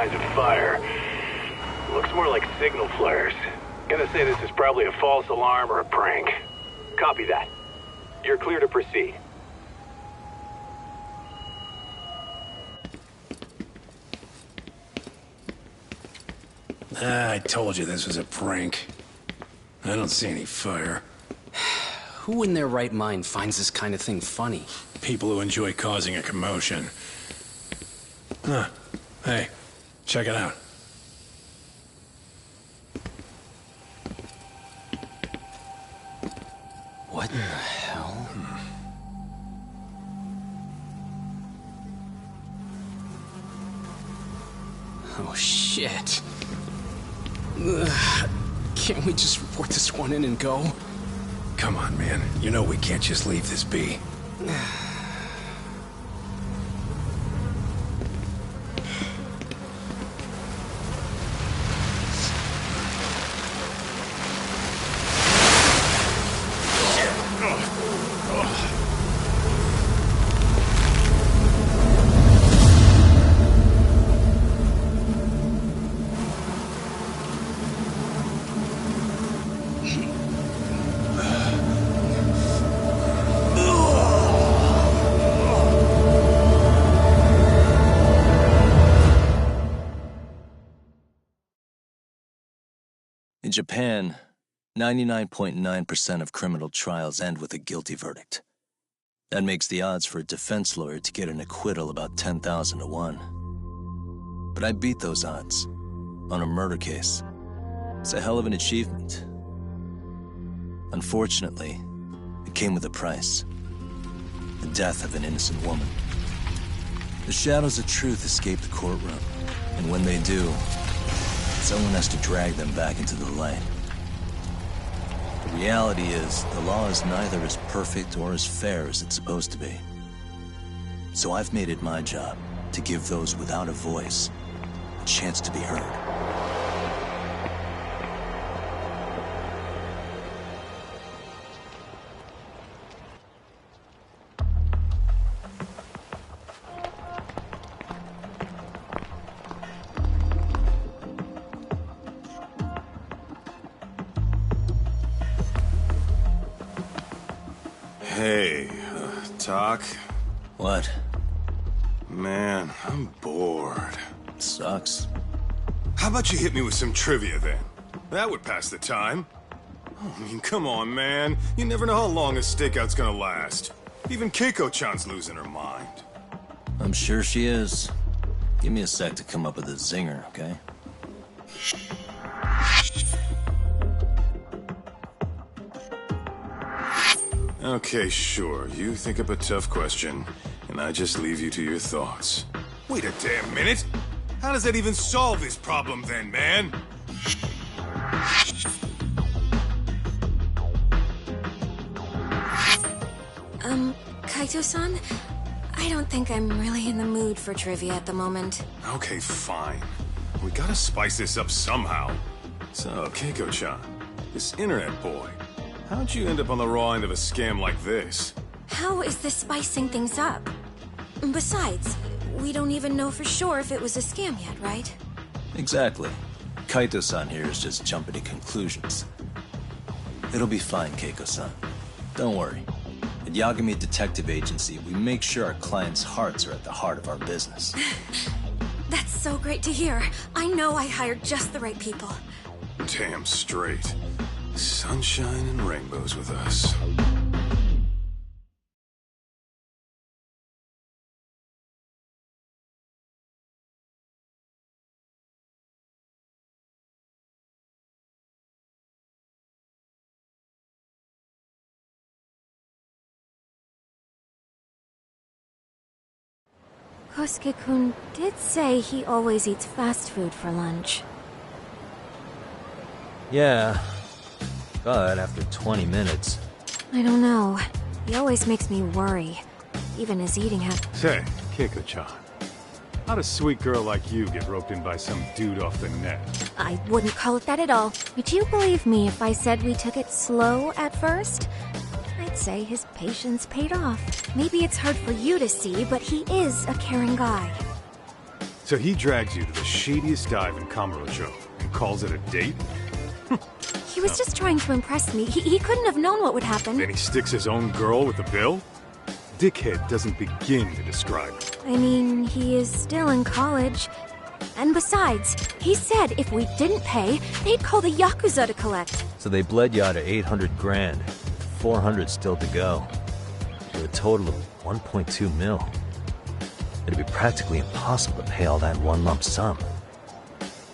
signs of fire. Looks more like signal flares. Gonna say this is probably a false alarm or a prank. Copy that. You're clear to proceed. I told you this was a prank. I don't see any fire. Who in their right mind finds this kind of thing funny? People who enjoy causing a commotion. Huh. Hey, check it out. What the hell? Oh, shit. Ugh. Can't we just report this one in and go? Come on, man. You know we can't just leave this be. In Japan, 99.9% of criminal trials end with a guilty verdict. That makes the odds for a defense lawyer to get an acquittal about 10,000 to 1. But I beat those odds on a murder case. It's a hell of an achievement. Unfortunately, it came with a price. The death of an innocent woman. The shadows of truth escape the courtroom, and when they do, someone has to drag them back into the light. The reality is, the law is neither as perfect or as fair as it's supposed to be. So I've made it my job to give those without a voice a chance to be heard. Hey, Doc? What? Man, I'm bored. Sucks. How about you hit me with some trivia then? That would pass the time. Oh, I mean, come on, man. You never know how long a stakeout's gonna last. Even Keiko-chan's losing her mind. I'm sure she is. Give me a sec to come up with a zinger, okay? Okay, sure. You think up a tough question, and I just leave you to your thoughts. Wait a damn minute! How does that even solve this problem then, man? Kaito-san? I don't think I'm really in the mood for trivia at the moment. Okay, fine. We gotta spice this up somehow. So, Keiko-chan, this internet boy, how'd you end up on the raw end of a scam like this? How is this spicing things up? Besides, we don't even know for sure if it was a scam yet, right? Exactly. Kaito-san here is just jumping to conclusions. It'll be fine, Keiko-san. Don't worry. At Yagami Detective Agency, we make sure our clients' hearts are at the heart of our business. That's so great to hear. I know I hired just the right people. Damn straight. Sunshine and rainbows with us. Kosuke-kun did say he always eats fast food for lunch. Yeah, but after 20 minutes. I don't know. He always makes me worry. Even his eating habits. Say, Keiko-chan, how'd a sweet girl like you get roped in by some dude off the net? I wouldn't call it that at all. Would you believe me if I said we took it slow at first? I'd say his patience paid off. Maybe it's hard for you to see, but he is a caring guy. So he drags you to the shadiest dive in Kamurocho and calls it a date? He was just trying to impress me. He couldn't have known what would happen. Then he sticks his own girl with the bill? Dickhead doesn't begin to describe it. I mean, he is still in college. And besides, he said if we didn't pay, they'd call the Yakuza to collect. So they bled you out of 800 grand. 400 still to go. For a total of 1.2 mil. It'd be practically impossible to pay all that in one lump sum.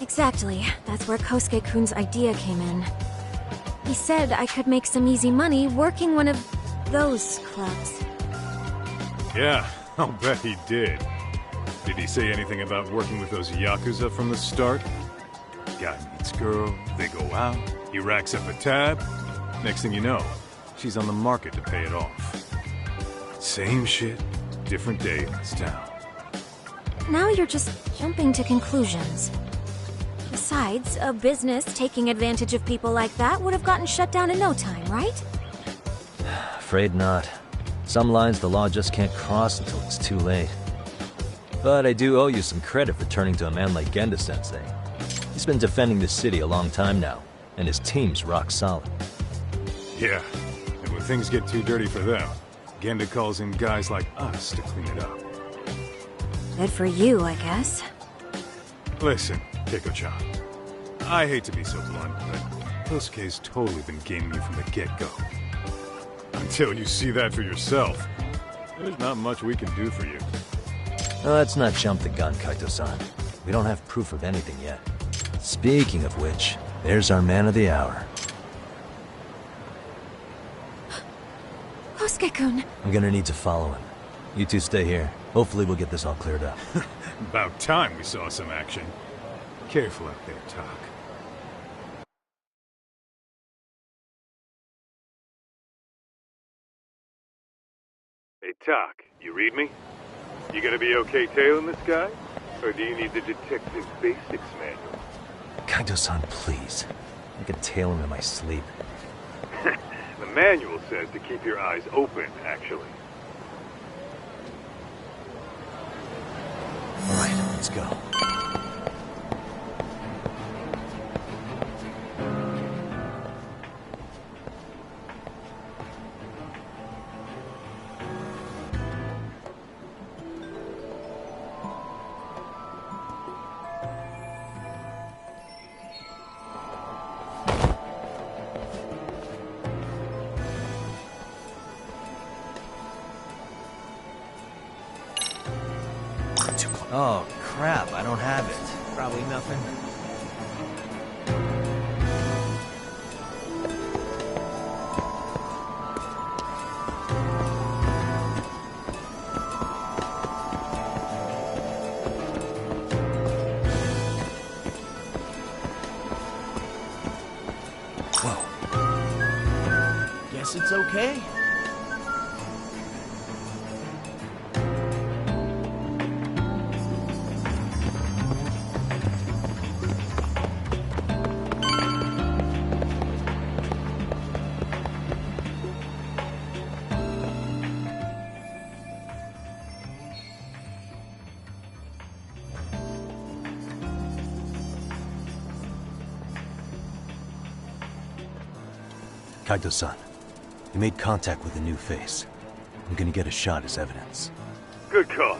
Exactly. That's where Kosuke-kun's idea came in. He said I could make some easy money working one of those clubs. Yeah, I'll bet he did. Did he say anything about working with those Yakuza from the start? Guy meets girl, they go out, he racks up a tab. Next thing you know, she's on the market to pay it off. Same shit, different day in this town. Now you're just jumping to conclusions. Besides, a business taking advantage of people like that would have gotten shut down in no time, right? Afraid not. Some lines the law just can't cross until it's too late. But I do owe you some credit for turning to a man like Genda-sensei. He's been defending the city a long time now, and his team's rock solid. Yeah, and when things get too dirty for them, Genda calls in guys like us to clean it up. Good for you, I guess. Listen, Keiko-chan, I hate to be so blunt, but Kosuke's totally been gaming you from the get-go. Until you see that for yourself, there's not much we can do for you. Now, let's not jump the gun, Kaito-san. We don't have proof of anything yet. Speaking of which, there's our man of the hour. Kosuke-kun! I'm gonna need to follow him. You two stay here. Hopefully we'll get this all cleared up. About time we saw some action. Careful out there, Tak. Hey, Tak, you read me? You gonna be okay tailing this guy? Or do you need the detective basics manual? Kaito-san, please. I can tail him in my sleep. The manual says to keep your eyes open, actually. All right, let's go. Oh, crap, I don't have it. Probably nothing. Whoa. Guess it's okay. Kaito-san, you made contact with a new face. I'm gonna get a shot as evidence. Good call.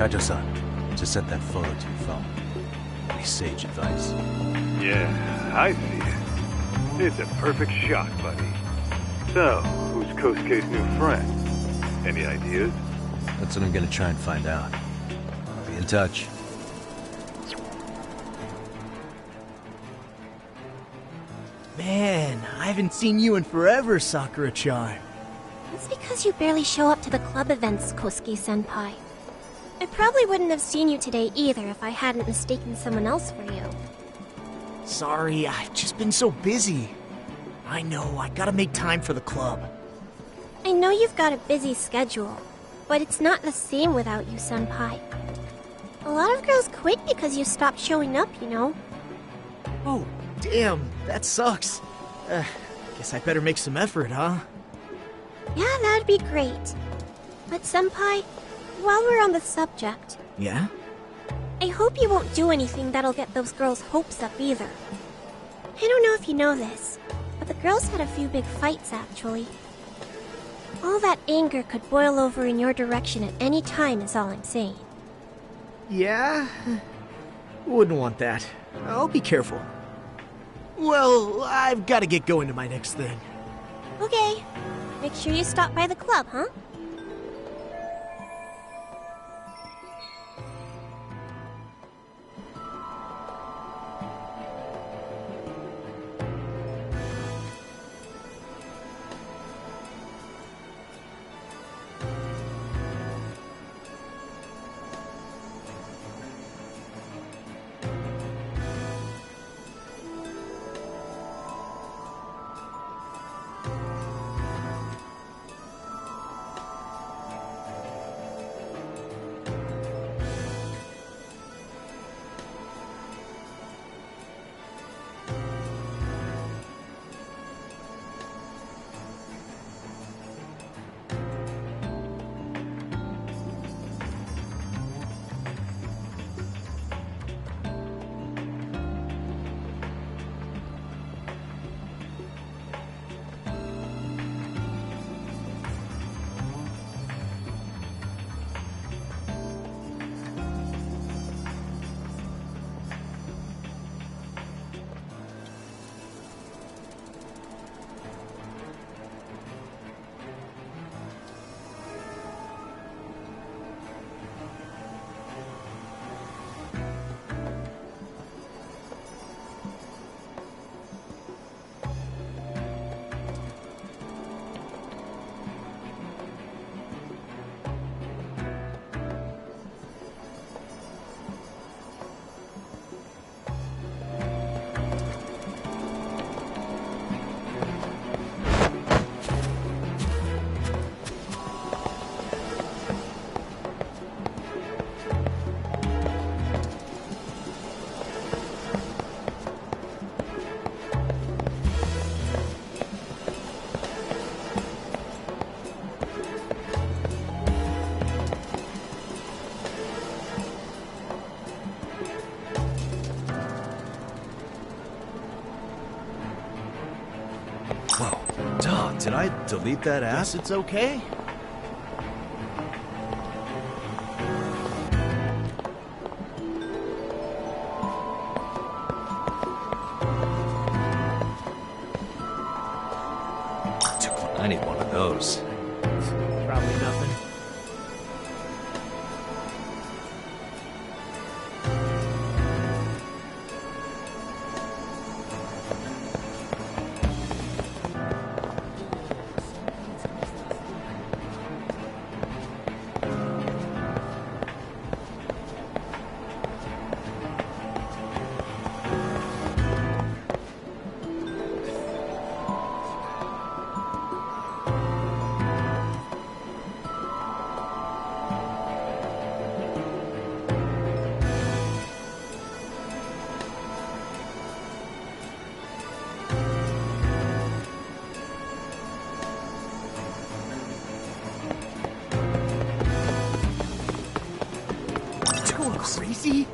Kaito-san, just set that photo to your phone. Any sage advice? Yeah, I see it. It's a perfect shot, buddy. So, who's Kosuke's new friend? Any ideas? That's what I'm gonna try and find out. Be in touch. Man, I haven't seen you in forever, Sakura-chan. It's because you barely show up to the club events, Kosuke-senpai. I probably wouldn't have seen you today either if I hadn't mistaken someone else for you. Sorry, I've just been so busy. I know, I gotta make time for the club. I know you've got a busy schedule, but it's not the same without you, senpai. A lot of girls quit because you stopped showing up, you know. Oh, damn, that sucks. Guess I better make some effort, huh? Yeah, that'd be great. But senpai, while we're on the subject, Yeah? I hope you won't do anything that'll get those girls' hopes up either. I don't know if you know this, but the girls had a few big fights actually. All that anger could boil over in your direction at any time is all I'm saying. Yeah? Wouldn't want that. I'll be careful. Well, I've gotta get going to my next thing. Okay. Make sure you stop by the club, huh? Did I delete that app? Guess it's okay. I need one of those. Probably nothing. Crazy?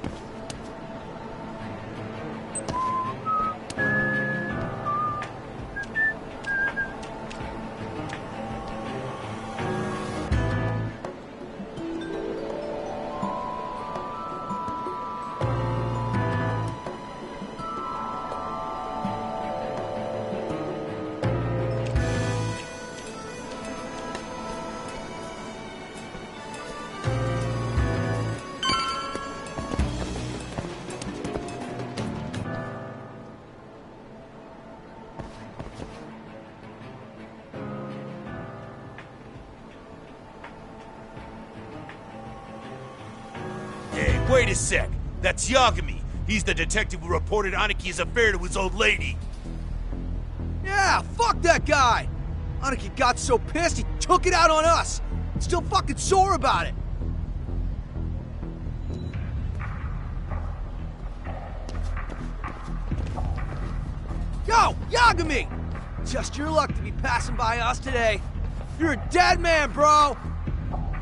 Wait a sec. That's Yagami. He's the detective who reported Aniki's affair to his old lady. Yeah, fuck that guy! Aniki got so pissed he took it out on us! Still fucking sore about it! Yo, Yagami! Just your luck to be passing by us today. You're a dead man, bro!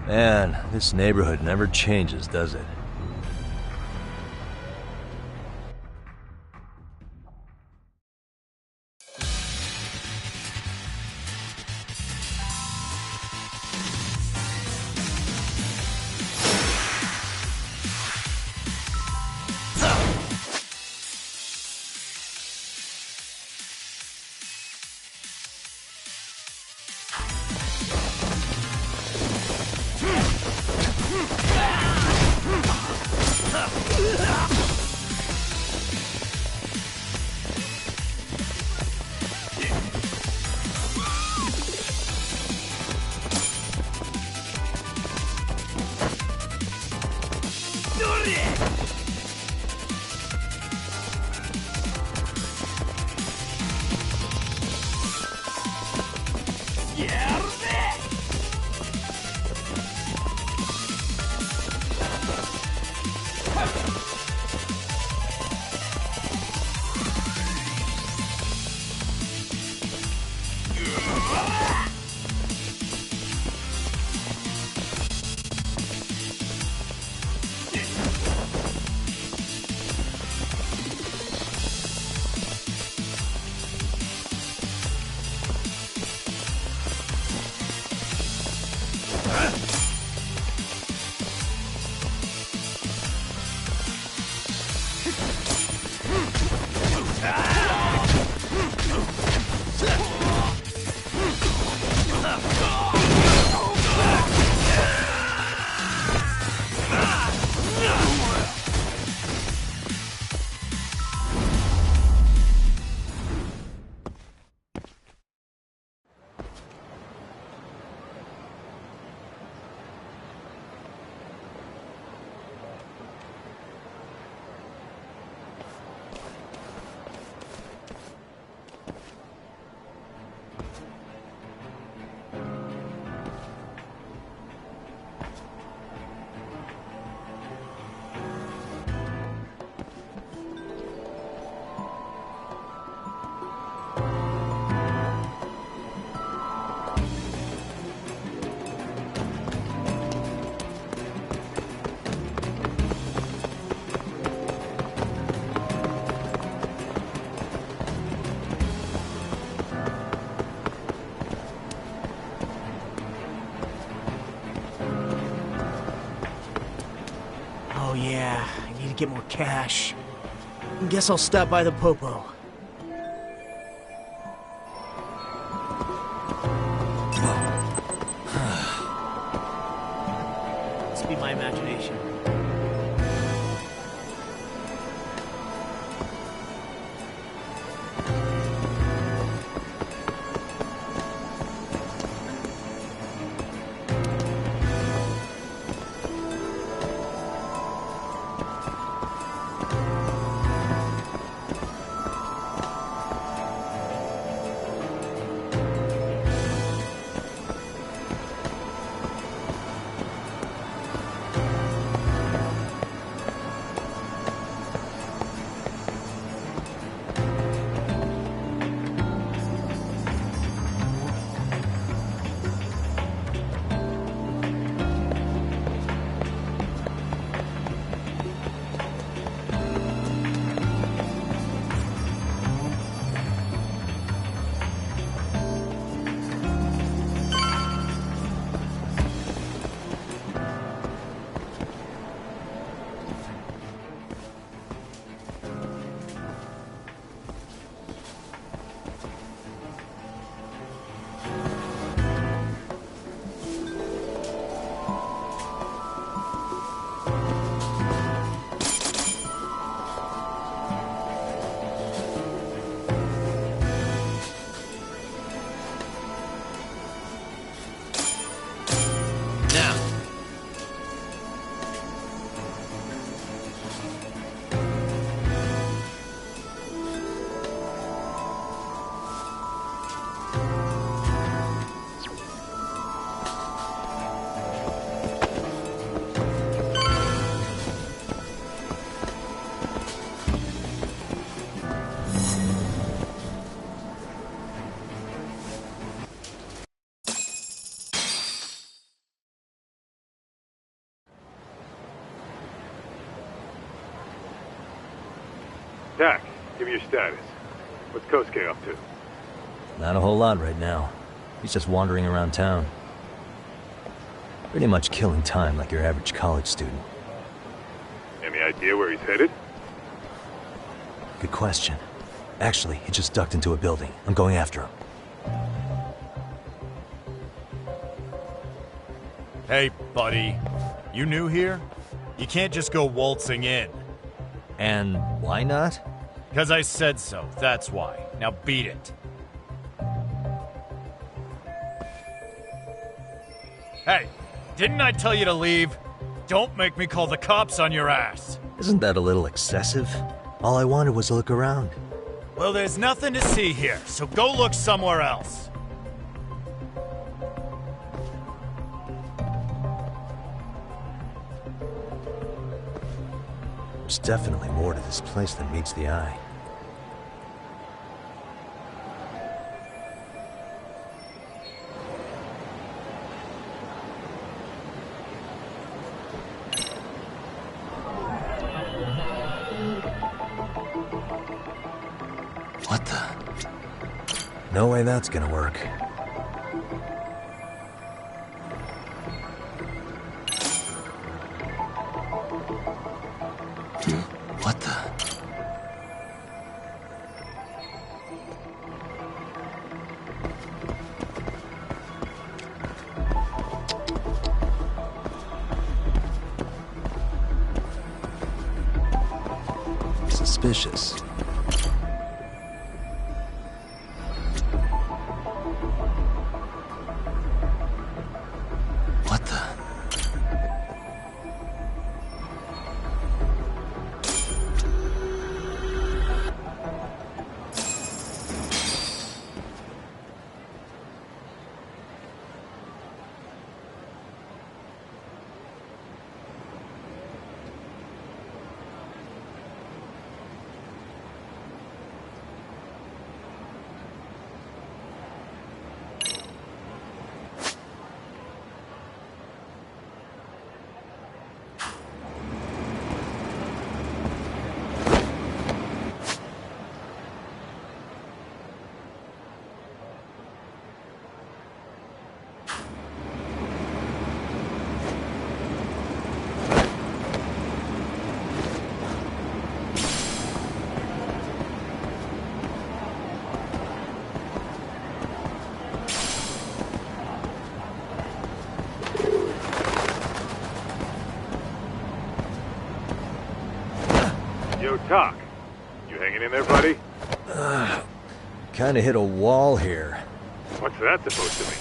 Man, this neighborhood never changes, does it? Oh yeah, I need to get more cash. Guess I'll stop by the Popo. Must be my imagination. Tak, give me your status. What's Kosuke up to? Not a whole lot right now. He's just wandering around town. Pretty much killing time like your average college student. Any idea where he's headed? Good question. Actually, he just ducked into a building. I'm going after him. Hey, buddy. You new here? You can't just go waltzing in. And why not? Because I said so, that's why. Now beat it. Hey, didn't I tell you to leave? Don't make me call the cops on your ass. Isn't that a little excessive? All I wanted was to look around. Well, there's nothing to see here, so go look somewhere else. There's definitely more to this place than meets the eye. What the? No way that's gonna work. What the? Suspicious. What the? Yo, Tak. You hanging in there, buddy? Kinda hit a wall here. What's that supposed to mean?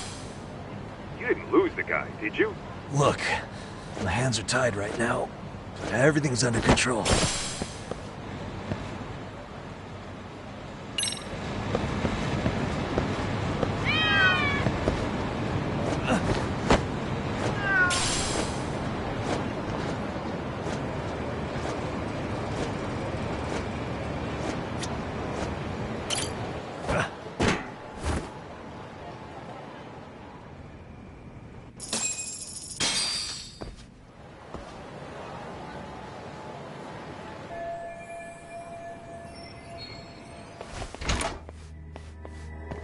You didn't lose the guy, did you? Look, my hands are tied right now, but everything's under control.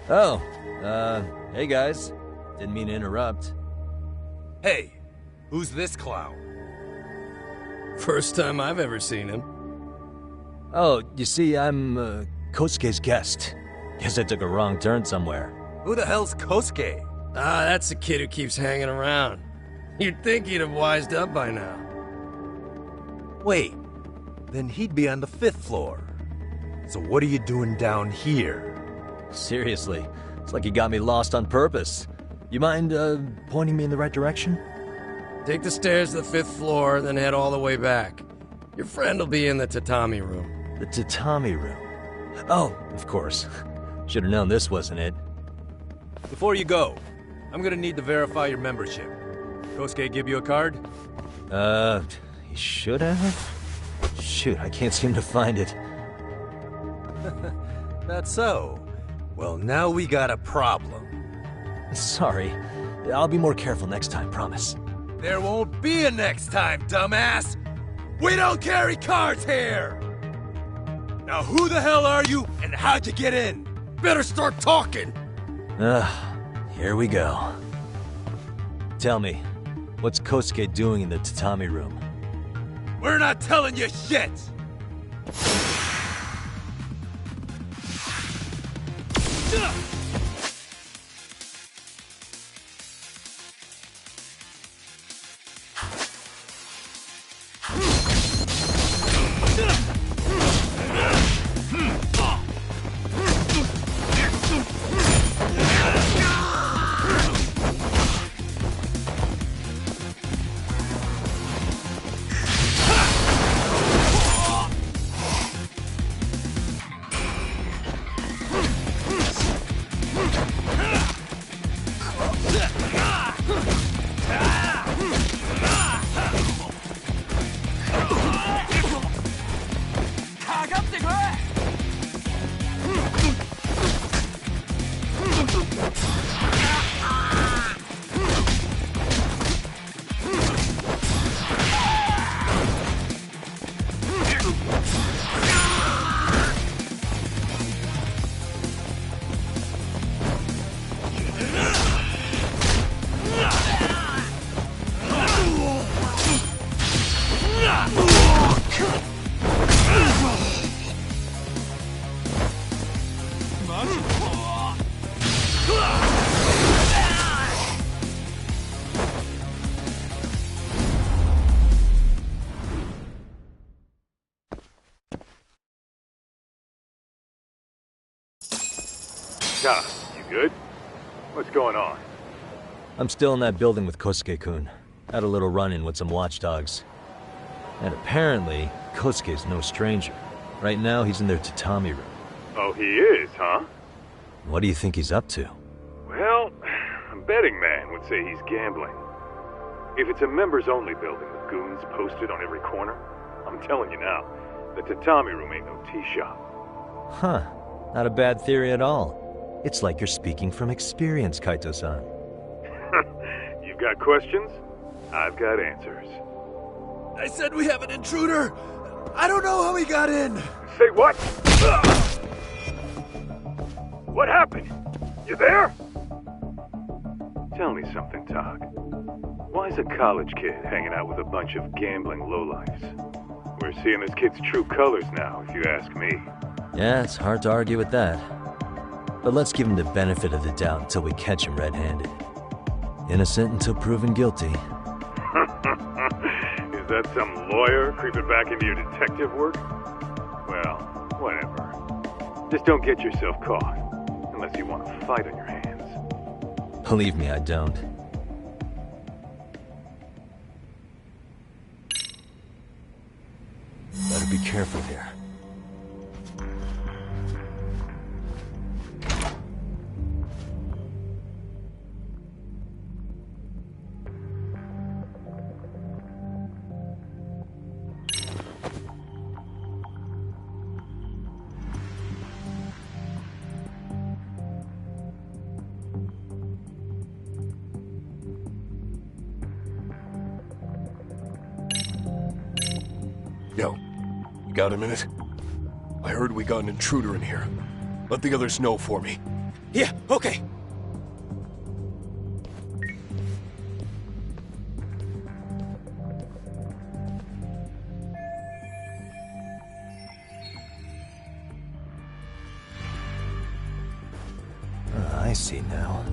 Oh, hey guys. Didn't mean to interrupt. Hey, who's this clown? First time I've ever seen him. Oh, you see, I'm, Kosuke's guest. Guess I took a wrong turn somewhere. Who the hell's Kosuke? Ah, that's the kid who keeps hanging around. You'd think he'd have wised up by now. Wait, then he'd be on the 5th floor. So what are you doing down here? Seriously, it's like you got me lost on purpose. You mind, pointing me in the right direction? Take the stairs to the 5th floor, then head all the way back. Your friend will be in the tatami room. The tatami room. Oh, of course. Should have known this wasn't it. Before you go, I'm gonna need to verify your membership. Kosuke give you a card? He should have? Shoot, I can't seem to find it. That's so. Well, now we got a problem. Sorry. I'll be more careful next time, promise. There won't be a next time, dumbass! We don't carry cards here! Now who the hell are you, and how'd you get in? Better start talking! Here we go. Tell me, what's Kosuke doing in the tatami room? We're not telling you shit! Nah, you good? What's going on? I'm still in that building with Kosuke-kun. Had a little run-in with some watchdogs. And apparently, Kosuke's no stranger. Right now, he's in their tatami room. Oh, he is, huh? What do you think he's up to? Well, a betting man would say he's gambling. If it's a members-only building with goons posted on every corner, I'm telling you now, the tatami room ain't no tea shop. Huh. Not a bad theory at all. It's like you're speaking from experience, Kaito-san. You've got questions? I've got answers. I said we have an intruder! I don't know how he got in! Say what? What happened? You there? Tell me something, Tog. Why is a college kid hanging out with a bunch of gambling lowlifes? We're seeing this kid's true colors now, if you ask me. Yeah, it's hard to argue with that. But let's give him the benefit of the doubt until we catch him red-handed. Innocent until proven guilty. Is that some lawyer creeping back into your detective work? Well, whatever. Just don't get yourself caught. Unless you want a fight on your hands. Believe me, I don't. Better be careful here. Yo, you got a minute? I heard we got an intruder in here. Let the others know for me. Yeah, okay. I see now.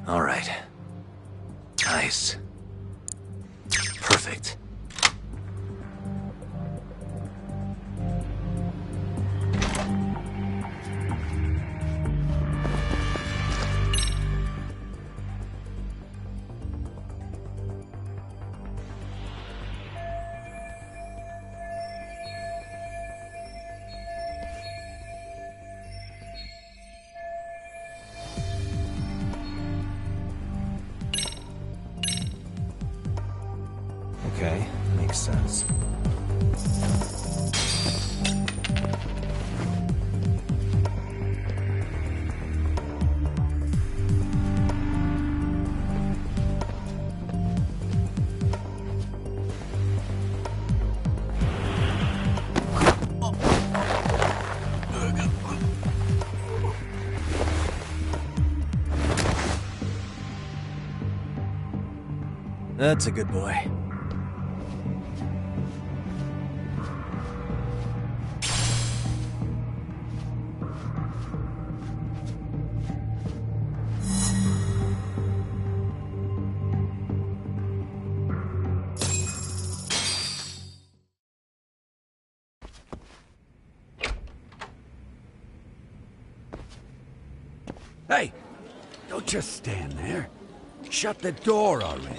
All right. Nice. Perfect. Okay, makes sense. That's a good boy. Hey! Don't just stand there. Shut the door already.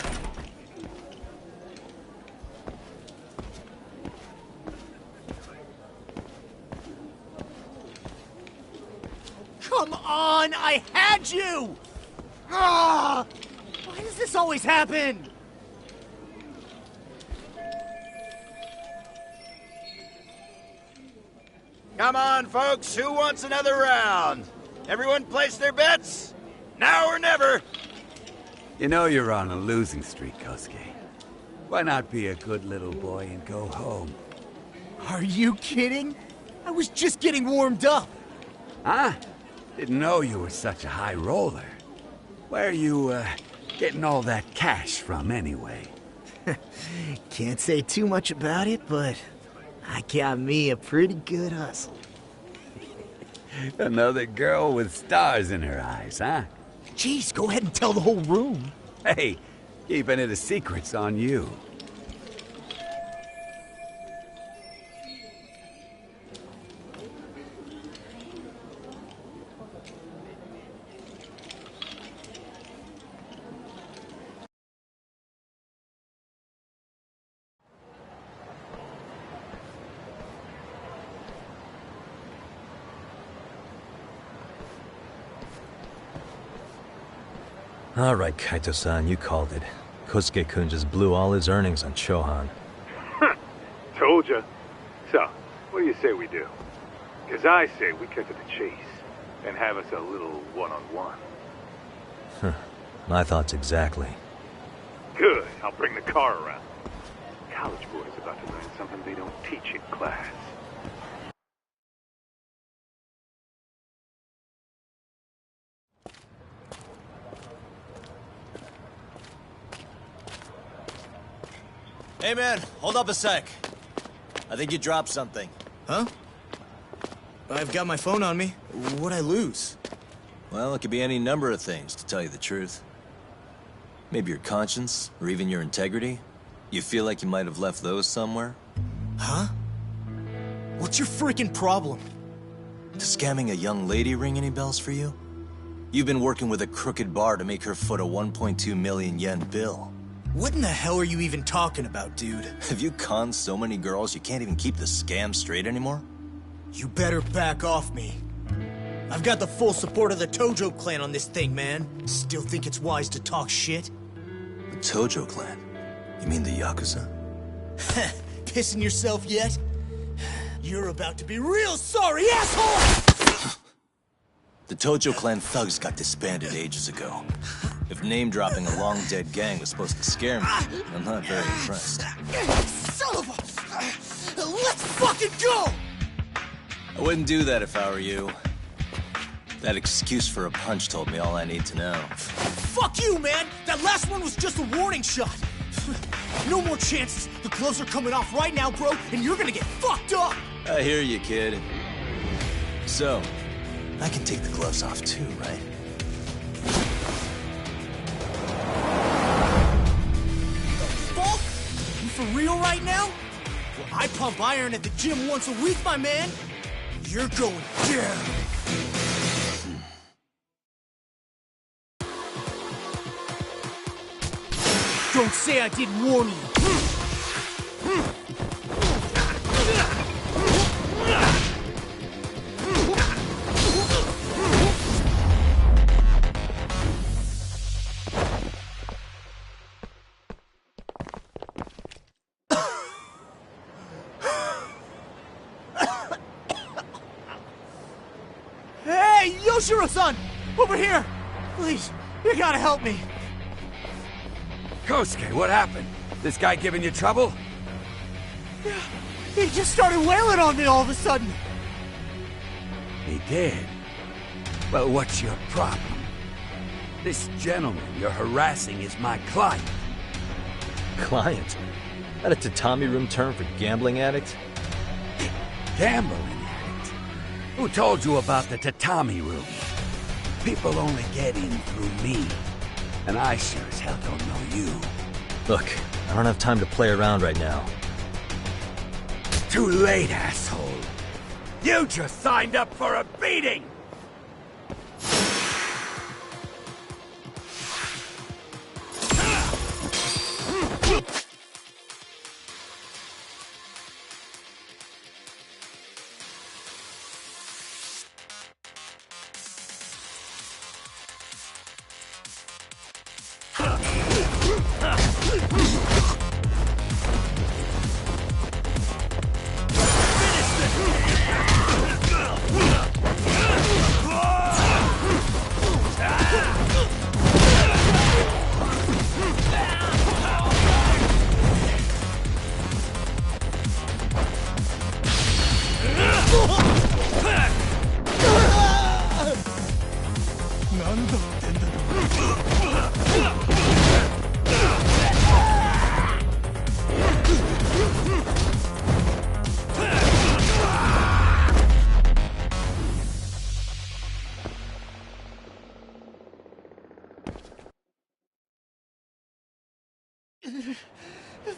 Come on! I had you! Ah! Why does this always happen? Come on, folks. Who wants another round? Everyone place their bets? Now or never. You know you're on a losing streak, Kosuke. Why not be a good little boy and go home? Are you kidding? I was just getting warmed up. Huh? Didn't know you were such a high roller. Where are you, getting all that cash from, anyway? Can't say too much about it, but I got me a pretty good hustle. Another girl with stars in her eyes, huh? Jeez, go ahead and tell the whole room. Hey, keeping it a secret's on you. All right, Kaito-san, you called it. Kosuke-kun just blew all his earnings on Chohan. Told ya. So, what do you say we do? Because I say we cut to the chase and have us a little one-on-one. My thoughts exactly. Good. I'll bring the car around. College boys about to learn something they don't teach in class. Hey man, hold up a sec. I think you dropped something. Huh? I've got my phone on me. What'd I lose? Well, it could be any number of things, to tell you the truth. Maybe your conscience, or even your integrity. You feel like you might have left those somewhere? Huh? What's your freaking problem? Does scamming a young lady ring any bells for you? You've been working with a crooked bar to make her foot a 1.2 million yen bill. What in the hell are you even talking about, dude? Have you conned so many girls you can't even keep the scam straight anymore? You better back off me. I've got the full support of the Tojo clan on this thing, man. Still think it's wise to talk shit? The Tojo clan? You mean the Yakuza? Pissing yourself yet? You're about to be real sorry, asshole! The Tojo clan thugs got disbanded ages ago. If name-dropping a long-dead gang was supposed to scare me, I'm not very impressed. Son of a... Let's fucking go! I wouldn't do that if I were you. That excuse for a punch told me all I need to know. Fuck you, man! That last one was just a warning shot! No more chances! The gloves are coming off right now, bro, and you're gonna get fucked up! I hear you, kid. So, I can take the gloves off too, right? real right now? Well, I pump iron at the gym once a week, my man. You're going down. Don't say I didn't warn you. Hey, Yoshiro-san! Over here! Please, you gotta help me. Kosuke, what happened? This guy giving you trouble? Yeah, he just started wailing on me all of a sudden. He did? Well, what's your problem? This gentleman you're harassing is my client. Client? That a tatami room term for gambling addict? Gambling addict? Who told you about the tatami room? People only get in through me. And I sure as hell don't know you. Look, I don't have time to play around right now. Too late, asshole. You just signed up for a beating!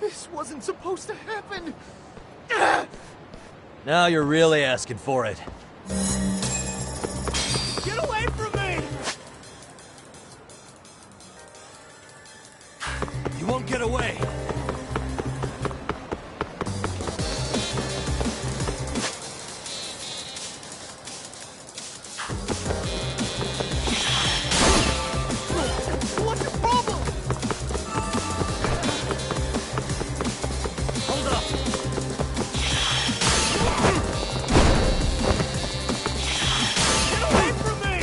This wasn't supposed to happen. Now you're really asking for it. Get away from me! You won't get away. What's the problem? Hold up. Get away from me!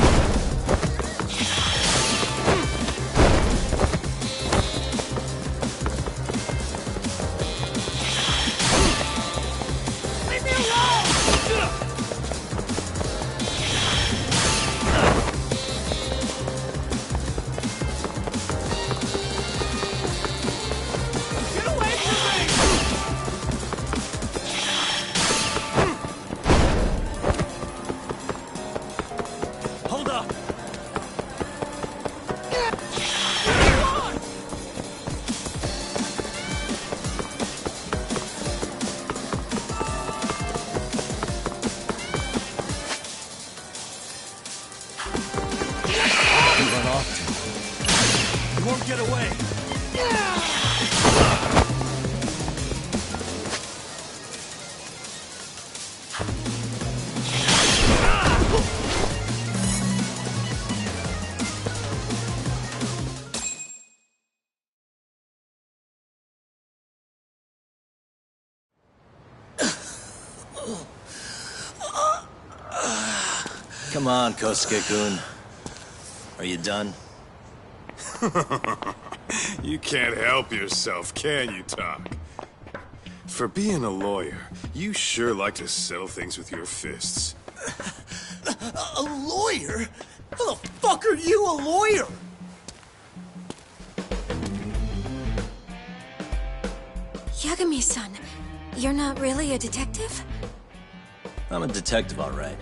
Leave me alone! Get away from me! Hold up. You run off to. You won't get away. Come on, Kosuke-kun. Are you done? You can't help yourself, can you, Talk? For being a lawyer, you sure like to settle things with your fists. A lawyer? How the fuck are you a lawyer? Yagami-san, you're not really a detective? I'm a detective, all right.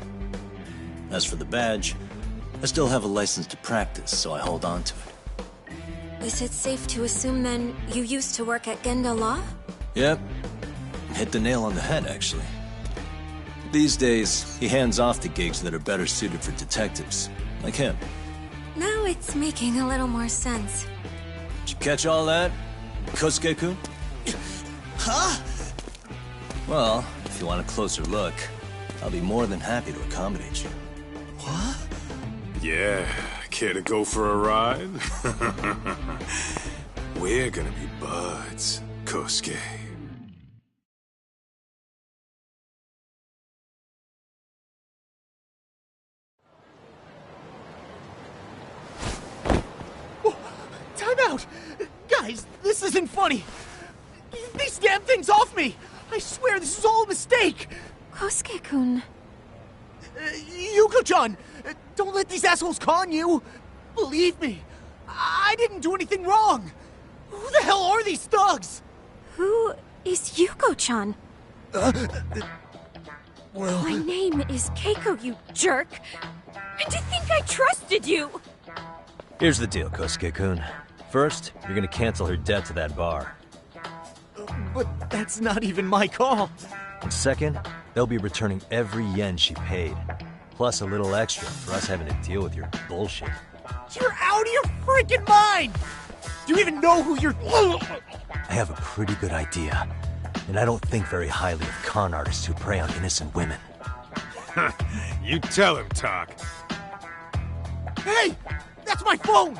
As for the badge, I still have a license to practice, so I hold on to it. Is it safe to assume then you used to work at Genda Law? Yep. Hit the nail on the head, actually. These days, he hands off to gigs that are better suited for detectives, like him. Now it's making a little more sense. Did you catch all that, Kosuke-kun? Huh? Well, if you want a closer look, I'll be more than happy to accommodate you. What? Yeah, care to go for a ride? We're gonna be buds, Kosuke. Time out! Guys, this isn't funny! These damn things off me! I swear this is all a mistake! Kosuke-kun. Yuko-chan! Don't let these assholes con you! Believe me, I didn't do anything wrong! Who the hell are these thugs? Who is Yuko-chan? Well... My name is Keiko, you jerk! And to think I trusted you! Here's the deal, Kosuke-kun. First, you're gonna cancel her debt to that bar. But that's not even my call. And second, they'll be returning every yen she paid. Plus a little extra for us having to deal with your bullshit. You're out of your freaking mind! Do you even know who you're... I have a pretty good idea. And I don't think very highly of con artists who prey on innocent women. You tell him, Talk. Hey! That's my phone!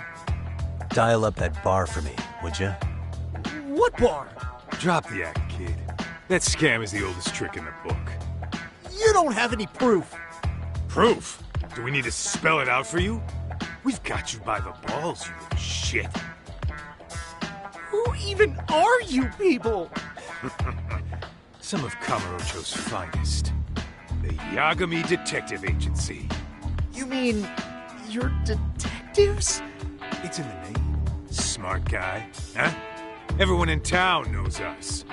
Dial up that bar for me, would you? What bar? Drop the act, kid. That scam is the oldest trick in the book. You don't have any proof. Proof? Do we need to spell it out for you? We've got you by the balls, you little shit. Who even are you people? Some of Kamurocho's finest. The Yagami Detective Agency. You mean... you're detectives? It's in the name. Smart guy, huh? Everyone in town knows us.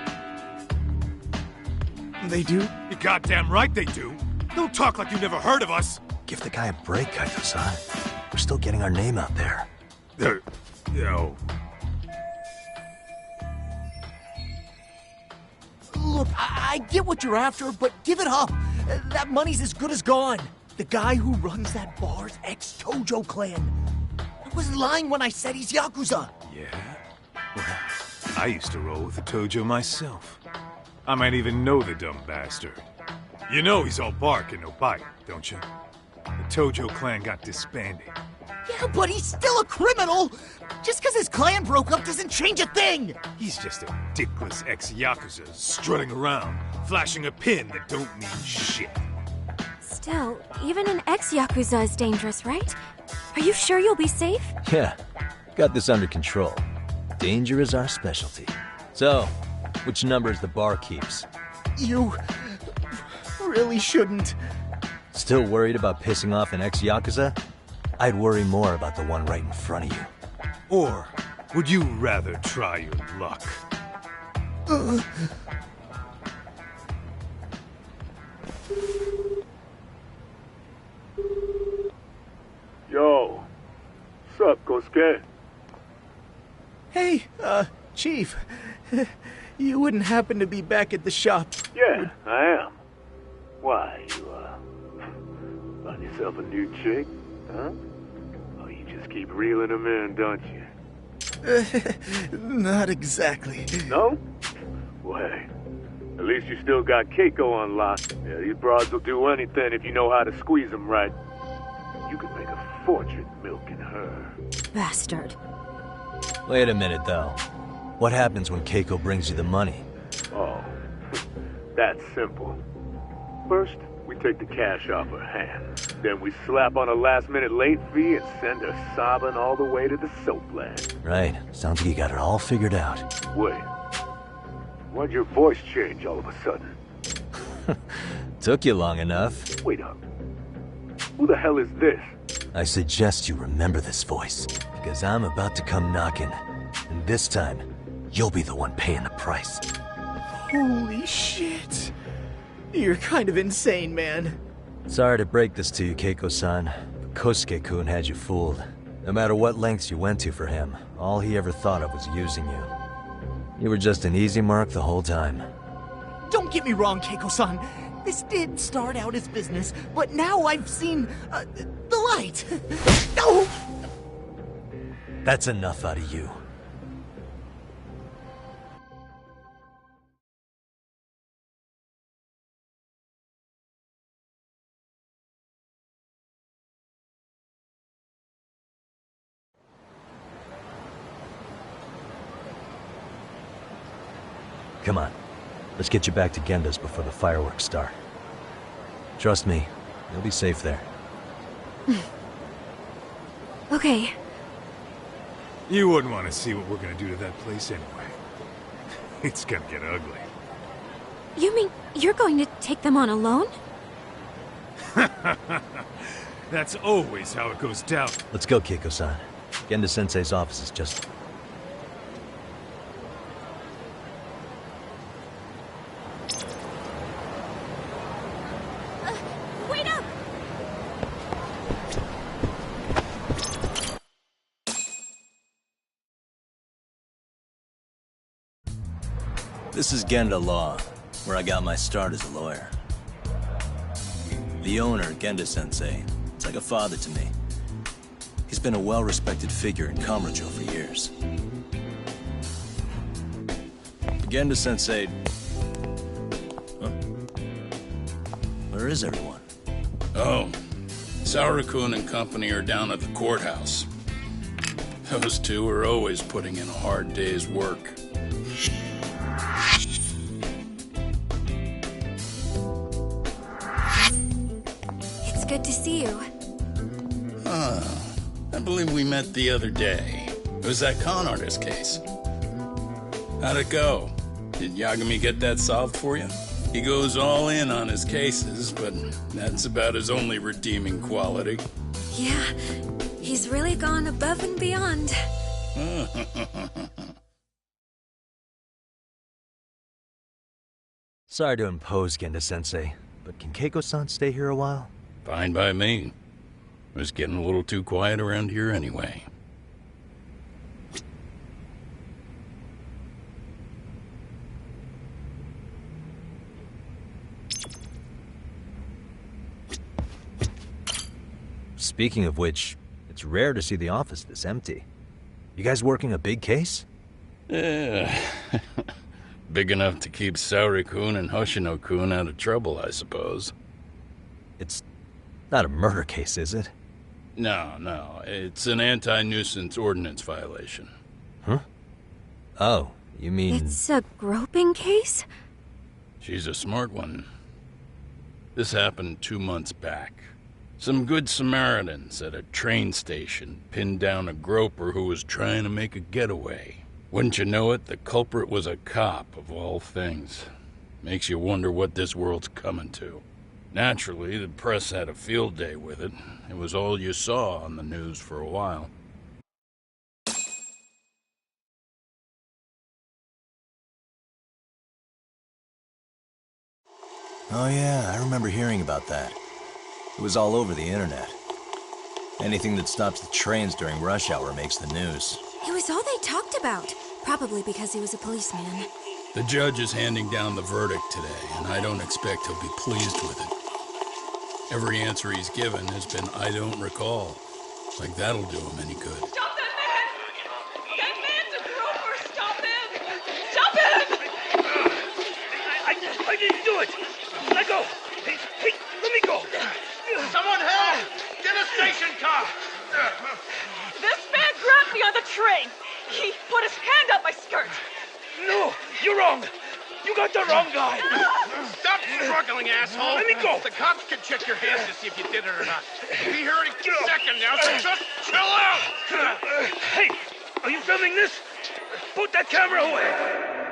They do? You're goddamn right they do. Don't talk like you never heard of us. Give the guy a break, Kaito-san. We're still getting our name out there. No. Look, I get what you're after, but give it up. That money's as good as gone. The guy who runs that bar's ex-Tojo clan. I was lying when I said he's Yakuza. Yeah? Well, I used to roll with the Tojo myself. I might even know the dumb bastard. You know he's all bark and no bite, don't you? The Tojo clan got disbanded. Yeah, but he's still a criminal! Just because his clan broke up doesn't change a thing! He's just a dickless ex-Yakuza strutting around, flashing a pin that don't mean shit. Still, even an ex-Yakuza is dangerous, right? Are you sure you'll be safe? Yeah, got this under control. Danger is our specialty. So, which numbers the bar keeps? You... really shouldn't. Still worried about pissing off an ex-Yakuza? I'd worry more about the one right in front of you. Or would you rather try your luck? Yo, what's up, Kosuke? Hey, Chief. You wouldn't happen to be back at the shop? Yeah, I am. Why, you, find yourself a new chick, huh? Oh, you just keep reeling them in, don't you? Not exactly. No? Well, hey, at least you still got Keiko on lock. Yeah, these broads will do anything if you know how to squeeze them right. You could make a fortune milking her. Bastard. Wait a minute, though. What happens when Keiko brings you the money? Oh, that's simple. First, we take the cash off her hand. Then we slap on a last-minute late fee and send her sobbing all the way to the soapland. Right. Sounds like you got it all figured out. Wait. Why'd your voice change all of a sudden? Took you long enough. Wait up. Who the hell is this? I suggest you remember this voice, because I'm about to come knocking. And this time, you'll be the one paying the price. Holy shit. You're kind of insane, man. Sorry to break this to you, Keiko-san, but Kosuke-kun had you fooled. No matter what lengths you went to for him, all he ever thought of was using you. You were just an easy mark the whole time. Don't get me wrong, Keiko-san. This did start out as business, but now I've seen the light. No! That's enough out of you. Come on. Let's get you back to Genda's before the fireworks start. Trust me, you'll be safe there. Okay. You wouldn't want to see what we're gonna do to that place anyway. It's gonna get ugly. You mean you're going to take them on alone? That's always how it goes down. Let's go, Keiko-san. Genda-sensei's office is just... Wait up! This is Genda Law, where I got my start as a lawyer. The owner, Genda-sensei, is like a father to me. He's been a well-respected figure in Kamurocho for years. Genda-sensei... Huh? Where is everyone? Oh, Saura-kun and company are down at the courthouse. Those two are always putting in a hard day's work. It's good to see you. I believe we met the other day. It was that con artist case. How'd it go? Did Yagami get that solved for you? He goes all in on his cases, but that's about his only redeeming quality. Yeah, he's really gone above and beyond. Sorry to impose, Genda-sensei, but can Keiko-san stay here a while? Fine by me. It was getting a little too quiet around here anyway. Speaking of which, it's rare to see the office this empty. You guys working a big case? Yeah. Big enough to keep Saori-kun and Hoshino-kun out of trouble, I suppose. It's not a murder case, is it? No. It's an anti-nuisance ordinance violation. Huh? Oh, you mean... It's a groping case? She's a smart one. This happened 2 months back. Some good Samaritans at a train station pinned down a groper who was trying to make a getaway. Wouldn't you know it, the culprit was a cop, of all things. Makes you wonder what this world's coming to. Naturally, the press had a field day with it. It was all you saw on the news for a while. Oh yeah, I remember hearing about that. It was all over the internet. Anything that stops the trains during rush hour makes the news. It was all they talked about. Probably because he was a policeman. The judge is handing down the verdict today, and I don't expect he'll be pleased with it. Every answer he's given has been, I don't recall. Like that'll do him any good. Stop that man! That man's a groper! Stop him! Stop him! I didn't do it! Let go! Hey, let me go! Someone help! Get a station car! This man grabbed me on the train! He put his hand up my skirt! No! You're wrong! You got the wrong guy! Stop struggling, asshole! Let me go! The cops can check your hands to see if you did it or not. Be here any second now, so just chill out! Hey! Are you filming this? Put that camera away!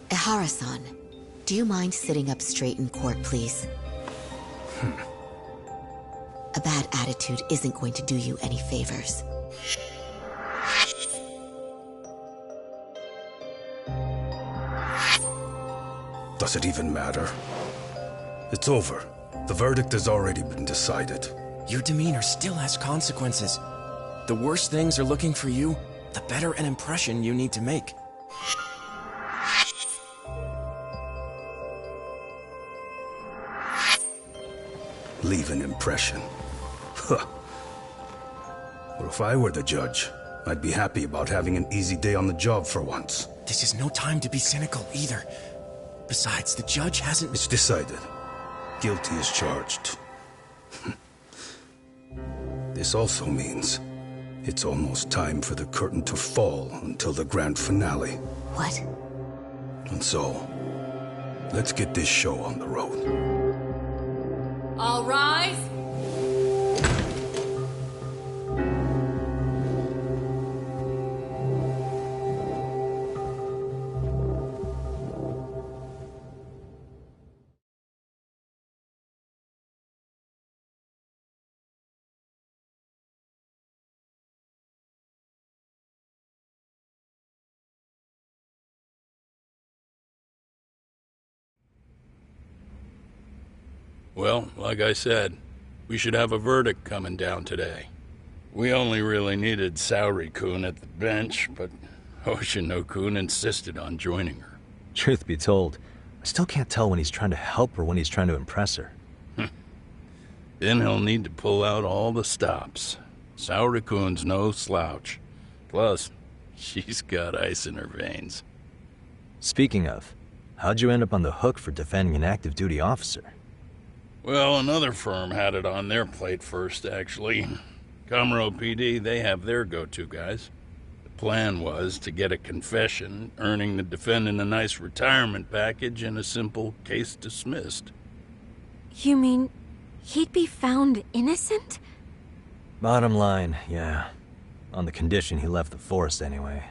Ihara-san, do you mind sitting up straight in court, please? A bad attitude isn't going to do you any favors. Does it even matter? It's over. The verdict has already been decided. Your demeanor still has consequences. The worse things are looking for you, the better an impression you need to make. Leave an impression. Huh. Well, if I were the judge, I'd be happy about having an easy day on the job for once. This is no time to be cynical either. Besides, the judge hasn't... It's decided. Guilty is charged. This also means it's almost time for the curtain to fall until the grand finale. What? And so, let's get this show on the road. All rise. Well, like I said, we should have a verdict coming down today. We only really needed Saori-kun at the bench, but Hoshino-kun insisted on joining her. Truth be told, I still can't tell when he's trying to help her when he's trying to impress her. Then he'll need to pull out all the stops. Saori-kun's no slouch. Plus, she's got ice in her veins. Speaking of, how'd you end up on the hook for defending an active duty officer? Well, another firm had it on their plate first, actually. Comro PD, they have their go-to guys. The plan was to get a confession, earning the defendant a nice retirement package and a simple case dismissed. You mean he'd be found innocent? Bottom line, yeah. On the condition he left the force anyway.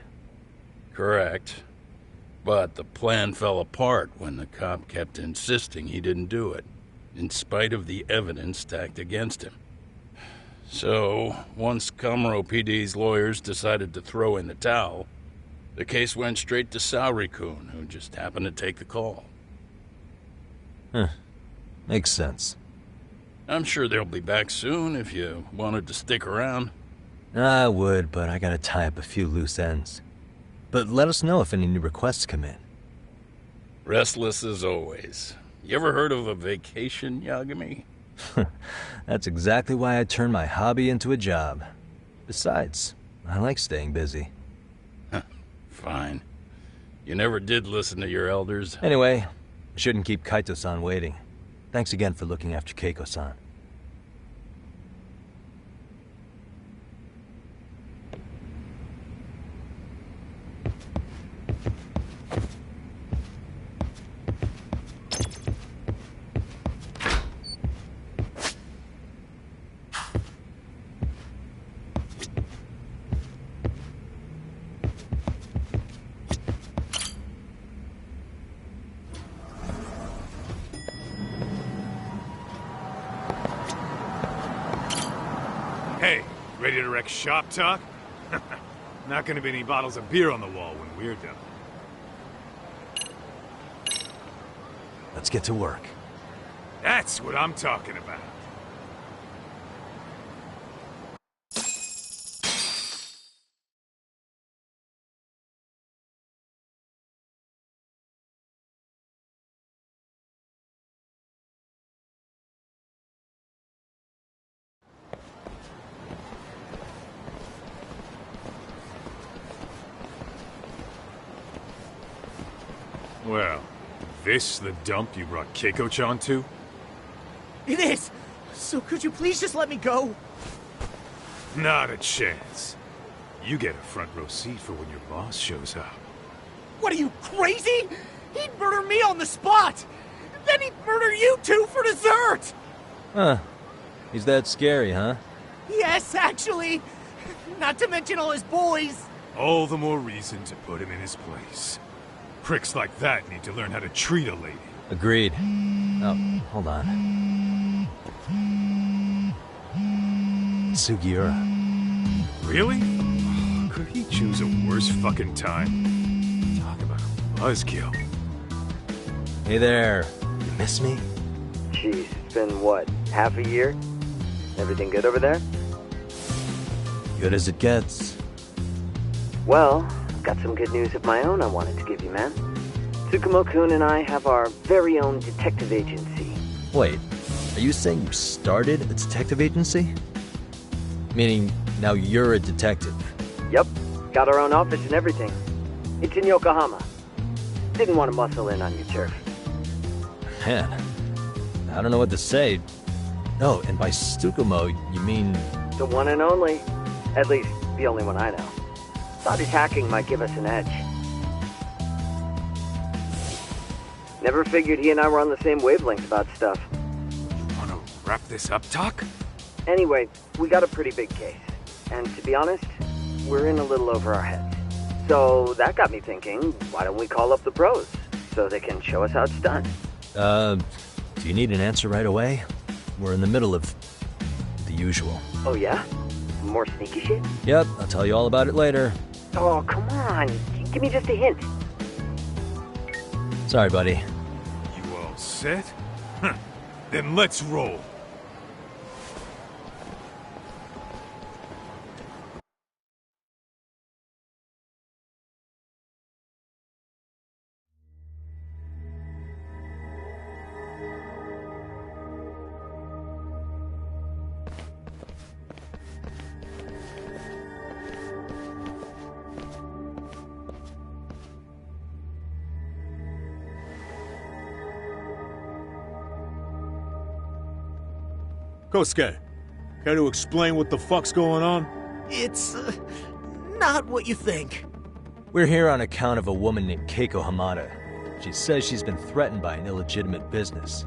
Correct. But the plan fell apart when the cop kept insisting he didn't do it, in spite of the evidence stacked against him. So, once Comro PD's lawyers decided to throw in the towel, the case went straight to Saori-kun, who just happened to take the call. Makes sense. I'm sure they'll be back soon if you wanted to stick around. I would, but I gotta tie up a few loose ends. But let us know if any new requests come in. Restless as always. You ever heard of a vacation, Yagami? That's exactly why I turned my hobby into a job. Besides, I like staying busy. Fine. You never did listen to your elders. Anyway, I shouldn't keep Kaito-san waiting. Thanks again for looking after Keiko-san. Hey, ready to wreck shop talk? Not gonna be any bottles of beer on the wall when we're done. Let's get to work. That's what I'm talking about. Well, this the dump you brought Keiko-chan to? It is! So could you please just let me go? Not a chance. You get a front row seat for when your boss shows up. What are you, crazy? He'd murder me on the spot! Then he'd murder you two for dessert! Huh. He's that scary, huh? Yes, actually. Not to mention all his boys. All the more reason to put him in his place. Pricks like that need to learn how to treat a lady. Agreed. Oh, hold on. Sugiura. Really? Could he choose a worse fucking time? Talk about a buzzkill. Hey there. You miss me? Jeez, it's been what, half a year? Everything good over there? Good as it gets. Well, I've got some good news of my own I wanted to give you, man. Tsukumo-kun and I have our very own detective agency. Wait, are you saying you started a detective agency? Meaning, now you're a detective? Yep, got our own office and everything. It's in Yokohama. Didn't want to muscle in on your turf. Man, I don't know what to say. Oh, and by Tsukumo, you mean... The one and only. At least, the only one I know. Thought his hacking might give us an edge. Never figured he and I were on the same wavelength about stuff. You wanna wrap this up, Doc? Anyway, we got a pretty big case. And to be honest, we're in a little over our heads. So that got me thinking, why don't we call up the pros? So they can show us how it's done. Do you need an answer right away? We're in the middle of the usual. Oh yeah? More sneaky shit? Yep, I'll tell you all about it later. Oh, come on. Give me just a hint. Sorry, buddy. You all set? Then let's roll. Kosuke, care to explain what the fuck's going on? It's, not what you think. We're here on account of a woman named Keiko Hamada. She says she's been threatened by an illegitimate business.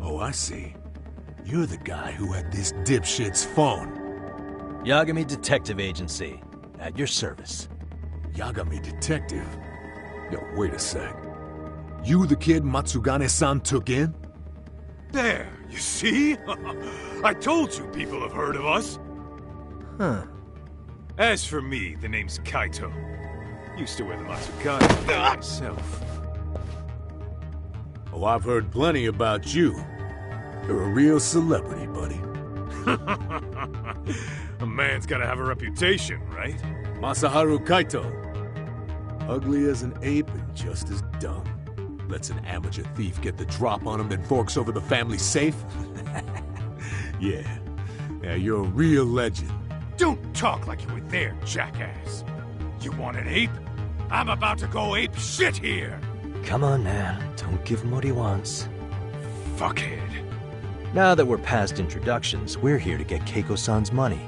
Oh, I see. You're the guy who had this dipshit's phone. Yagami Detective Agency. At your service. Yagami Detective? Yo, wait a sec. You the kid Matsugane-san took in? There, you see? I told you people have heard of us. Huh. As for me, the name's Kaito. Used to wear the Matsugane myself. Oh, I've heard plenty about you. You're a real celebrity, buddy. A man's gotta have a reputation, right? Masaharu Kaito. Ugly as an ape and just as dumb. Lets an amateur thief get the drop on him, then forks over the family safe? Yeah, you're a real legend. Don't talk like you were there, jackass. You want an ape? I'm about to go ape shit here. Come on, man. Don't give him what he wants. Fuckhead. Now that we're past introductions, we're here to get Keiko-san's money.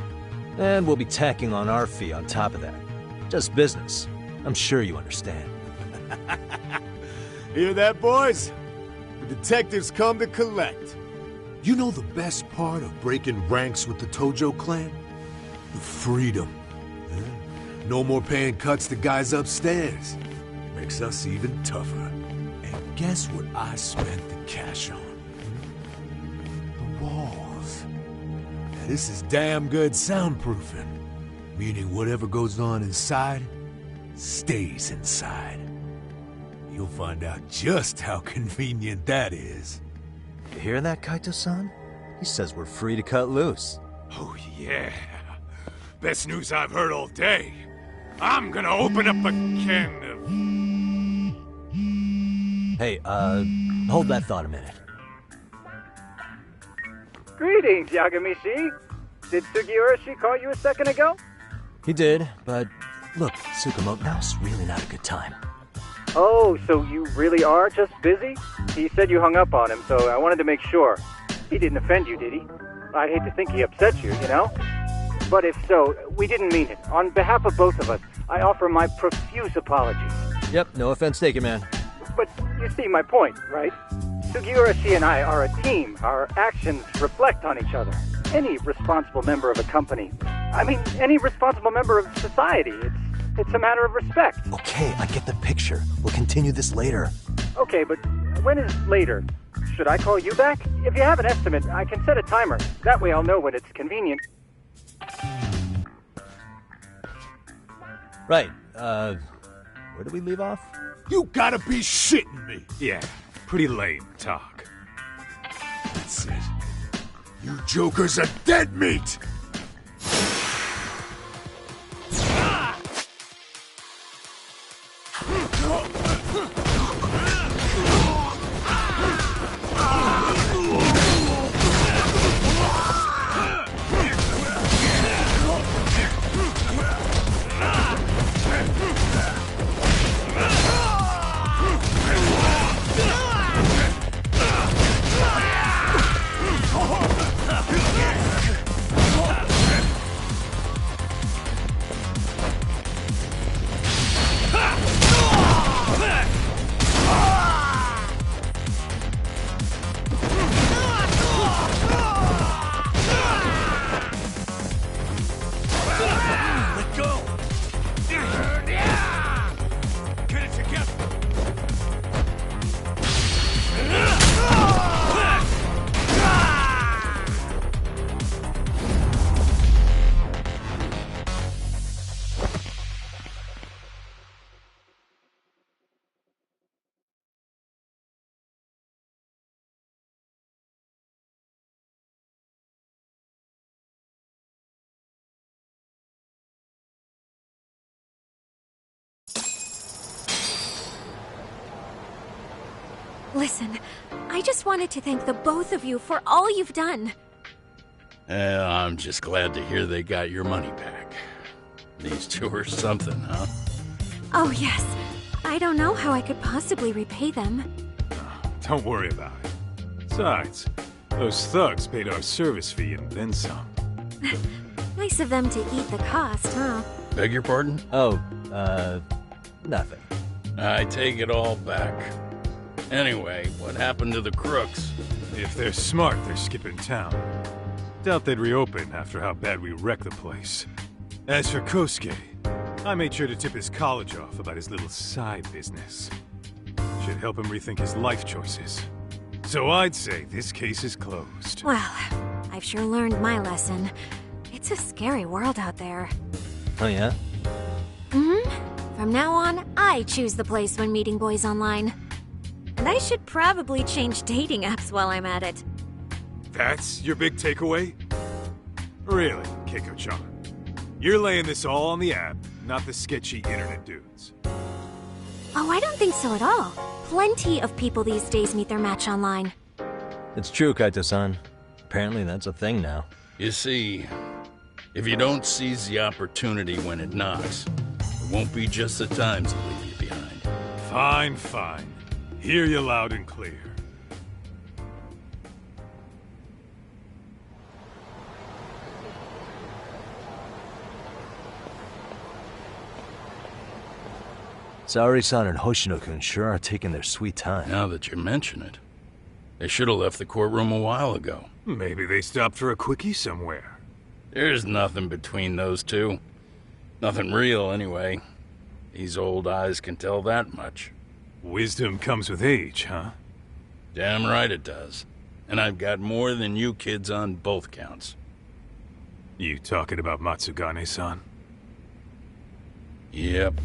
And we'll be tacking on our fee on top of that. Just business. I'm sure you understand. Hear that, boys? The detectives come to collect. You know the best part of breaking ranks with the Tojo clan? The freedom. No more paying cuts to guys upstairs. Makes us even tougher. And guess what I spent the cash on? The walls. Now, this is damn good soundproofing. Meaning whatever goes on inside, stays inside. You'll find out just how convenient that is. You hear that, Kaito-san? He says we're free to cut loose. Oh, yeah. Best news I've heard all day. I'm gonna open up a can of... Hey, hold that thought a minute. Greetings, Yagami-shi. Did Sugiura-shi call you a second ago? He did, but look, Tsukumo, now's really not a good time. Oh, so you really are just busy? He said you hung up on him, so I wanted to make sure. He didn't offend you, did he? I'd hate to think he upset you, you know? But if so, we didn't mean it. On behalf of both of us, I offer my profuse apologies. Yep, no offense taken, man. But you see my point, right? Sugiura-shi and I are a team. Our actions reflect on each other. Any responsible member of a company, I mean, any responsible member of society, it's a matter of respect. Okay, I get the picture. We'll continue this later. Okay, but when is later? Should I call you back? If you have an estimate, I can set a timer. That way I'll know when it's convenient. Right, where did we leave off? You gotta be shitting me! Yeah, pretty lame talk. That's it. You jokers are dead meat! Listen, I just wanted to thank the both of you for all you've done. I'm just glad to hear they got your money back. These two are something, huh? Oh, yes. I don't know how I could possibly repay them. Don't worry about it. Besides, those thugs paid our service fee and then some. Nice of them to eat the cost, huh? Beg your pardon? Oh, nothing. I take it all back. Anyway, what happened to the crooks? If they're smart, they're skipping town. Doubt they'd reopen after how bad we wrecked the place. As for Kosuke, I made sure to tip his college off about his little side business. Should help him rethink his life choices. So I'd say this case is closed. Well, I've sure learned my lesson. It's a scary world out there. Oh, yeah? Mm-hmm. From now on, I choose the place when meeting boys online. And I should probably change dating apps while I'm at it. That's your big takeaway? Really, Keiko-chan? You're laying this all on the app, not the sketchy internet dudes. Oh, I don't think so at all. Plenty of people these days meet their match online. It's true, Kaito-san. Apparently that's a thing now. You see, if you don't seize the opportunity when it knocks, it won't be just the times that leave you behind. Fine, fine. Hear you loud and clear. Saori-san and Hoshino-kun sure are taking their sweet time. Now that you mention it, they should have left the courtroom a while ago. Maybe they stopped for a quickie somewhere. There's nothing between those two. Nothing real, anyway. These old eyes can tell that much. Wisdom comes with age, huh? Damn right it does. And I've got more than you kids on both counts. You talking about Matsugane-san? Yep.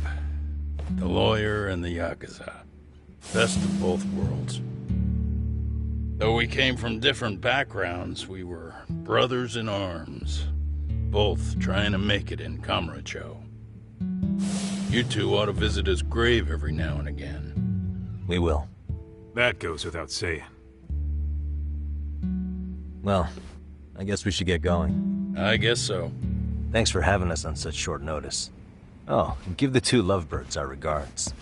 The lawyer and the Yakuza. Best of both worlds. Though we came from different backgrounds, we were brothers in arms. Both trying to make it in Kamurocho. You two ought to visit his grave every now and again. We will. That goes without saying. Well, I guess we should get going. I guess so. Thanks for having us on such short notice. Oh, and give the two lovebirds our regards.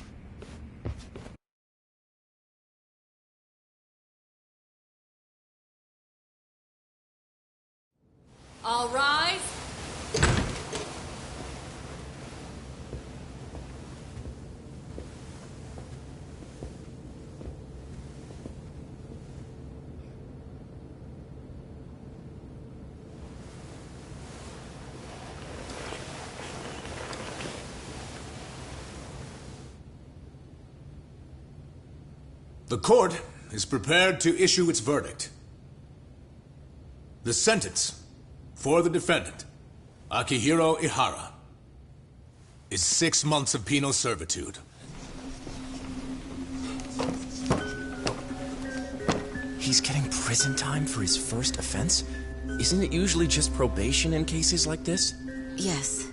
All rise. The court is prepared to issue its verdict. The sentence for the defendant, Akihiro Ihara, is 6 months of penal servitude. He's getting prison time for his first offense? Isn't it usually just probation in cases like this? Yes.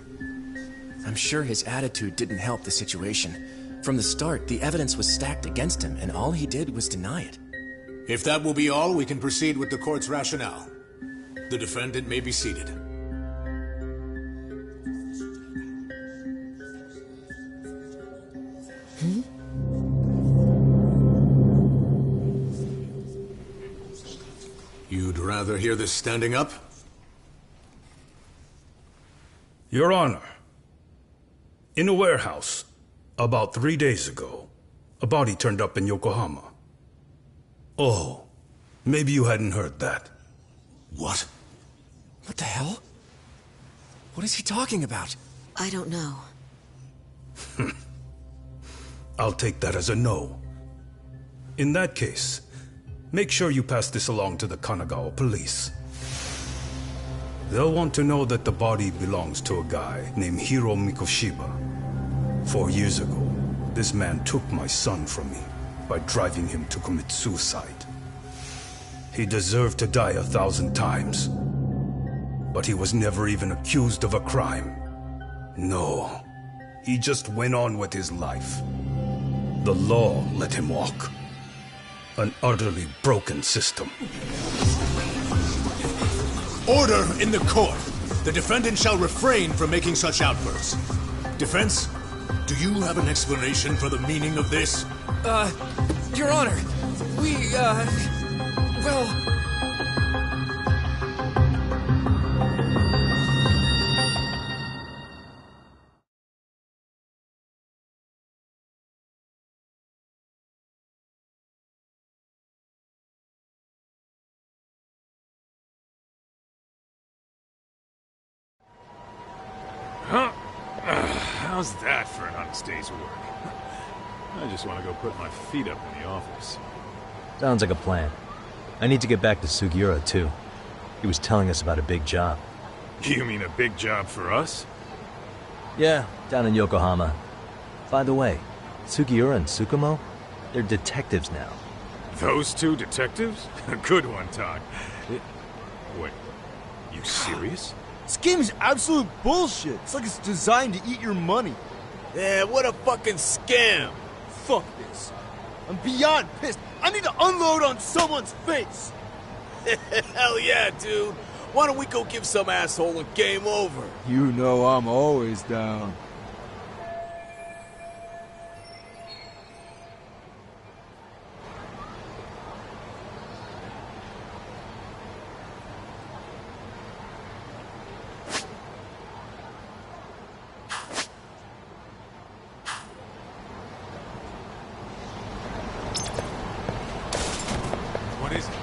I'm sure his attitude didn't help the situation. From the start, the evidence was stacked against him, and all he did was deny it. If that will be all, we can proceed with the court's rationale. The defendant may be seated. You'd rather hear this standing up? Your Honor, in a warehouse, about 3 days ago, a body turned up in Yokohama. Oh, maybe you hadn't heard that. What? What the hell? What is he talking about? I don't know. I'll take that as a no. In that case, make sure you pass this along to the Kanagawa police. They'll want to know that the body belongs to a guy named Hiro Mikoshiba. 4 years ago, this man took my son from me by driving him to commit suicide. He deserved to die 1,000 times, but he was never even accused of a crime. No, he just went on with his life. The law let him walk. An utterly broken system. Order in the court! The defendant shall refrain from making such outbursts. Defense, do you have an explanation for the meaning of this? Your Honor, well... Huh? How's that for an honest day's work? I just want to go put my feet up in the office. Sounds like a plan. I need to get back to Sugiura, too. He was telling us about a big job. You mean a big job for us? Yeah, down in Yokohama. By the way, Sugiura and Tsukumo, they're detectives now. Those two detectives? Good one, Todd. Wait, you serious? This game is absolute bullshit. It's like it's designed to eat your money. Yeah, what a fucking scam. Fuck this. I'm beyond pissed. I need to unload on someone's face. Hell yeah, dude. Why don't we go give some asshole a game over? You know I'm always down. What is it?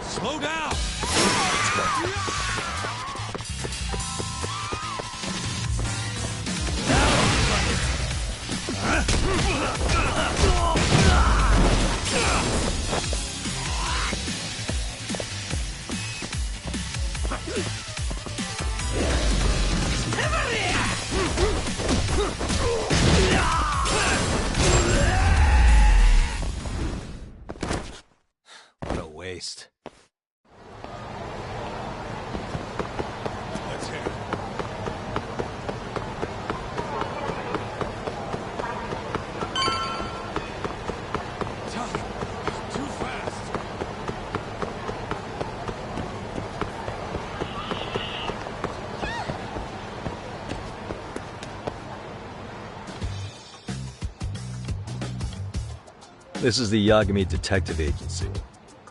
Slow down! What a waste. This is the Yagami Detective Agency.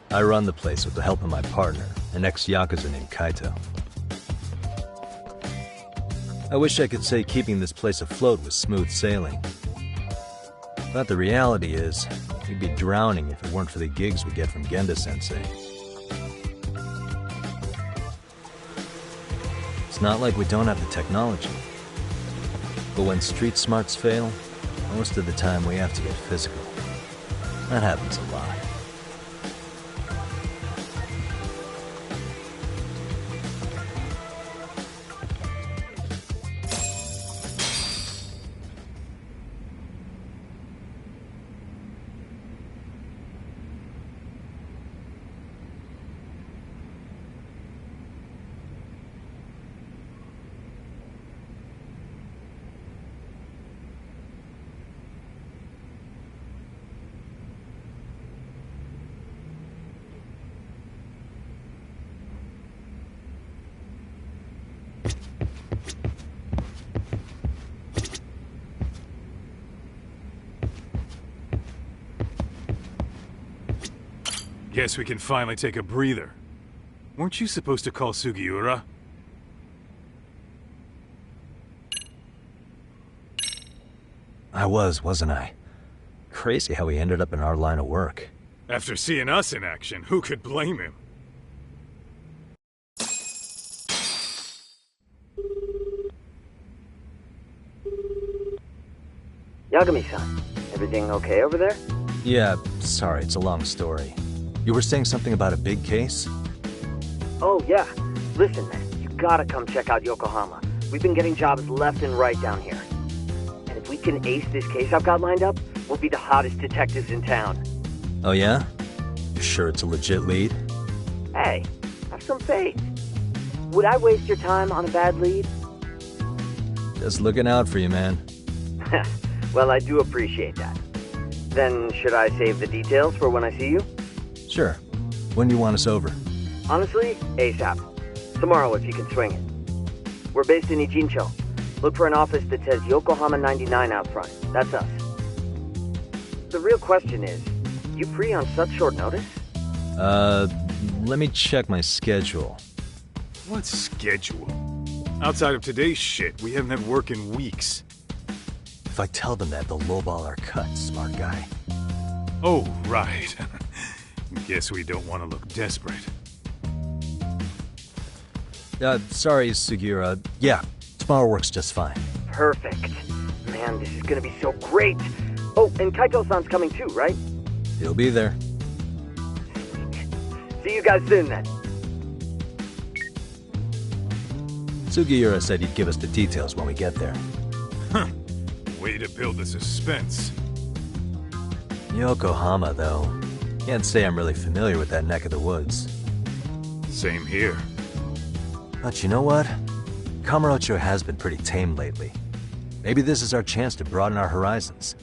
I run the place with the help of my partner, an ex-Yakuza named Kaito. I wish I could say keeping this place afloat was smooth sailing. But the reality is, we'd be drowning if it weren't for the gigs we get from Genda-sensei. It's not like we don't have the technology. But when street smarts fail, most of the time we have to get physical. That happens a lot. Guess we can finally take a breather. Weren't you supposed to call Sugiura? I wasn't I? Crazy how he ended up in our line of work. After seeing us in action, who could blame him? Yagami-san, everything okay over there? Yeah, sorry, it's a long story. You were saying something about a big case? Oh, yeah. Listen, man, you gotta come check out Yokohama. We've been getting jobs left and right down here. And if we can ace this case I've got lined up, we'll be the hottest detectives in town. Oh yeah? You sure it's a legit lead? Hey, have some faith. Would I waste your time on a bad lead? Just looking out for you, man. Well, I do appreciate that. Then, should I save the details for when I see you? Sure. When do you want us over? Honestly, ASAP. Tomorrow if you can swing it. We're based in Ijincho. Look for an office that says Yokohama 99 out front. That's us. The real question is, you free on such short notice? Let me check my schedule. What schedule? Outside of today's shit, we haven't had work in weeks. If I tell them that, they'll lowball our cut, smart guy. Oh, right. Guess we don't want to look desperate. Sorry, Sugiura. Yeah, tomorrow works just fine. Perfect. Man, this is gonna be so great. Oh, and Kaito-san's coming too, right? He'll be there. See you guys soon, then. Sugiura said he'd give us the details when we get there. Huh. Way to build the suspense. Yokohama, though. Can't say I'm really familiar with that neck of the woods. Same here. But you know what? Kamurocho has been pretty tame lately. Maybe this is our chance to broaden our horizons.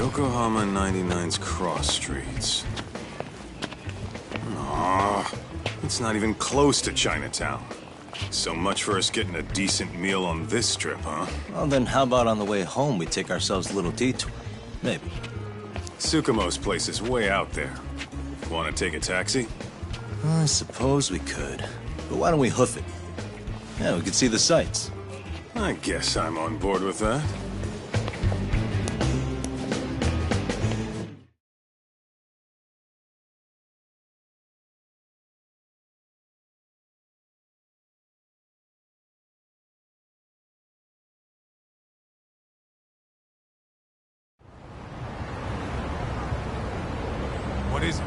Yokohama 99's cross streets. Aw, it's not even close to Chinatown. So much for us getting a decent meal on this trip, huh? Well, then how about on the way home we take ourselves a little detour? Maybe. Tsukumo's place is way out there. Want to take a taxi? I suppose we could. But why don't we hoof it? Yeah, we could see the sights. I guess I'm on board with that. What is it?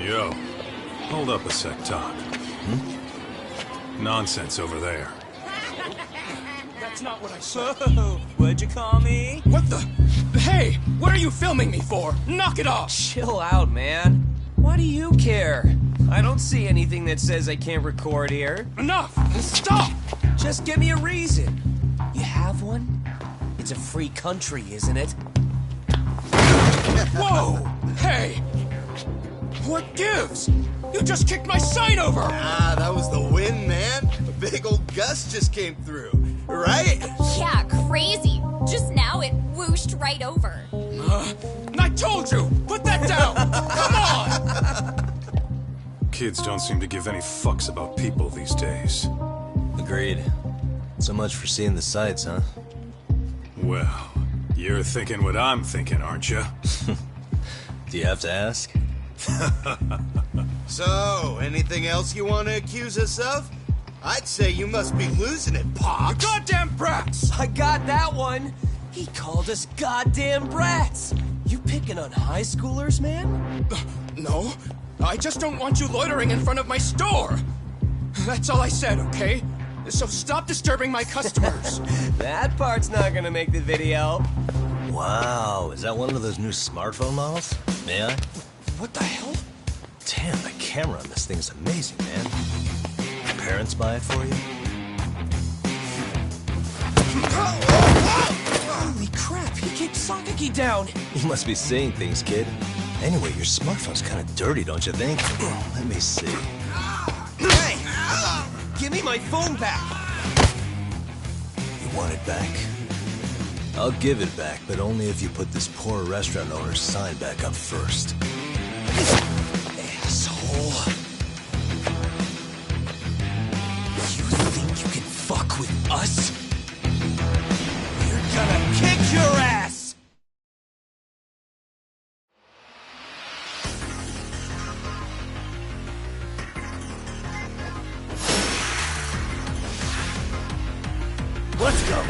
Yo, hold up a sec, Todd. Nonsense over there. That's not what I said. What'd you call me? What the? Hey, what are you filming me for? Knock it off! Chill out, man. Why do you care? I don't see anything that says I can't record here. Enough! Stop! Just give me a reason. You have one? It's a free country, isn't it? Whoa! Hey! What gives? You just kicked my sign over! Ah, that was the wind, man. A big old gust just came through, right? Yeah, crazy. Just now it whooshed right over. I told you! Put that down! Come on! Kids don't seem to give any fucks about people these days. Agreed. So much for seeing the sights, huh? Well, you're thinking what I'm thinking, aren't you? Do you have to ask? So, anything else you want to accuse us of? I'd say you must be losing it, Pops. You goddamn brats! I got that one. He called us goddamn brats. You picking on high schoolers, man? No, I just don't want you loitering in front of my store. That's all I said, okay? So stop disturbing my customers. That part's not gonna make the video. Wow, is that one of those new smartphone models? May I? What the hell? Damn, the camera on this thing is amazing, man. Your parents buy it for you? Holy crap, he kicked Sakaki down. You must be seeing things, kid. Anyway, your smartphone's kind of dirty, don't you think? Let me see. Hey! Give me my phone back! You want it back? I'll give it back, but only if you put this poor restaurant owner's sign back up first. Asshole. You think you can fuck with us? We're gonna kick your ass! Let's go.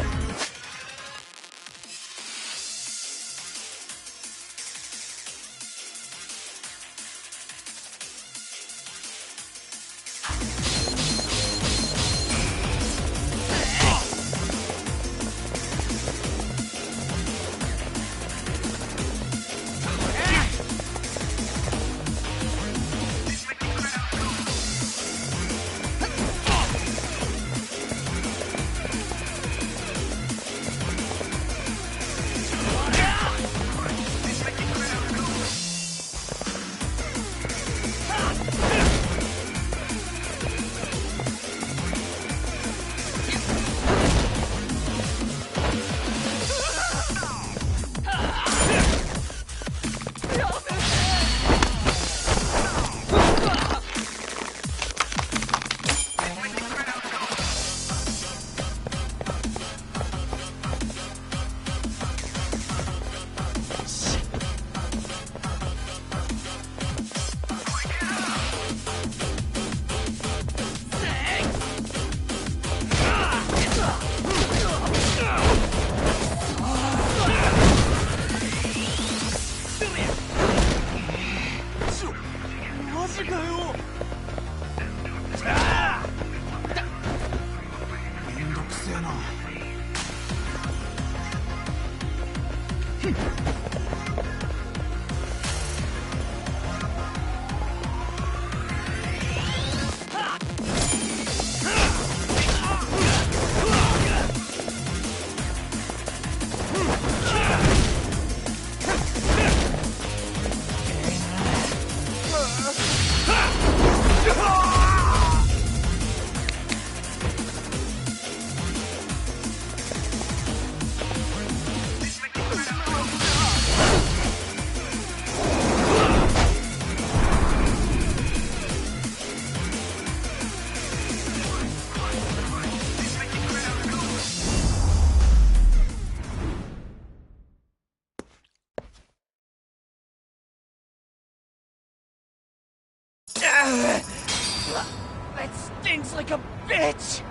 That stings like a bitch!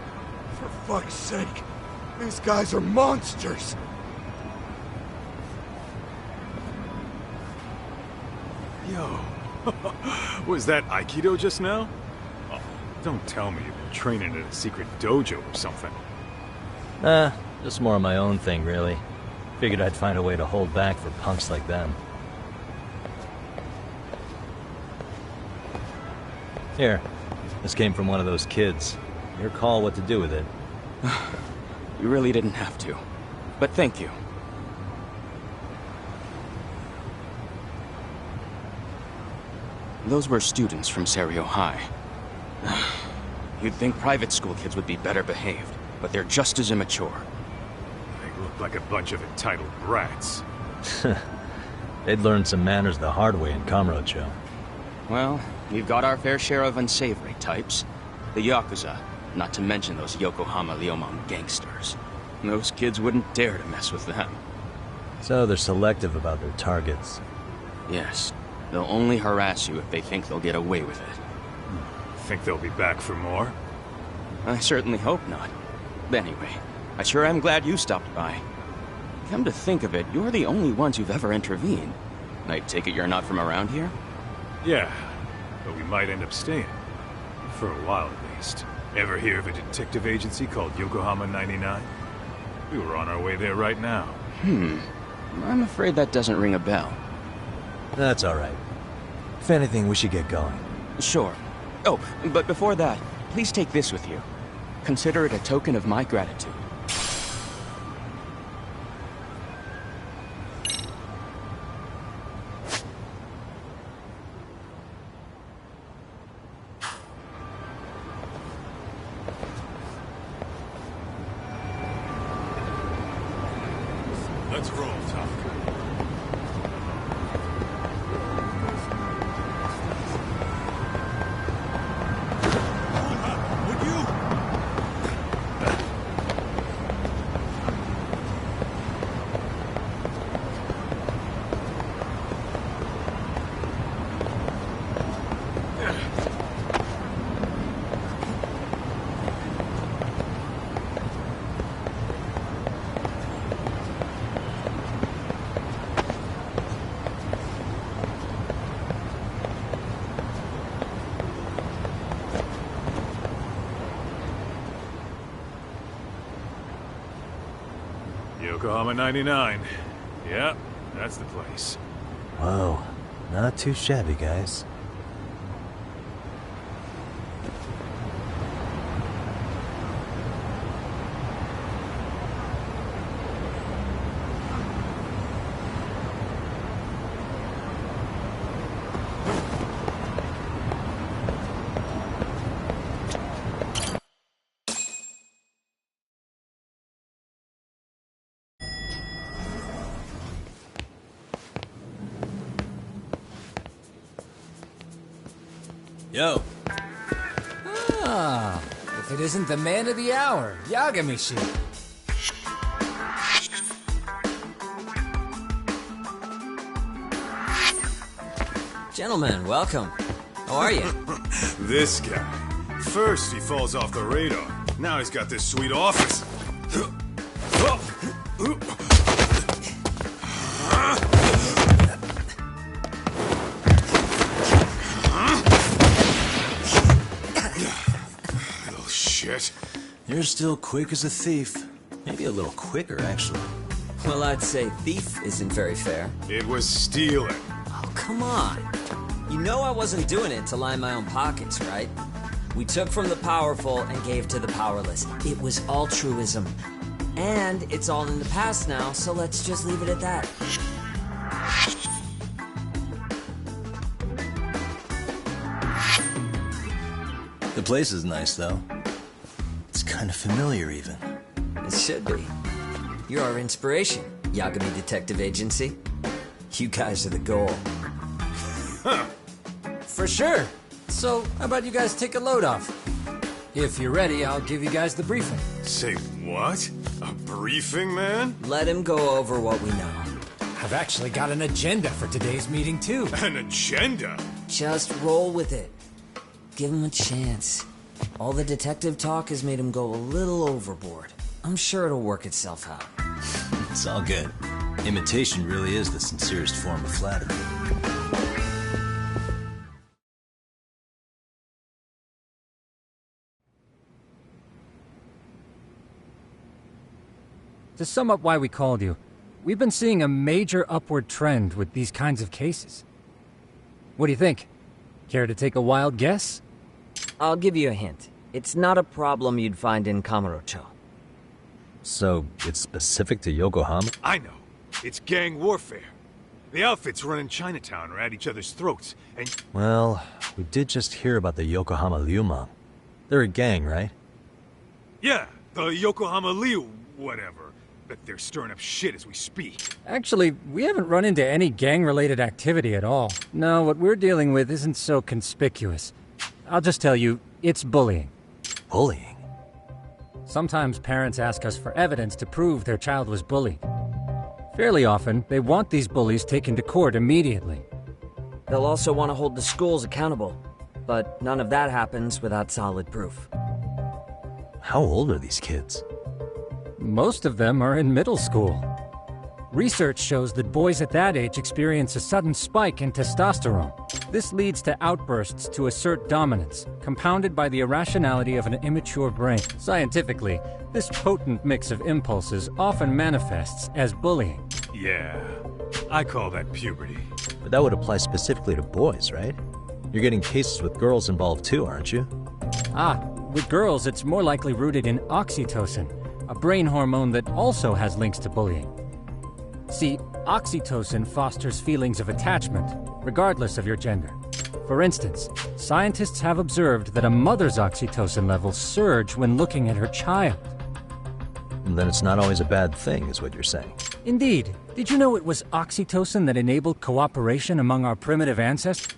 For fuck's sake, these guys are monsters! Yo, was that Aikido just now? Oh, don't tell me you've been training at a secret dojo or something. Nah, just more of my own thing, really. Figured I'd find a way to hold back for punks like them. Here, this came from one of those kids. Your call what to do with it. You really didn't have to. But thank you. Those were students from Serio High. You'd think private school kids would be better behaved, but they're just as immature. They look like a bunch of entitled brats. They'd learned some manners the hard way in Kamurocho. Well, we've got our fair share of unsavory types. The Yakuza, not to mention those Yokohama Liomon gangsters. Those kids wouldn't dare to mess with them. So they're selective about their targets. Yes. They'll only harass you if they think they'll get away with it. Think they'll be back for more? I certainly hope not. But anyway, I sure am glad you stopped by. Come to think of it, you're the only ones who've ever intervened. I take it you're not from around here? Yeah, but we might end up staying. For a while, at least. Ever hear of a detective agency called Yokohama 99? We were on our way there right now. I'm afraid that doesn't ring a bell. That's alright. If anything, we should get going. Sure. Oh, but before that, please take this with you. Consider it a token of my gratitude. Let's roll, Tom. Yokohama 99. Yeah, that's the place. Whoa, not too shabby, guys. Yo. Ah, if it isn't the man of the hour, Yagamishi. Gentlemen, welcome. How are you? This guy. First he falls off the radar. Now he's got this sweet office. Little shit. You're still quick as a thief. Maybe a little quicker, actually. Well, I'd say thief isn't very fair. It was stealing. Oh, come on. You know I wasn't doing it to line my own pockets, right? We took from the powerful and gave to the powerless. It was altruism. And it's all in the past now, so let's just leave it at that. The place is nice, though. It's kind of familiar, even. It should be. You're our inspiration, Yagami Detective Agency. You guys are the goal. Huh. For sure. So, how about you guys take a load off? If you're ready, I'll give you guys the briefing. Say what? A briefing, man? Let him go over what we know. I've actually got an agenda for today's meeting, too. An agenda? Just roll with it. Give him a chance. All the detective talk has made him go a little overboard. I'm sure it'll work itself out. It's all good. Imitation really is the sincerest form of flattery. To sum up why we called you, we've been seeing a major upward trend with these kinds of cases. What do you think? Care to take a wild guess? I'll give you a hint. It's not a problem you'd find in Kamurocho. So, it's specific to Yokohama? I know. It's gang warfare. The outfits running Chinatown are at each other's throats, and... Well, we did just hear about the Yokohama Liumang. They're a gang, right? Yeah, the Yokohama Liu, whatever. But they're stirring up shit as we speak. Actually, we haven't run into any gang-related activity at all. No, what we're dealing with isn't so conspicuous. I'll just tell you, it's bullying. Bullying? Sometimes parents ask us for evidence to prove their child was bullied. Fairly often, they want these bullies taken to court immediately. They'll also want to hold the schools accountable, but none of that happens without solid proof. How old are these kids? Most of them are in middle school. Research shows that boys at that age experience a sudden spike in testosterone. This leads to outbursts to assert dominance, compounded by the irrationality of an immature brain. Scientifically, this potent mix of impulses often manifests as bullying. Yeah, I call that puberty. But that would apply specifically to boys, right? You're getting cases with girls involved too, aren't you? Ah, with girls it's more likely rooted in oxytocin, a brain hormone that also has links to bullying. See, oxytocin fosters feelings of attachment, regardless of your gender. For instance, scientists have observed that a mother's oxytocin levels surge when looking at her child. And then it's not always a bad thing, is what you're saying. Indeed. Did you know it was oxytocin that enabled cooperation among our primitive ancestors?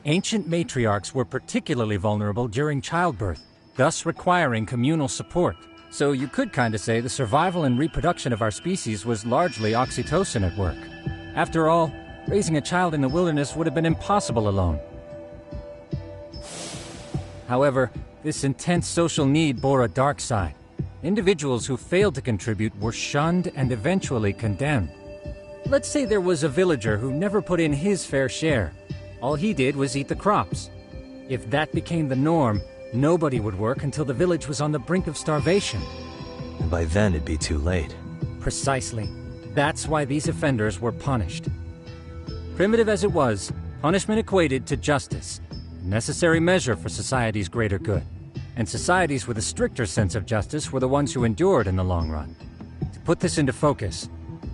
Ancient matriarchs were particularly vulnerable during childbirth, thus requiring communal support. So you could kinda say the survival and reproduction of our species was largely oxytocin at work. After all, raising a child in the wilderness would have been impossible alone. However, this intense social need bore a dark side. Individuals who failed to contribute were shunned and eventually condemned. Let's say there was a villager who never put in his fair share. All he did was eat the crops. If that became the norm, nobody would work until the village was on the brink of starvation. And by then it'd be too late. Precisely. That's why these offenders were punished. Primitive as it was, punishment equated to justice, a necessary measure for society's greater good. And societies with a stricter sense of justice were the ones who endured in the long run. To put this into focus,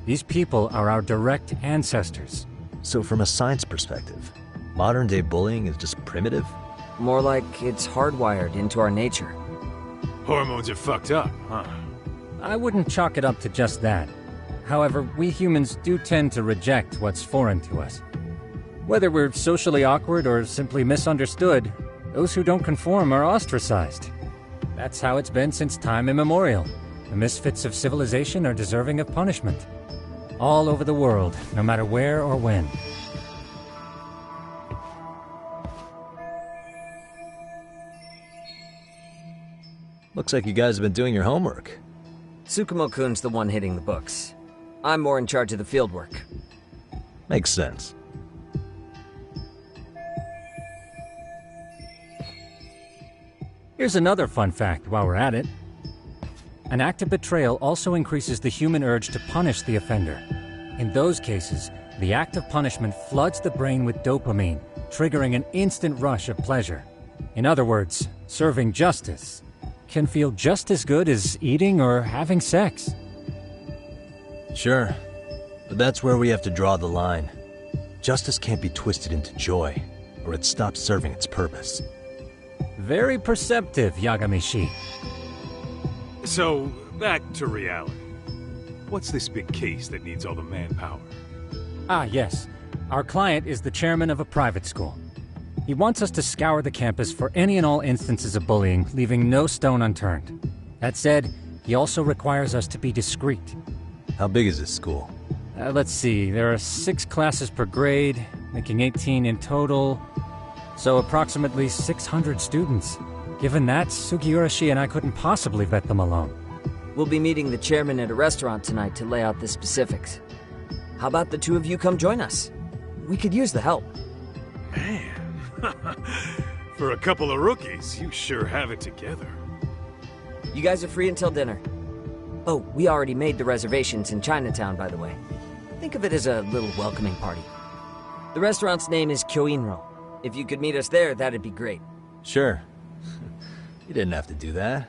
these people are our direct ancestors. So from a science perspective, modern-day bullying is just primitive? More like it's hardwired into our nature. Hormones are fucked up, huh? I wouldn't chalk it up to just that. However, we humans do tend to reject what's foreign to us. Whether we're socially awkward or simply misunderstood, those who don't conform are ostracized. That's how it's been since time immemorial. The misfits of civilization are deserving of punishment. All over the world, no matter where or when. Looks like you guys have been doing your homework. Tsukumo-kun's the one hitting the books. I'm more in charge of the fieldwork. Makes sense. Here's another fun fact while we're at it. An act of betrayal also increases the human urge to punish the offender. In those cases, the act of punishment floods the brain with dopamine, triggering an instant rush of pleasure. In other words, serving justice can feel just as good as eating or having sex. Sure, but that's where we have to draw the line. Justice can't be twisted into joy, or it stops serving its purpose. Very perceptive, Yagami-shi. So, back to reality. What's this big case that needs all the manpower? Ah, yes. Our client is the chairman of a private school. He wants us to scour the campus for any and all instances of bullying, leaving no stone unturned. That said, he also requires us to be discreet. How big is this school? Let's see, there are 6 classes per grade, making 18 in total. So approximately 600 students. Given that, Sugiurashi and I couldn't possibly vet them alone. We'll be meeting the chairman at a restaurant tonight to lay out the specifics. How about the two of you come join us? We could use the help. Man, for a couple of rookies, you sure have it together. You guys are free until dinner. Oh, we already made the reservations in Chinatown, by the way. Think of it as a little welcoming party. The restaurant's name is Kyoinro. If you could meet us there, that'd be great. Sure. You didn't have to do that.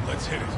Let's hit it.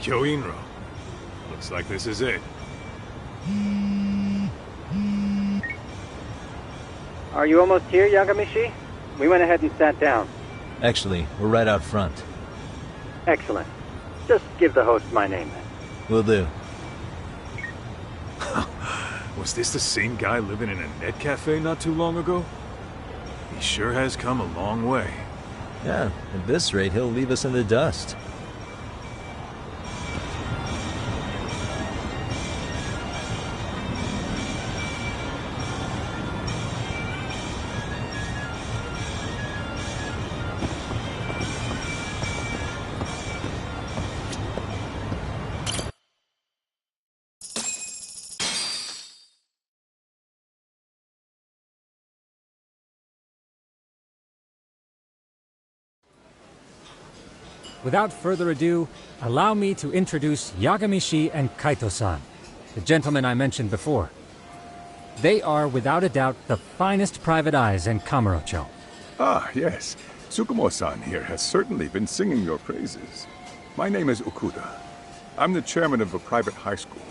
Kyoinro. Looks like this is it. Are you almost here, Yagamishi? We went ahead and sat down. Actually, we're right out front. Excellent. Just give the host my name. Will do. Was this the same guy living in a net cafe not too long ago? He sure has come a long way. Yeah, at this rate, he'll leave us in the dust. Without further ado, allow me to introduce Yagamishi and Kaito-san, the gentlemen I mentioned before. They are, without a doubt, the finest private eyes in Kamurocho. Ah, yes. Tsukumo-san here has certainly been singing your praises. My name is Okuda. I'm the chairman of a private high school,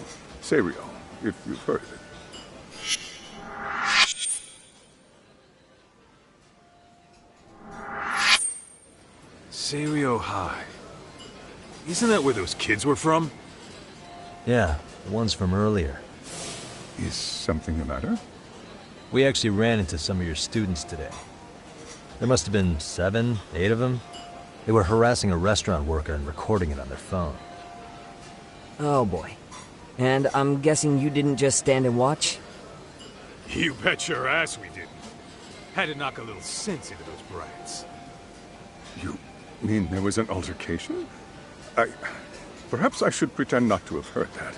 Seiryo, if you've heard of it. Seiryo High. Isn't that where those kids were from? Yeah, the ones from earlier. Is something the matter? We actually ran into some of your students today. There must have been 7, 8 of them. They were harassing a restaurant worker and recording it on their phone. Oh boy. And I'm guessing you didn't just stand and watch? You bet your ass we didn't. Had to knock a little sense into those brats. You mean there was an altercation? Perhaps I should pretend not to have heard that.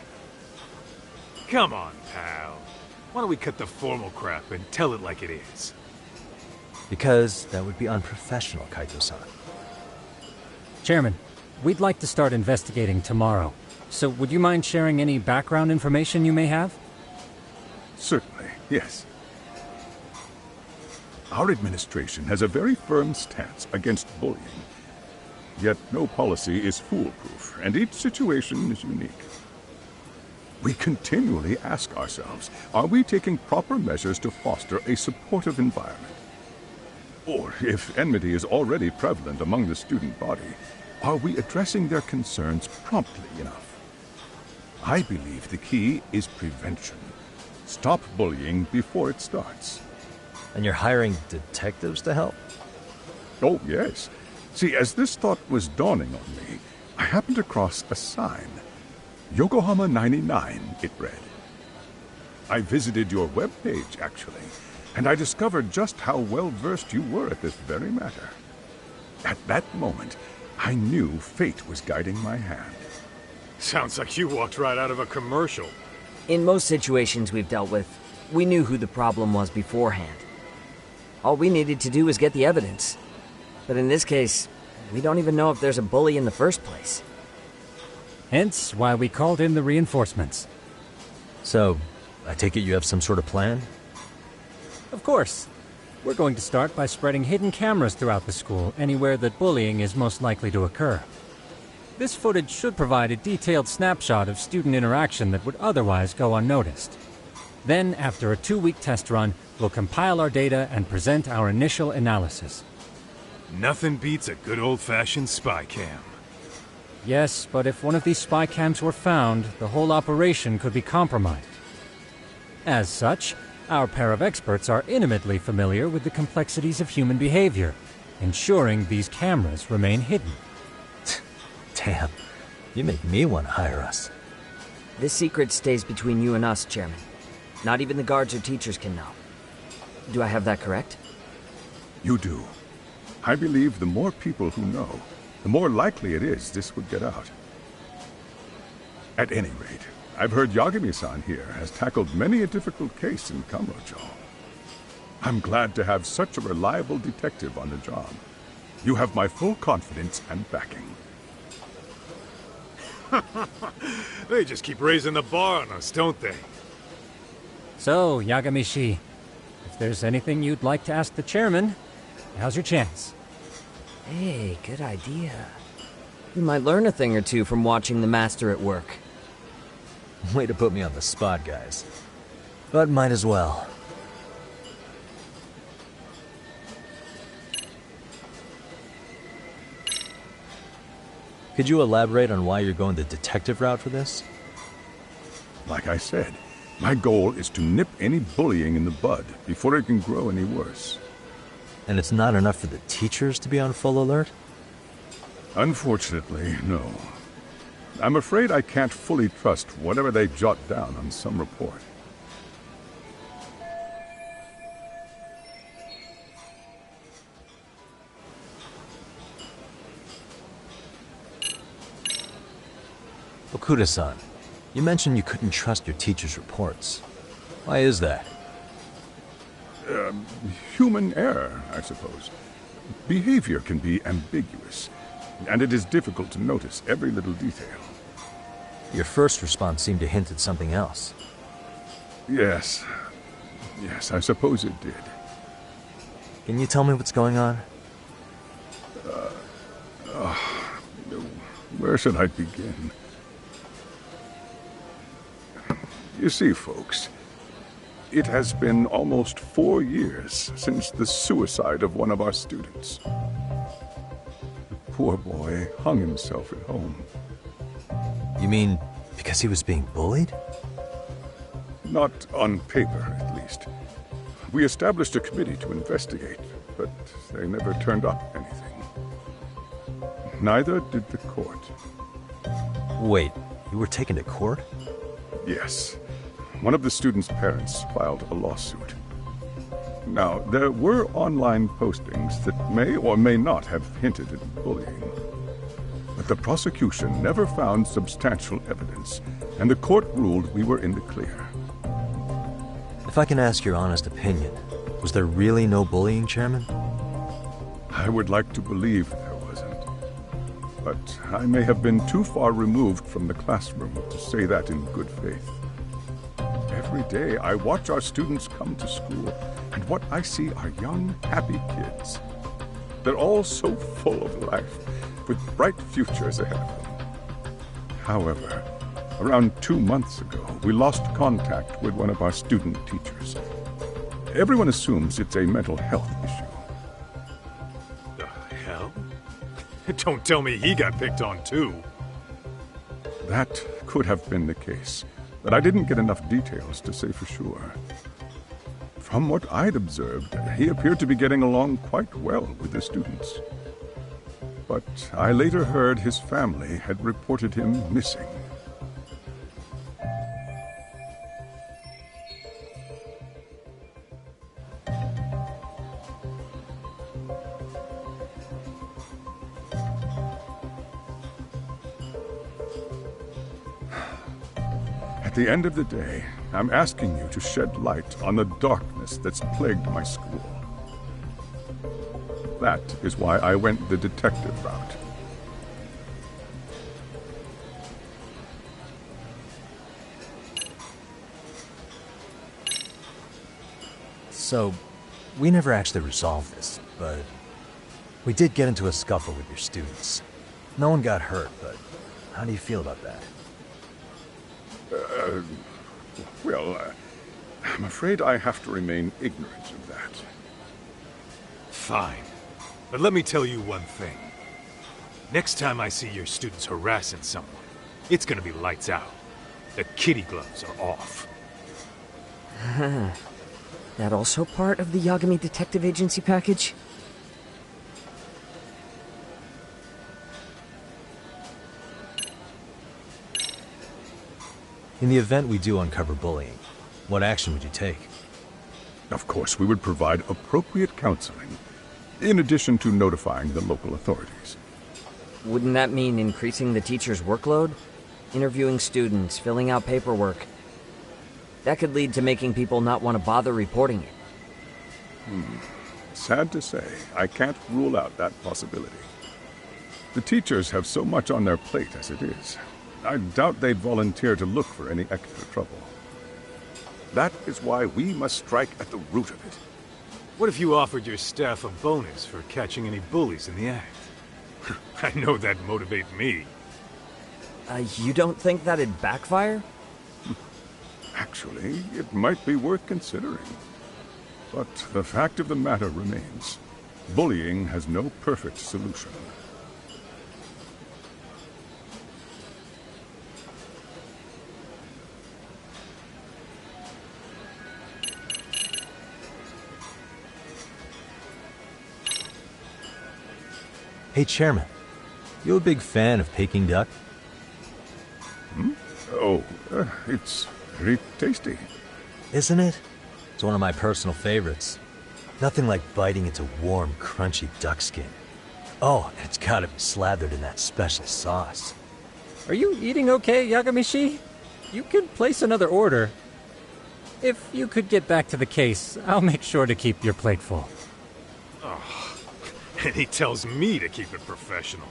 Come on, pal. Why don't we cut the formal crap and tell it like it is? Because that would be unprofessional, Kaito-san. Chairman, we'd like to start investigating tomorrow. So would you mind sharing any background information you may have? Certainly, yes. Our administration has a very firm stance against bullying. Yet no policy is foolproof, and each situation is unique. We continually ask ourselves, are we taking proper measures to foster a supportive environment? Or, if enmity is already prevalent among the student body, are we addressing their concerns promptly enough? I believe the key is prevention. Stop bullying before it starts. And you're hiring detectives to help? Oh, yes. See, as this thought was dawning on me, I happened across a sign. Yokohama 99, it read. I visited your webpage, actually, and I discovered just how well-versed you were at this very matter. At that moment, I knew fate was guiding my hand. Sounds like you walked right out of a commercial. In most situations we've dealt with, we knew who the problem was beforehand. All we needed to do was get the evidence. But in this case, we don't even know if there's a bully in the first place. Hence why we called in the reinforcements. So, I take it you have some sort of plan? Of course. We're going to start by spreading hidden cameras throughout the school, anywhere that bullying is most likely to occur. This footage should provide a detailed snapshot of student interaction that would otherwise go unnoticed. Then, after a 2-week test run, we'll compile our data and present our initial analysis. Nothing beats a good old-fashioned spy cam. Yes, but if one of these spy cams were found, the whole operation could be compromised. As such, our pair of experts are intimately familiar with the complexities of human behavior, ensuring these cameras remain hidden. Damn, you make me want to hire us. This secret stays between you and us, Chairman. Not even the guards or teachers can know. Do I have that correct? You do. I believe the more people who know, the more likely it is this would get out. At any rate, I've heard Yagami-san here has tackled many a difficult case in Kamurocho. I'm glad to have such a reliable detective on the job. You have my full confidence and backing. They just keep raising the bar on us, don't they? So, Yagamishi, if there's anything you'd like to ask the chairman, now's your chance. Hey, good idea. You might learn a thing or two from watching the master at work. Way to put me on the spot, guys. But might as well. Could you elaborate on why you're going the detective route for this? Like I said, my goal is to nip any bullying in the bud before it can grow any worse. And it's not enough for the teachers to be on full alert? Unfortunately, no. I'm afraid I can't fully trust whatever they jot down on some report. Okuda-san, you mentioned you couldn't trust your teacher's reports. Why is that? Human error, I suppose. Behavior can be ambiguous, and it is difficult to notice every little detail. Your first response seemed to hint at something else. Yes. Yes, I suppose it did. Can you tell me what's going on? Where should I begin? You see, folks, it has been almost 4 years since the suicide of one of our students. The poor boy hung himself at home. You mean because he was being bullied? Not on paper, at least. We established a committee to investigate, but they never turned up anything. Neither did the court. Wait, you were taken to court? Yes. One of the students' parents filed a lawsuit. Now, there were online postings that may or may not have hinted at bullying. But the prosecution never found substantial evidence, and the court ruled we were in the clear. If I can ask your honest opinion, was there really no bullying, Chairman? I would like to believe there wasn't. But I may have been too far removed from the classroom to say that in good faith. Every day I watch our students come to school, and what I see are young, happy kids. They're all so full of life, with bright futures ahead of them. However, around 2 months ago, we lost contact with one of our student teachers. Everyone assumes it's a mental health issue. The hell? Don't tell me he got picked on too. That could have been the case, but I didn't get enough details to say for sure. From what I'd observed, he appeared to be getting along quite well with the students. But I later heard his family had reported him missing. At the end of the day, I'm asking you to shed light on the darkness that's plagued my school. That is why I went the detective route. So, we never actually resolved this, but we did get into a scuffle with your students. No one got hurt, but how do you feel about that? I'm afraid I have to remain ignorant of that. Fine. But let me tell you one thing. Next time I see your students harassing someone, it's gonna be lights out. The kitty gloves are off. That also part of the Yagami Detective Agency package? In the event we do uncover bullying, what action would you take? Of course, we would provide appropriate counseling, in addition to notifying the local authorities. Wouldn't that mean increasing the teacher's workload? Interviewing students, filling out paperwork. That could lead to making people not want to bother reporting it. Sad to say, I can't rule out that possibility. The teachers have so much on their plate as it is. I doubt they'd volunteer to look for any extra trouble. That is why we must strike at the root of it. What if you offered your staff a bonus for catching any bullies in the act? I know that'd motivate me. You don't think that'd backfire? Actually, it might be worth considering. But the fact of the matter remains. Bullying has no perfect solution. Hey, Chairman. You a big fan of Peking duck? Oh, it's very tasty. Isn't it? It's one of my personal favorites. Nothing like biting into warm, crunchy duck skin. Oh, and it's gotta be slathered in that special sauce. Are you eating okay, Yagamishi? You can place another order. If you could get back to the case, I'll make sure to keep your plate full. Oh, and he tells me to keep it professional.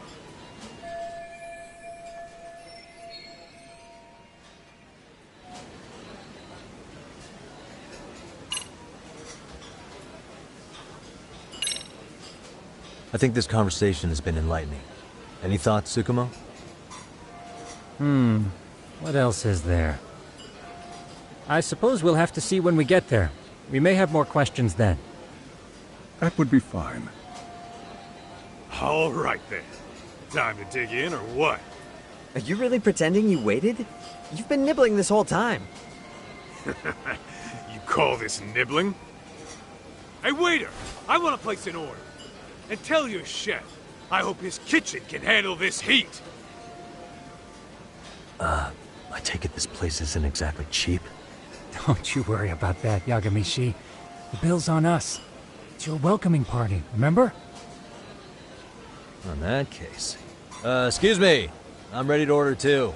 I think this conversation has been enlightening. Any thoughts, Tsukumo? What else is there? I suppose we'll have to see when we get there. We may have more questions then. That would be fine. All right then. Time to dig in or what? Are you really pretending you waited? You've been nibbling this whole time. You call this nibbling? Hey, waiter! I want to place an order. And tell your chef, I hope his kitchen can handle this heat. I take it this place isn't exactly cheap? Don't you worry about that, Yagamishi. The bill's on us. It's your welcoming party, remember? In that case. Excuse me. I'm ready to order too.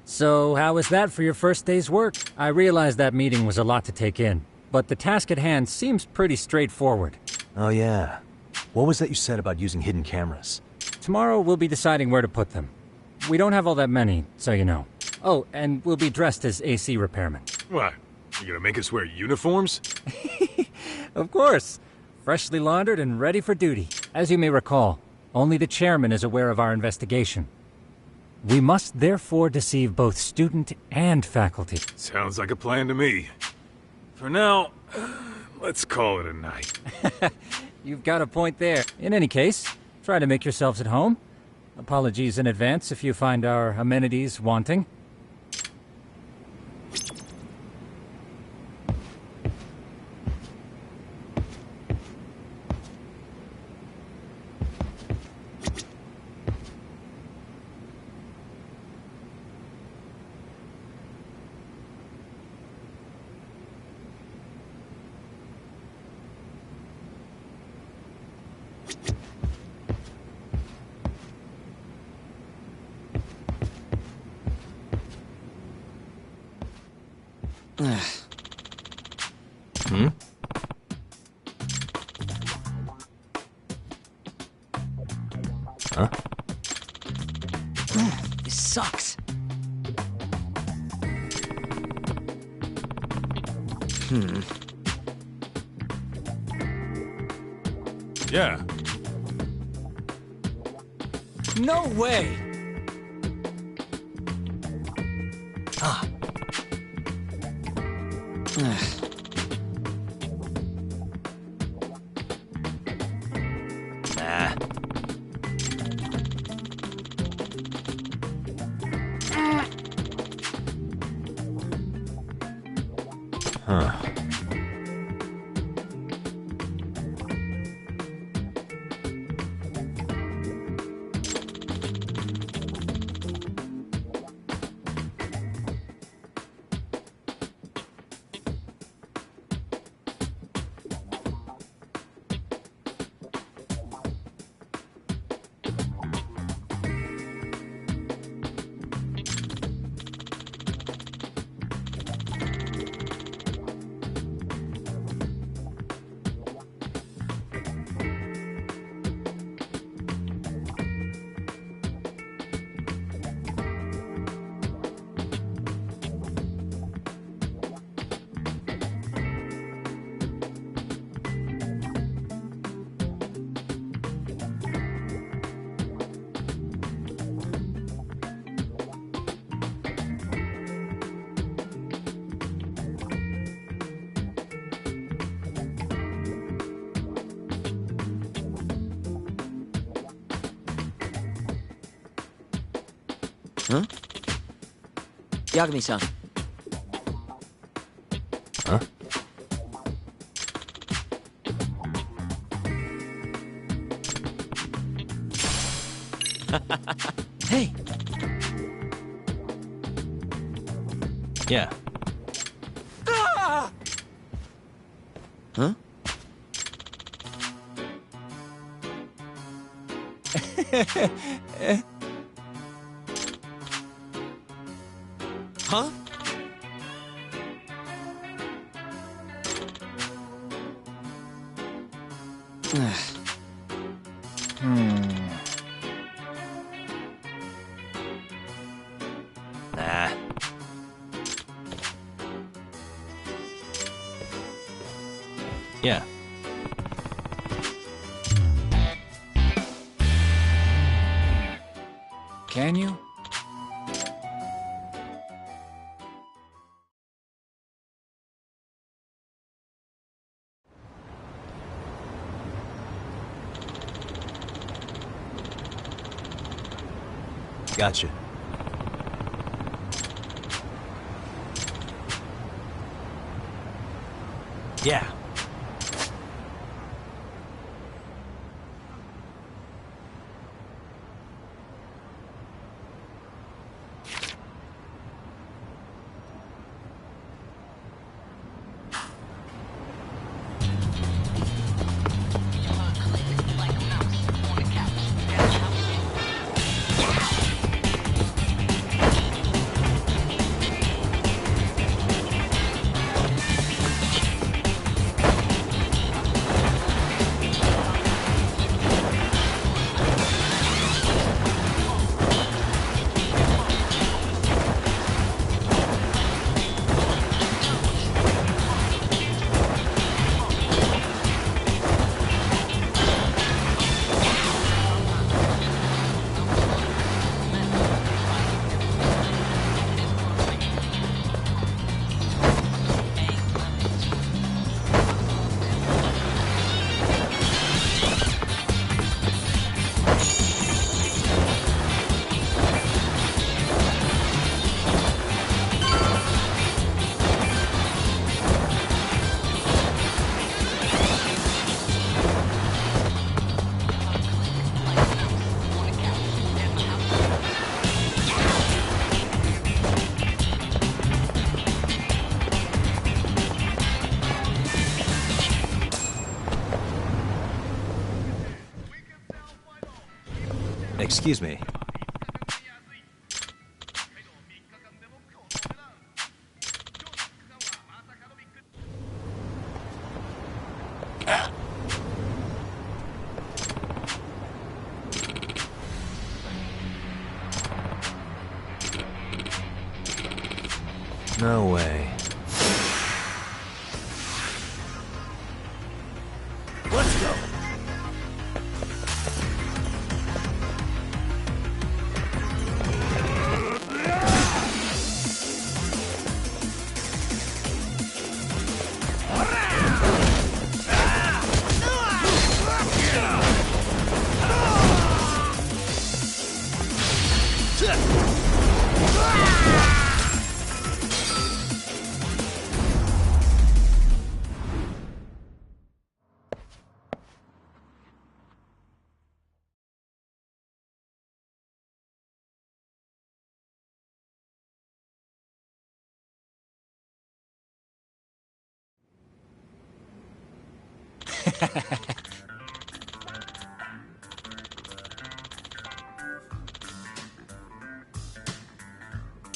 So, how was that for your first day's work? I realized that meeting was a lot to take in, but the task at hand seems pretty straightforward. Oh yeah. What was that you said about using hidden cameras? Tomorrow we'll be deciding where to put them. We don't have all that many, so you know. Oh, and we'll be dressed as AC repairmen. What? You gonna make us wear uniforms? Of course. Freshly laundered and ready for duty. As you may recall, only the chairman is aware of our investigation. We must therefore deceive both student and faculty. Sounds like a plan to me. For now, let's call it a night. You've got a point there. In any case, try to make yourselves at home. Apologies in advance if you find our amenities wanting. Huh? This sucks. Yeah. No way! Ah. Nah. Huh. Huh? Yagami-san. Huh? Hey! Yeah. Ah! Huh? Huh? Nah. Yeah. Can you? Gotcha. Yeah. Excuse me. No way. Let's go.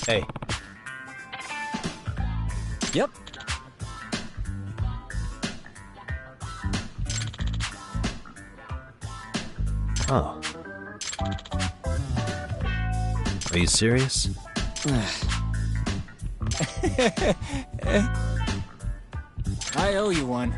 Hey. Yep. Oh. Are you serious? I owe you one.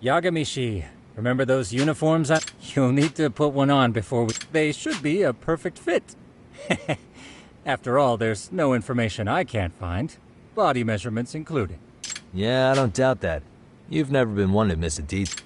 Yagamishi, remember those uniforms? You'll need to put one on before we... They should be a perfect fit. After all, there's no information I can't find. Body measurements included. Yeah, I don't doubt that. You've never been one to miss a detail.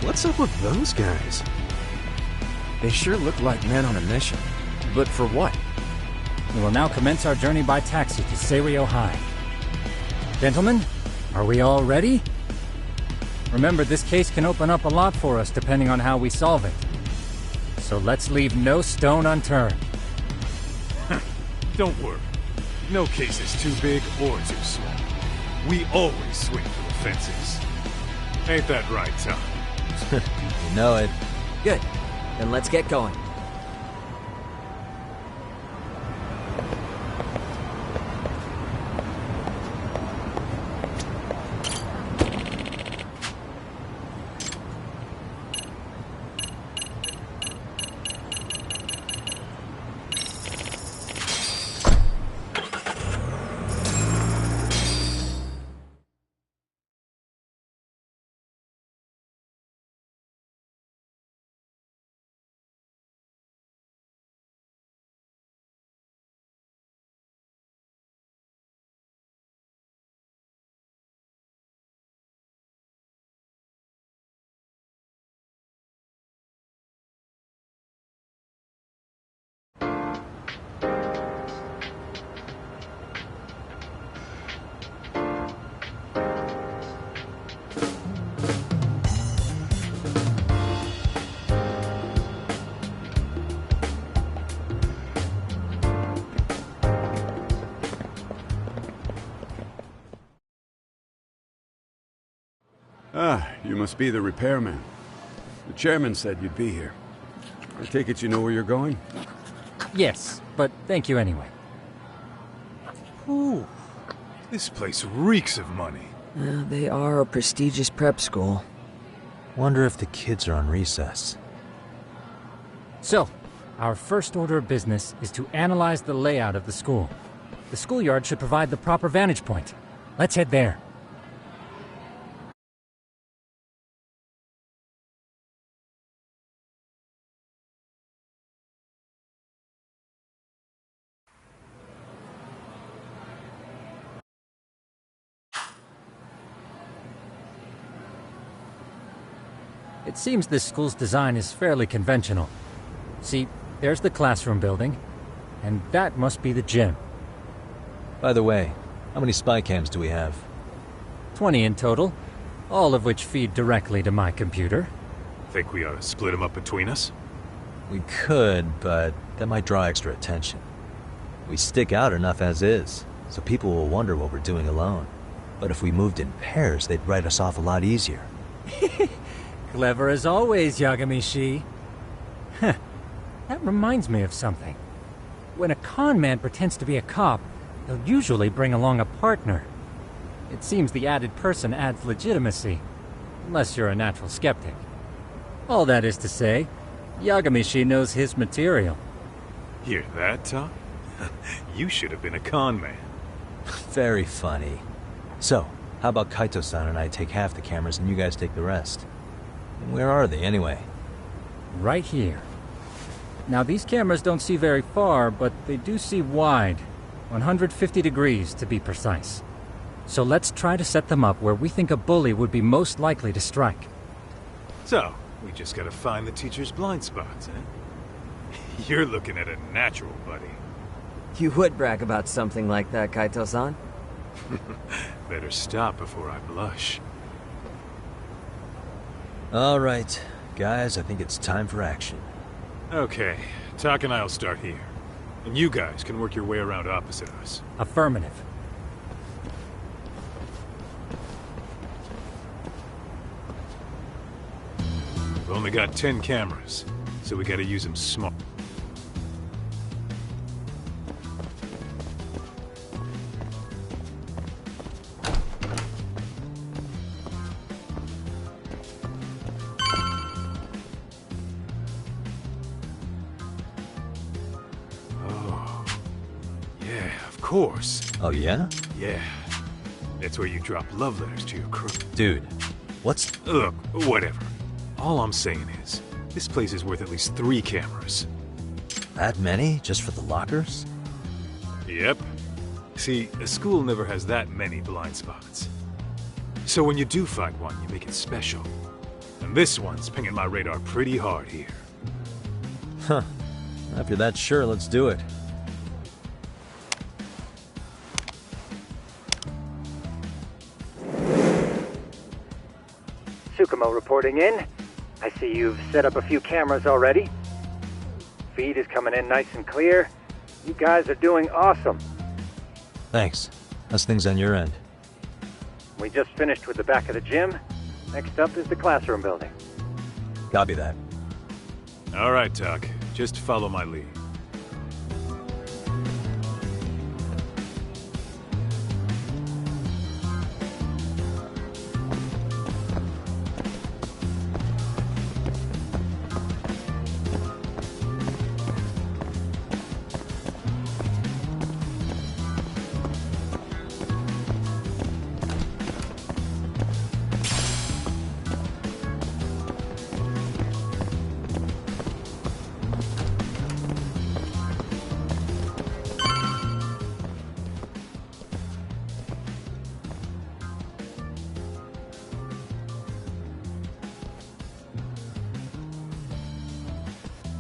What's up with those guys? They sure look like men on a mission. But for what? We will now commence our journey by taxi to Seiryo High. Gentlemen, are we all ready? Remember, this case can open up a lot for us depending on how we solve it. So let's leave no stone unturned. Don't worry. No case is too big or too small. We always swing for the fences. Ain't that right, Tom? You know it. Good. Then let's get going. Ah, you must be the repairman. The chairman said you'd be here. I take it you know where you're going? Yes, but thank you anyway. Ooh, this place reeks of money. They are a prestigious prep school. Wonder if the kids are on recess. So, our first order of business is to analyze the layout of the school. The schoolyard should provide the proper vantage point. Let's head there. It seems this school's design is fairly conventional. See, there's the classroom building, and that must be the gym. By the way, how many spy cams do we have? 20 in total, all of which feed directly to my computer. Think we ought to split them up between us? We could, but that might draw extra attention. We stick out enough as is, so people will wonder what we're doing alone. But if we moved in pairs, they'd write us off a lot easier. Clever as always, Yagami-shi. Huh. That reminds me of something. When a con man pretends to be a cop, they'll usually bring along a partner. It seems the added person adds legitimacy, unless you're a natural skeptic. All that is to say, Yagami-shi knows his material. Hear that, Tom? You should have been a con man. Very funny. So, how about Kaito-san and I take half the cameras and you guys take the rest? And where are they, anyway? Right here. Now, these cameras don't see very far, but they do see wide. 150 degrees, to be precise. So let's try to set them up where we think a bully would be most likely to strike. So, we just gotta find the teacher's blind spots, eh? You're looking at a natural, buddy. You would brag about something like that, Kaito-san. Better stop before I blush. All right, guys, I think it's time for action. Okay, Tak and I'll start here. And you guys can work your way around opposite us. Affirmative. We've only got 10 cameras, so we gotta use them smart. Of course. Oh, yeah? Yeah. That's where you drop love letters to your crew. Dude, what's... Look, whatever. All I'm saying is, this place is worth at least 3 cameras. That many? Just for the lockers? Yep. See, a school never has that many blind spots. So when you do find one, you make it special. And this one's pinging my radar pretty hard here. Huh. If you're that sure, let's do it. Tsukumo reporting in. I see you've set up a few cameras already. Feed is coming in nice and clear. You guys are doing awesome. Thanks. How's things on your end? We just finished with the back of the gym. Next up is the classroom building. Copy that. All right, Tak. Just follow my lead.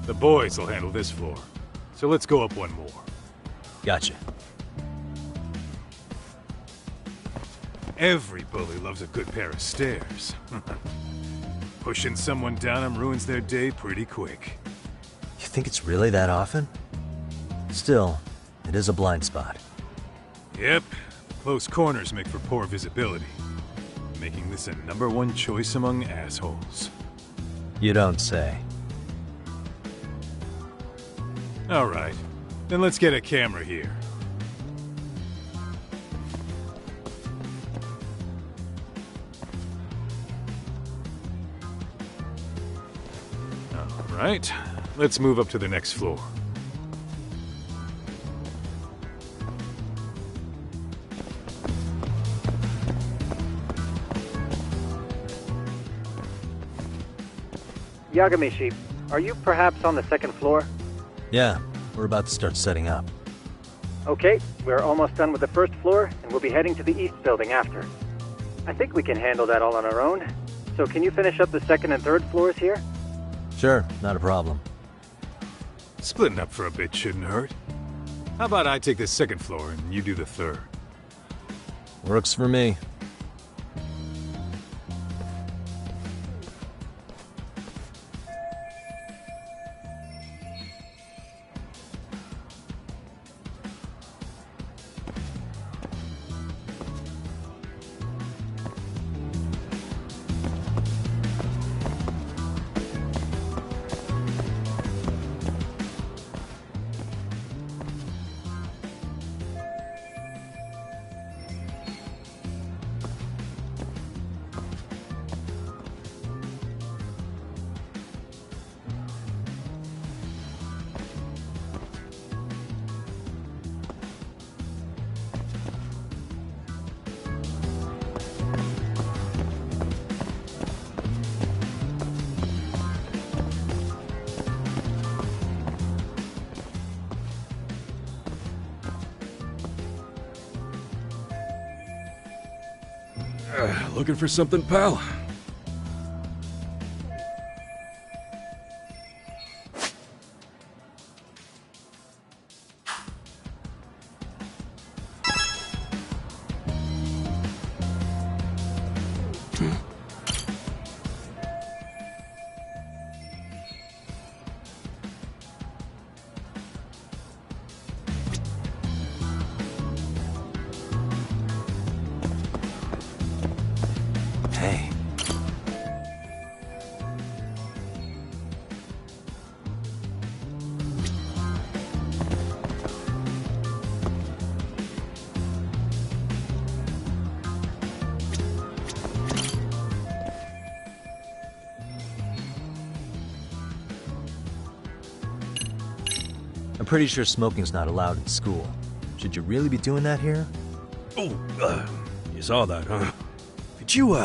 The boys will handle this floor. So let's go up one more. Gotcha. Every bully loves a good pair of stairs. Pushing someone down them ruins their day pretty quick. You think it's really that often? Still, it is a blind spot. Yep. Close corners make for poor visibility, making this a #1 choice among assholes. You don't say. All right. Then let's get a camera here. All right. Let's move up to the next floor. Yagami-shi, are you perhaps on the second floor? Yeah, we're about to start setting up. Okay, we're almost done with the first floor, and we'll be heading to the east building after. I think we can handle that all on our own. So can you finish up the second and third floors here? Sure, not a problem. Splitting up for a bit shouldn't hurt. How about I take the second floor and you do the third? Works for me. Looking for something, pal? Hey. I'm pretty sure smoking's not allowed in school. Should you really be doing that here? Oh, you saw that, huh? Could you,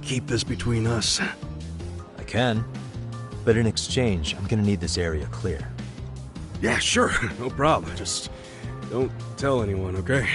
keep this between us? I can. But in exchange, I'm gonna need this area clear. Yeah, sure. No problem. Just don't tell anyone, okay?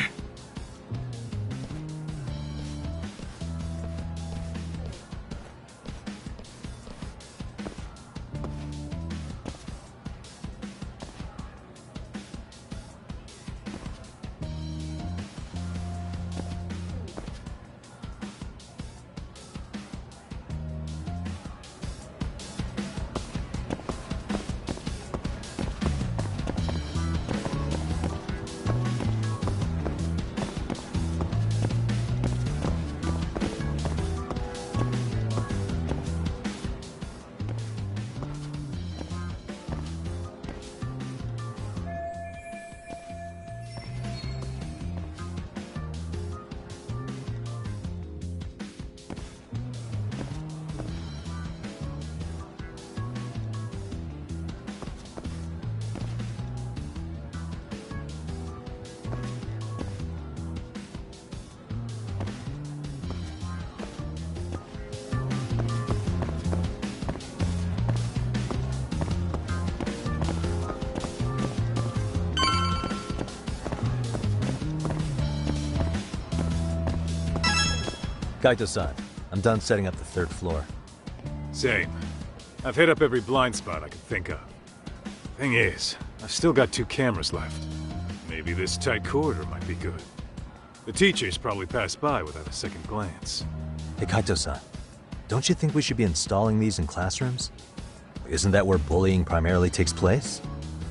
Kaito-san, I'm done setting up the third floor. Same. I've hit up every blind spot I could think of. Thing is, I've still got 2 cameras left. Maybe this tight corridor might be good. The teachers probably passed by without a second glance. Hey Kaito-san, don't you think we should be installing these in classrooms? Isn't that where bullying primarily takes place?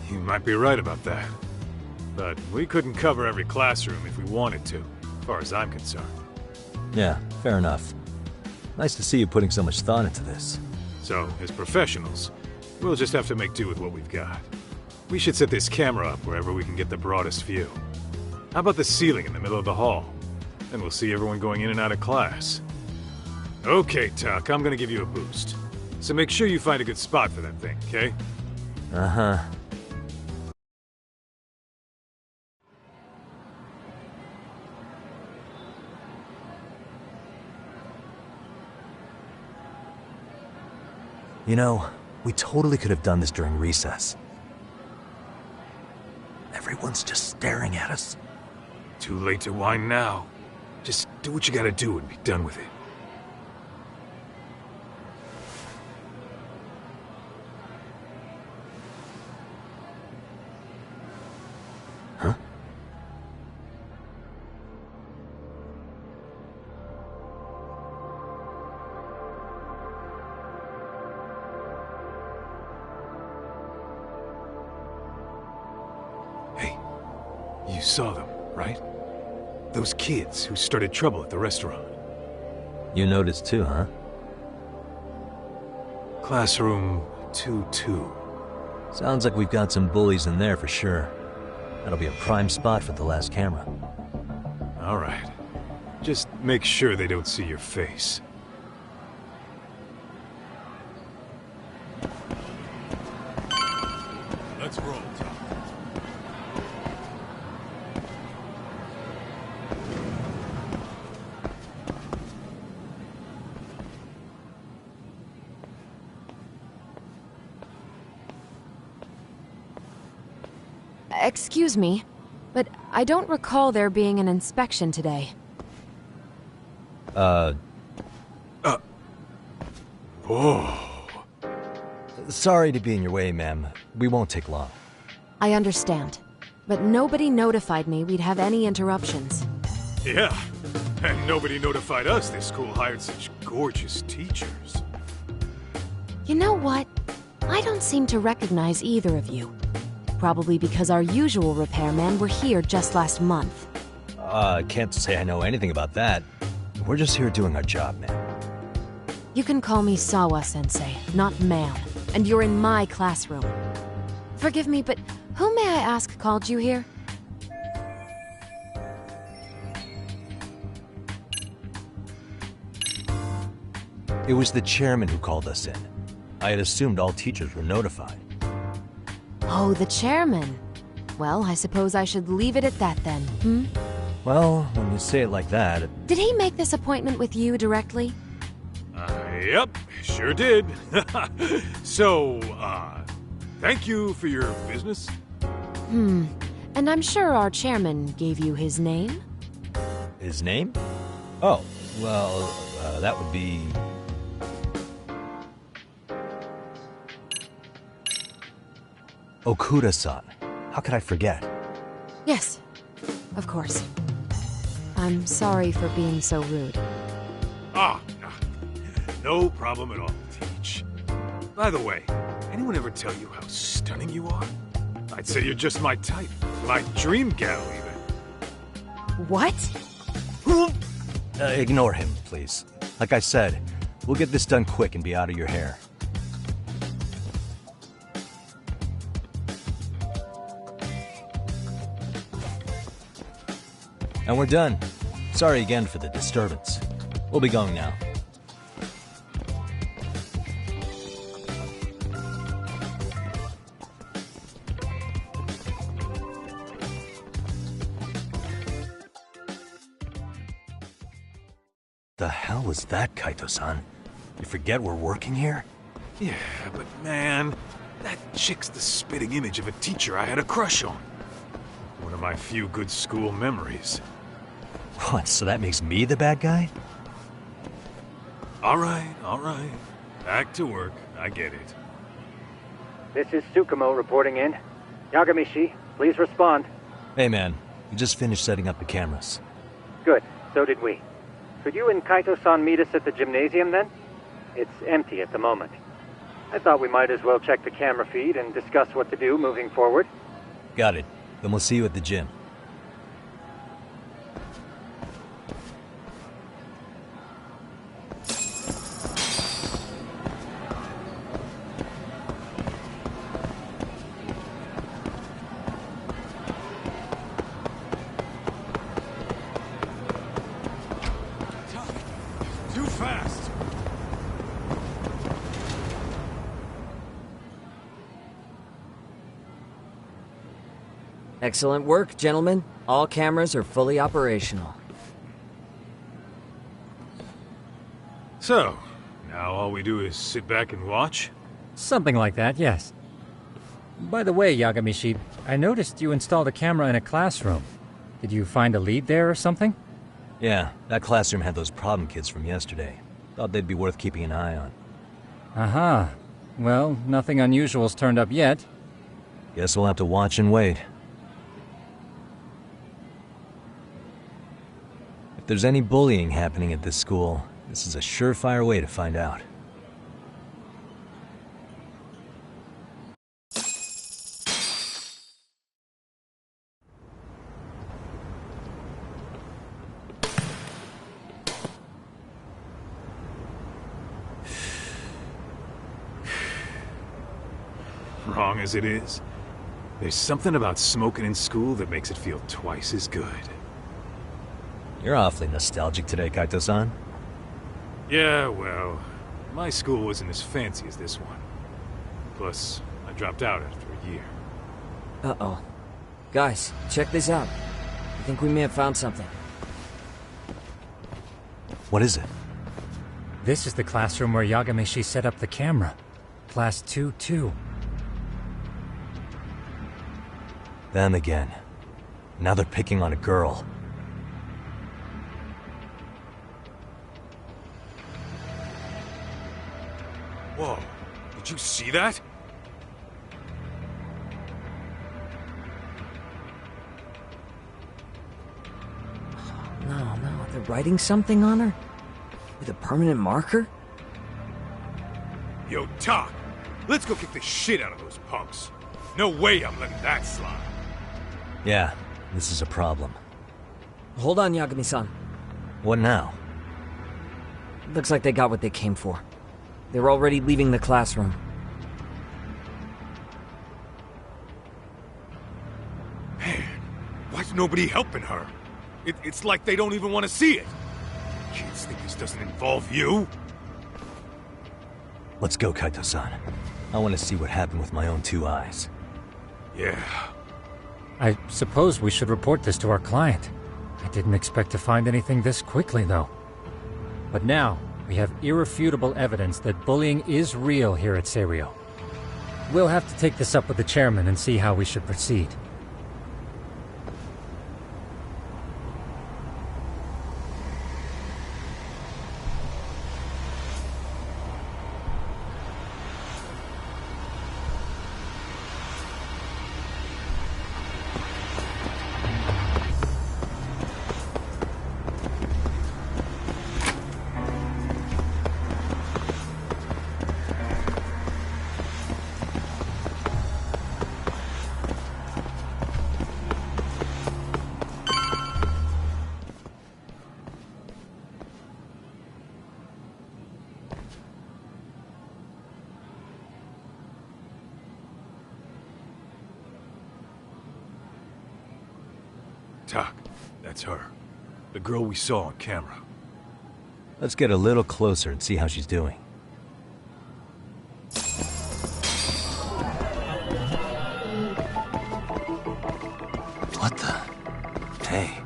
You might be right about that. But we couldn't cover every classroom if we wanted to, as far as I'm concerned. Yeah, fair enough. Nice to see you putting so much thought into this. So, as professionals, we'll just have to make do with what we've got. We should set this camera up wherever we can get the broadest view. How about the ceiling in the middle of the hall? Then we'll see everyone going in and out of class. Okay, Tuck, I'm gonna give you a boost. So make sure you find a good spot for that thing, okay? Uh-huh. You know, we totally could have done this during recess. Everyone's just staring at us. Too late to whine now. Just do what you gotta do and be done with it. You saw them, right? Those kids who started trouble at the restaurant. You noticed too, huh? Classroom 2-2. Sounds like we've got some bullies in there for sure. That'll be a prime spot for the last camera. All right. Just make sure they don't see your face. Let's roll, Tom. Excuse me, but I don't recall there being an inspection today. Whoa. Sorry to be in your way, ma'am. We won't take long. I understand, but nobody notified me we'd have any interruptions. Yeah, and nobody notified us this school hired such gorgeous teachers. You know what? I don't seem to recognize either of you. Probably because our usual repairmen were here just last month. Can't say I know anything about that. We're just here doing our job, man. You can call me Sawa-sensei, not ma'am, and you're in my classroom. Forgive me, but who may I ask called you here? It was the chairman who called us in. I had assumed all teachers were notified. Oh, the chairman. Well, I suppose I should leave it at that then, hmm? Well, when you say it like that... Did he make this appointment with you directly? Yep, sure did. So, thank you for your business. And I'm sure our chairman gave you his name? His name? Oh, well, that would be... Okuda-san. How could I forget? Yes, of course. I'm sorry for being so rude. No problem at all, Teach. By the way, anyone ever tell you how stunning you are? I'd say you're just my type. My dream gal, even. What? Ignore him, please. Like I said, we'll get this done quick and be out of your hair. And we're done. Sorry again for the disturbance. We'll be going now. The hell was that, Kaito-san? You forget we're working here? Yeah, but man, that chick's the spitting image of a teacher I had a crush on. One of my few good school memories. What, so that makes me the bad guy? All right. Back to work. I get it. This is Tsukumo reporting in. Yagamishi, please respond. Hey man, we just finished setting up the cameras. Good, so did we. Could you and Kaito-san meet us at the gymnasium then? It's empty at the moment. I thought we might as well check the camera feed and discuss what to do moving forward. Got it. Then we'll see you at the gym. Too fast! Excellent work, gentlemen. All cameras are fully operational. So, now all we do is sit back and watch? Something like that, yes. By the way, Yagamishi, I noticed you installed a camera in a classroom. Did you find a lead there or something? Yeah, that classroom had those problem kids from yesterday. Thought they'd be worth keeping an eye on. Aha. Well, nothing unusual's turned up yet. Guess we'll have to watch and wait. If there's any bullying happening at this school, this is a surefire way to find out. long as it is. There's something about smoking in school that makes it feel twice as good. You're awfully nostalgic today, Kaito-san. Yeah, well, my school wasn't as fancy as this one. Plus, I dropped out after a year. Uh-oh. Guys, check this out. I think we may have found something. What is it? This is the classroom where Yagamishi set up the camera. Class 2-2. Them again. Now they're picking on a girl. Whoa, did you see that? No, they're writing something on her? With a permanent marker? Yo, Tak, let's go kick the shit out of those punks. No way I'm letting that slide. Yeah, this is a problem. Hold on, Yagami-san. What now? Looks like they got what they came for. They were already leaving the classroom. Man, why's nobody helping her? It's like they don't even want to see it. Kids think this doesn't involve you? Let's go, Kaito-san. I want to see what happened with my own 2 eyes. Yeah. I suppose we should report this to our client. I didn't expect to find anything this quickly, though. But now, we have irrefutable evidence that bullying is real here at Serio. We'll have to take this up with the chairman and see how we should proceed. Tak, that's her. The girl we saw on camera. Let's get a little closer and see how she's doing. What the? Hey.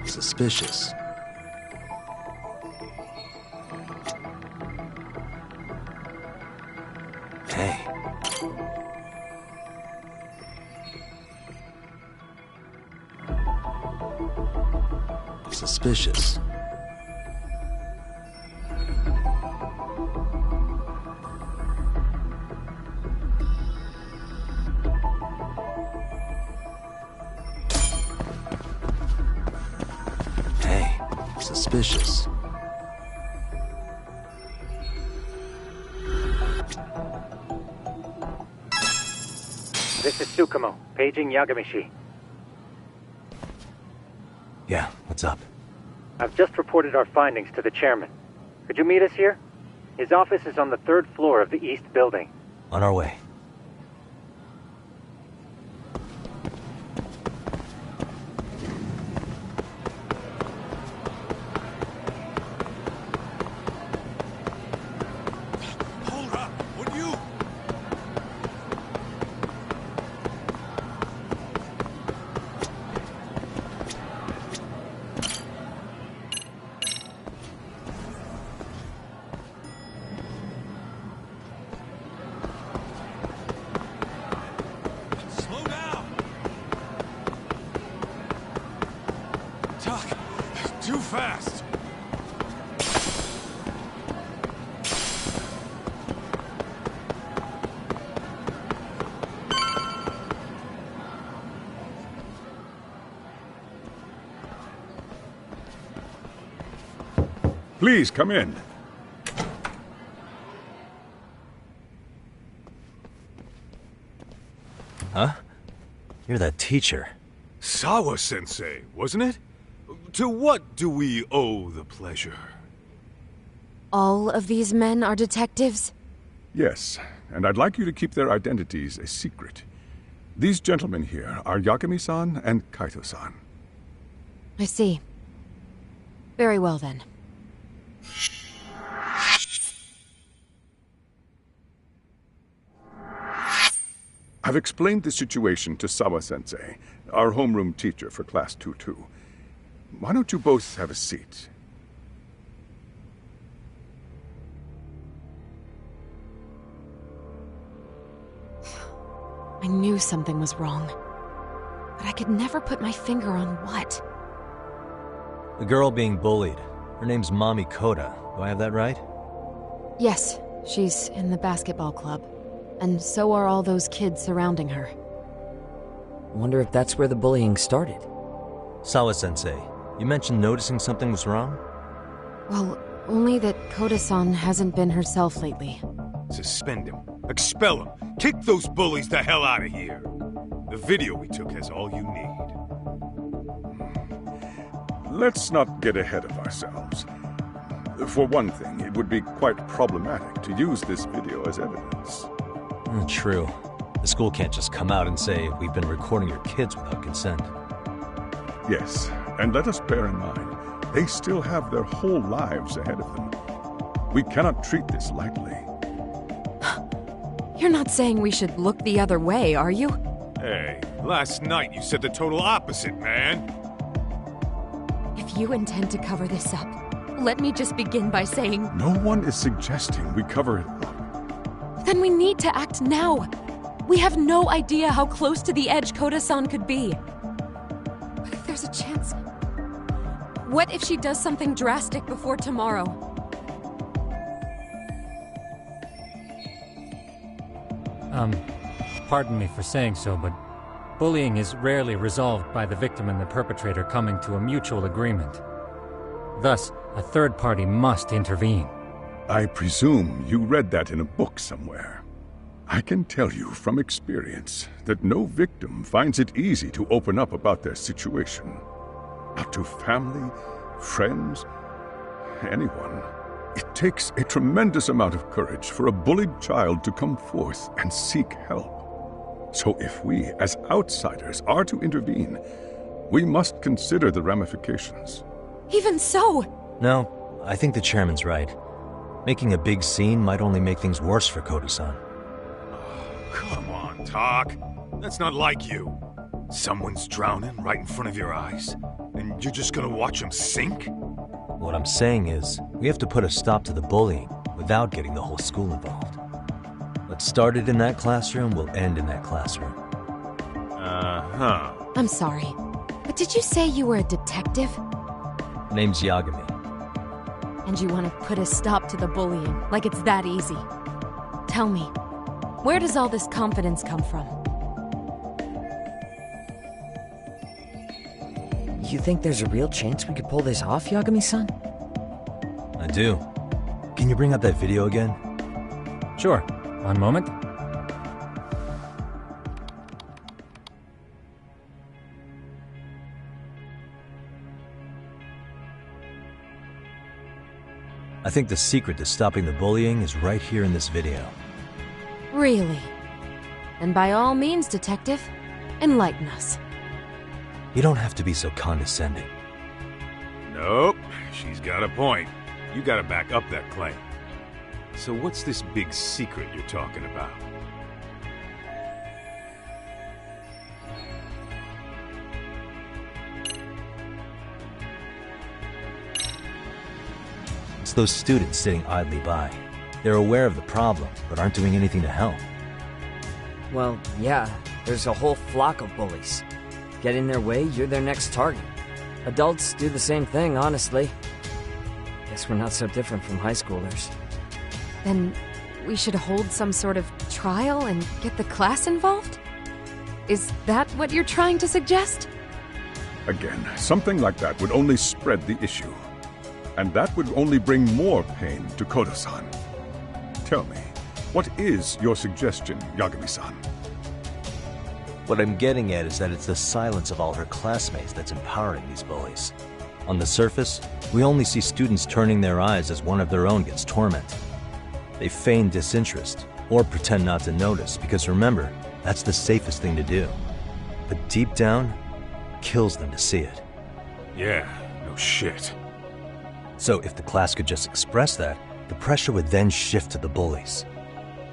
Suspicious. Hey. Suspicious. Hey, suspicious. This is Tsukumo, paging Yagamishi. Yeah, what's up? I've just reported our findings to the chairman. Could you meet us here? His office is on the 3rd floor of the east building. On our way. Hold up, would you? Slow down! Tak, too fast! Please, come in. Huh? You're that teacher. Sawa-sensei, wasn't it? To what do we owe the pleasure? All of these men are detectives? Yes, and I'd like you to keep their identities a secret. These gentlemen here are Yagami-san and Kaito-san. I see. Very well then. I've explained the situation to Sawa-sensei, our homeroom teacher for Class 2-2. Why don't you both have a seat? I knew something was wrong, but I could never put my finger on what. The girl being bullied. Her name's Mami Koda. Do I have that right? Yes, she's in the basketball club. And so are all those kids surrounding her. Wonder if that's where the bullying started. Sawa-sensei, you mentioned noticing something was wrong? Well, only that Koda-san hasn't been herself lately. Suspend him. Expel him. Kick those bullies the hell out of here. The video we took has all you need. Let's not get ahead of ourselves. For one thing, it would be quite problematic to use this video as evidence. True. The school can't just come out and say, we've been recording your kids without consent. Yes, and let us bear in mind, they still have their whole lives ahead of them. We cannot treat this lightly. You're not saying we should look the other way, are you? Hey, last night you said the total opposite, man. If you intend to cover this up, let me just begin by saying... No one is suggesting we cover it up. Then we need to act now. We have no idea how close to the edge Koda-san could be. What if there's a chance? What if she does something drastic before tomorrow? Pardon me for saying so, but bullying is rarely resolved by the victim and the perpetrator coming to a mutual agreement. Thus, a third party must intervene. I presume you read that in a book somewhere. I can tell you from experience that no victim finds it easy to open up about their situation. Not to family, friends, anyone. It takes a tremendous amount of courage for a bullied child to come forth and seek help. So if we, as outsiders, are to intervene, we must consider the ramifications. Even so! No, I think the chairman's right. Making a big scene might only make things worse for Koda-san. Come on, Talk. That's not like you. Someone's drowning right in front of your eyes, and you're just gonna watch him sink? What I'm saying is, we have to put a stop to the bullying without getting the whole school involved. What started in that classroom will end in that classroom. Uh-huh. I'm sorry, but did you say you were a detective? Name's Yagami. And you want to put a stop to the bullying, like it's that easy. Tell me, where does all this confidence come from? You think there's a real chance we could pull this off, Yagami-san? I do. Can you bring up that video again? Sure. One moment. I think the secret to stopping the bullying is right here in this video. Really? And by all means, detective, enlighten us. You don't have to be so condescending. Nope, she's got a point. You gotta back up that claim. So what's this big secret you're talking about? It's those students sitting idly by. They're aware of the problem, but aren't doing anything to help. Well, yeah, there's a whole flock of bullies. Get in their way, you're their next target. Adults do the same thing, honestly. Guess we're not so different from high schoolers. Then we should hold some sort of trial and get the class involved? Is that what you're trying to suggest? Again, something like that would only spread the issue. And that would only bring more pain to Koda-san. Tell me, what is your suggestion, Yagami-san? What I'm getting at is that it's the silence of all her classmates that's empowering these bullies. On the surface, we only see students turning their eyes as one of their own gets tormented. They feign disinterest, or pretend not to notice, because remember, that's the safest thing to do. But deep down, it kills them to see it. Yeah, no shit. So if the class could just express that, the pressure would then shift to the bullies.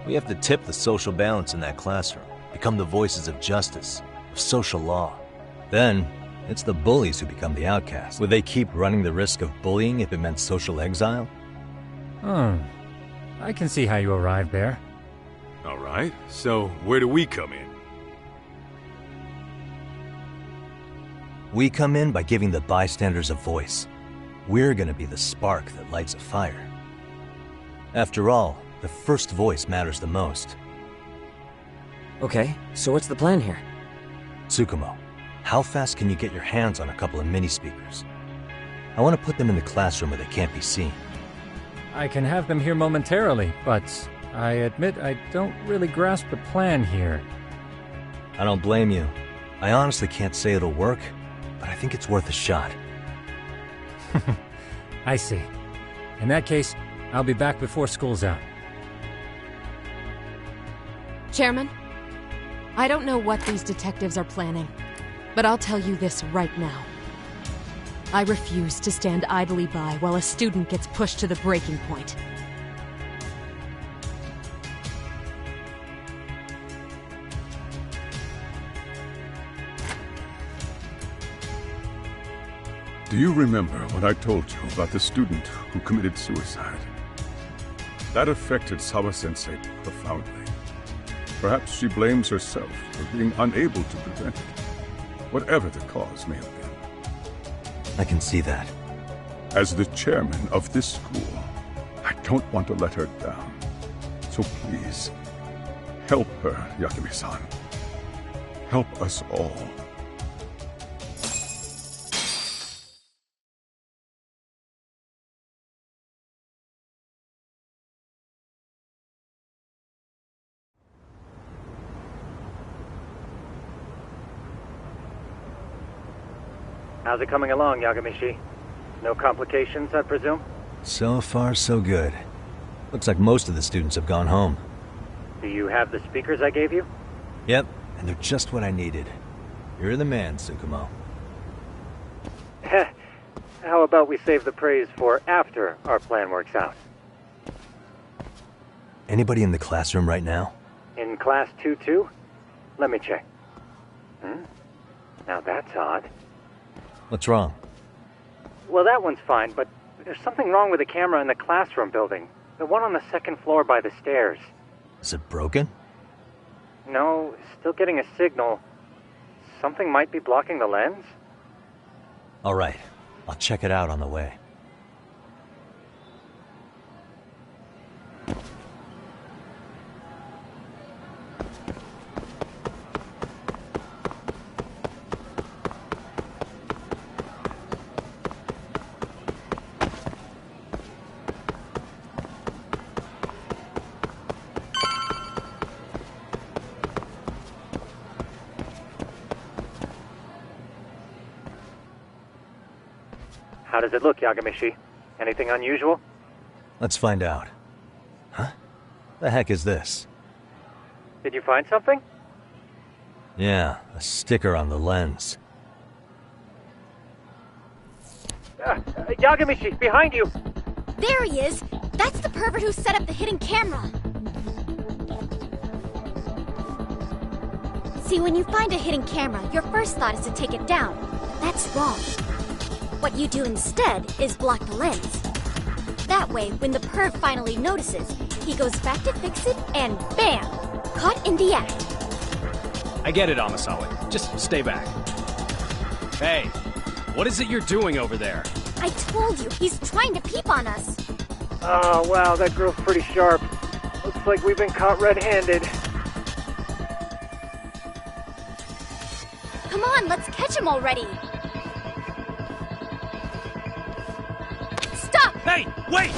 We have to tip the social balance in that classroom, become the voices of justice, of social law. Then, it's the bullies who become the outcasts. Would they keep running the risk of bullying if it meant social exile? I can see how you arrived there. All right, so where do we come in? We come in by giving the bystanders a voice. We're gonna be the spark that lights a fire. After all, the first voice matters the most. Okay, so what's the plan here? Tsukumo, how fast can you get your hands on a couple of mini-speakers? I want to put them in the classroom where they can't be seen. I can have them here momentarily, but I admit I don't really grasp the plan here. I don't blame you. I honestly can't say it'll work, but I think it's worth a shot. I see. In that case, I'll be back before school's out. Chairman, I don't know what these detectives are planning, but I'll tell you this right now. I refuse to stand idly by while a student gets pushed to the breaking point. Do you remember what I told you about the student who committed suicide? That affected Sawa-sensei profoundly. Perhaps she blames herself for being unable to prevent it, whatever the cause may have been. I can see that. As the chairman of this school, I don't want to let her down. So please, help her, Yakami-san. Help us all. How's it coming along, Yagamishi? No complications, I presume? So far, so good. Looks like most of the students have gone home. Do you have the speakers I gave you? Yep, and they're just what I needed. You're the man, Tsukumo. How about we save the praise for after our plan works out? Anybody in the classroom right now? In class 2-2? Let me check. Now that's odd. What's wrong? Well, that one's fine, but there's something wrong with the camera in the classroom building. The one on the second floor by the stairs. Is it broken? No, still getting a signal. Something might be blocking the lens? All right, I'll check it out on the way. How does it look, Yagamishi? Anything unusual? Let's find out. Huh? The heck is this? Did you find something? Yeah, a sticker on the lens. Yagamishi, behind you! There he is! That's the pervert who set up the hidden camera! See, when you find a hidden camera, your first thought is to take it down. That's wrong. What you do instead is block the lens. That way, when the perv finally notices, he goes back to fix it and BAM! Caught in the act. I get it, Amasawa. Just stay back. Hey, what is it you're doing over there? I told you, he's trying to peep on us. Oh, wow, that girl's pretty sharp. Looks like we've been caught red-handed. Come on, let's catch him already. Stop! Hey, wait!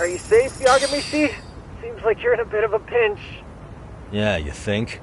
Are you safe, Yagamishi? Seems like you're in a bit of a pinch. Yeah, you think?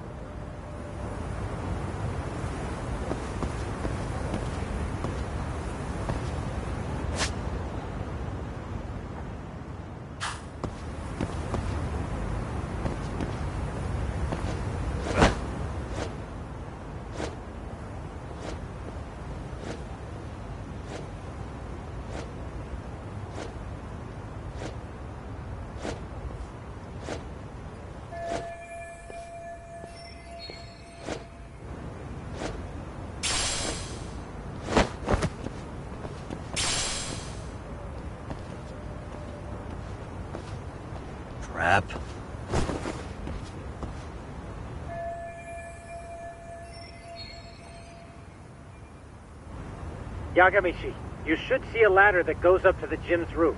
Crap. Yagamishi, you should see a ladder that goes up to the gym's roof.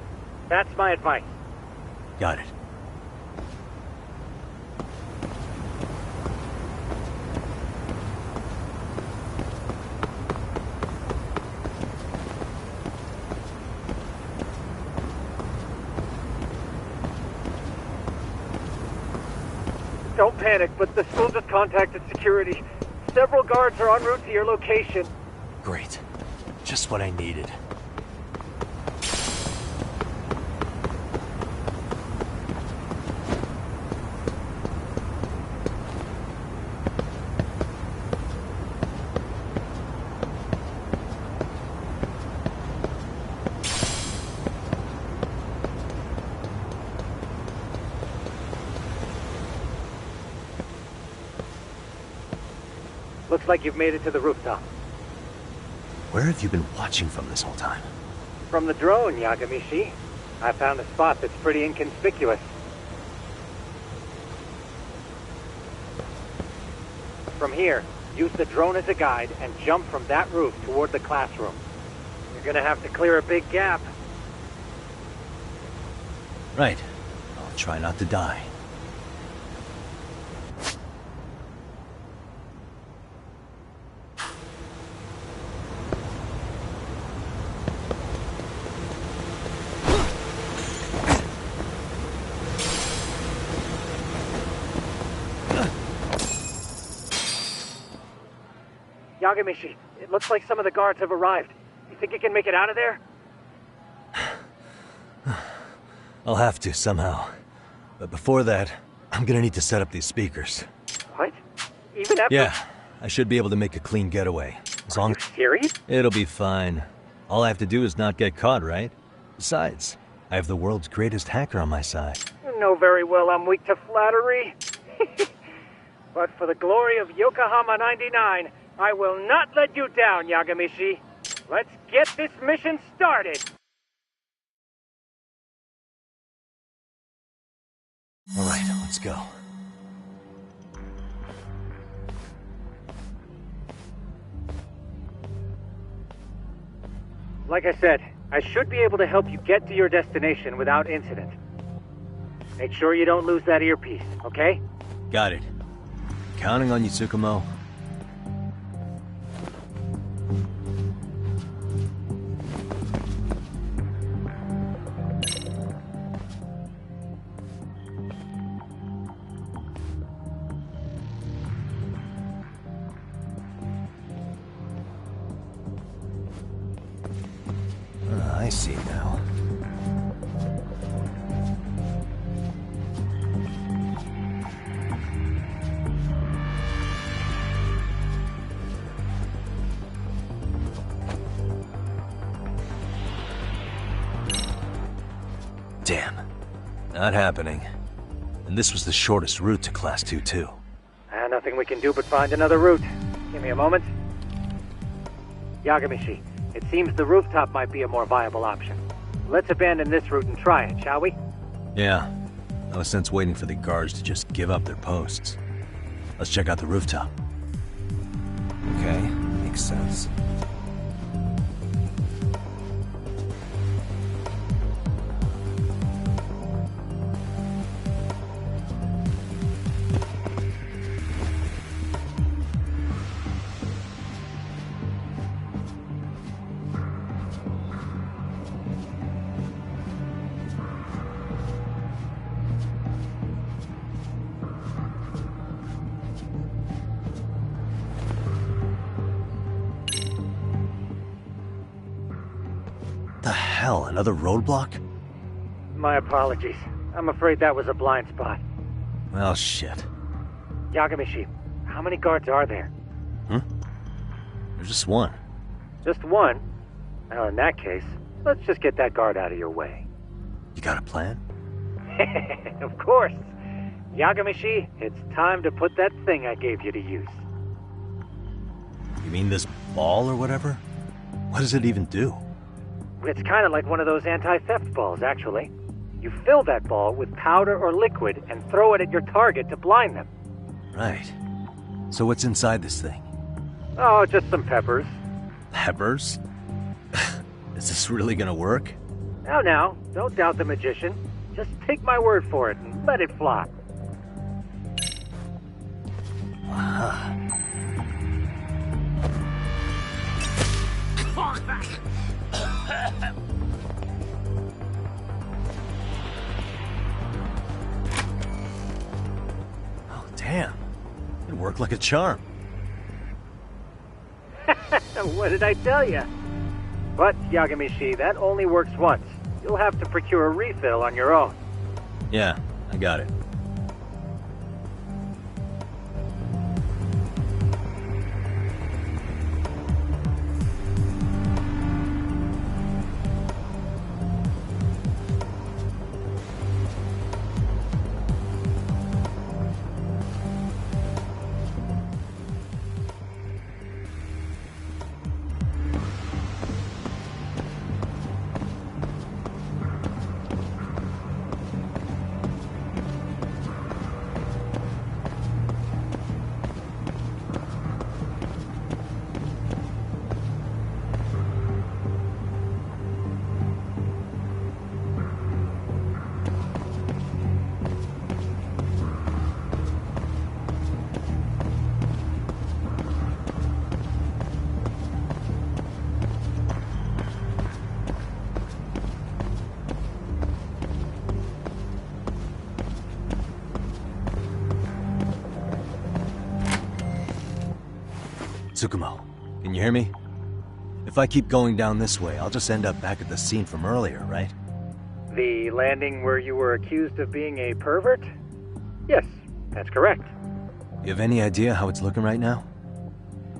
That's my advice. Got it. Don't panic, but the school just contacted security. Several guards are en route to your location. Great. Just what I needed. Looks like you've made it to the rooftop. Where have you been watching from this whole time? From the drone, Yagamishi. I found a spot that's pretty inconspicuous. From here, use the drone as a guide and jump from that roof toward the classroom. You're gonna have to clear a big gap. Right. I'll try not to die. Yagamishi, it looks like some of the guards have arrived. You think you can make it out of there? I'll have to, somehow. But before that, I'm gonna need to set up these speakers. What? Even after— Yeah, I should be able to make a clean getaway. As long as— Serious? It'll be fine. All I have to do is not get caught, right? Besides, I have the world's greatest hacker on my side. You know very well I'm weak to flattery. But for the glory of Yokohama 99, I will not let you down, Yagamishi. Let's get this mission started! Alright, let's go. Like I said, I should be able to help you get to your destination without incident. Make sure you don't lose that earpiece, okay? Got it. Counting on you, Tsukumo. I see now. Damn. Not happening. And this was the shortest route to Class 2, too. Nothing we can do but find another route. Give me a moment. Yagamishi, it seems the rooftop might be a more viable option. Let's abandon this route and try it, shall we? Yeah. No sense waiting for the guards to just give up their posts. Let's check out the rooftop. Okay, makes sense. hell, another roadblock? My apologies. I'm afraid that was a blind spot. Well, shit. Yagamishi, how many guards are there? There's just one. Just one? Well, in that case, let's just get that guard out of your way. You got a plan? Of course. Yagamishi, it's time to put that thing I gave you to use. You mean this ball or whatever? What does it even do? It's kind of like one of those anti-theft balls, actually. You fill that ball with powder or liquid and throw it at your target to blind them. Right. So what's inside this thing? Oh, just some peppers. Peppers? Is this really gonna work? Now, don't doubt the magician. Just take my word for it and let it fly. Oh, damn. It worked like a charm. What did I tell you? But, Yagamishi, that only works once. You'll have to procure a refill on your own. Yeah, I got it. Tsukumo, can you hear me? If I keep going down this way, I'll just end up back at the scene from earlier, right? The landing where you were accused of being a pervert? Yes, that's correct. You have any idea how it's looking right now?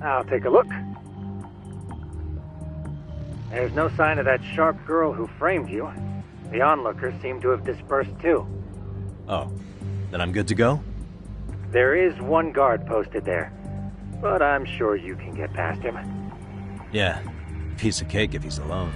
I'll take a look. There's no sign of that sharp girl who framed you. The onlookers seem to have dispersed too. Oh, then I'm good to go? There is one guard posted there, but I'm sure you can get past him. Yeah, piece of cake if he's alone.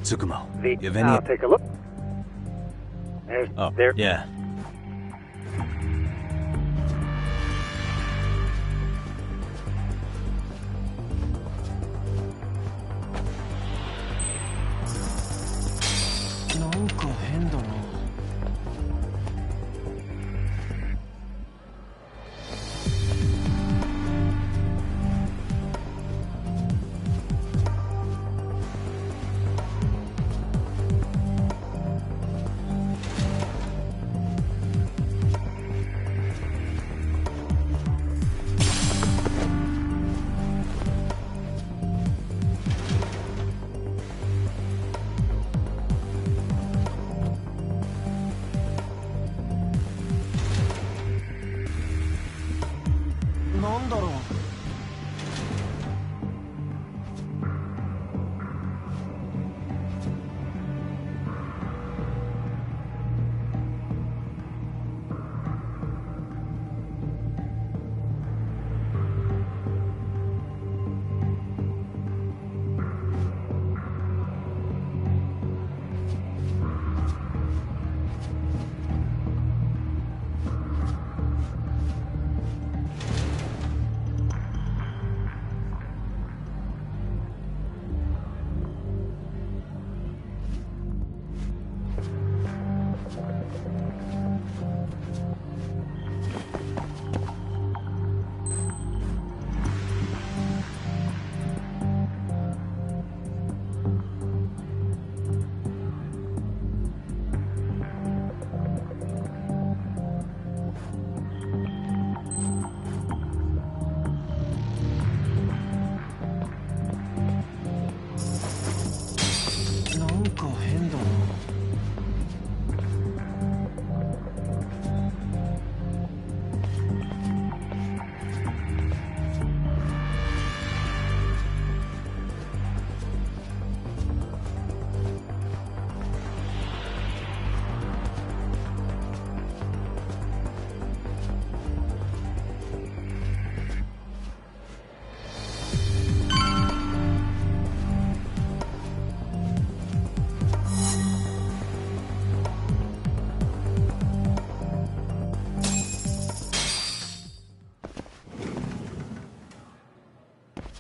Tsukumo, The, you have any... I'll take a look. There. Yeah.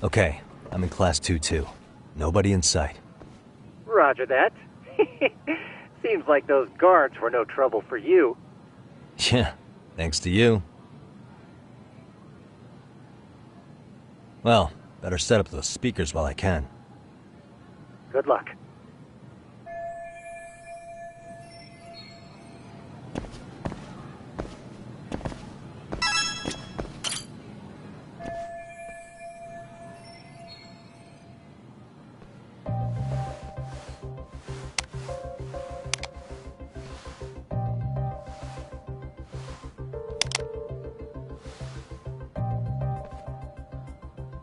Okay, I'm in Class 2-2. Nobody in sight. Roger that. Seems like those guards were no trouble for you. Yeah, thanks to you. Well, better set up those speakers while I can. Good luck.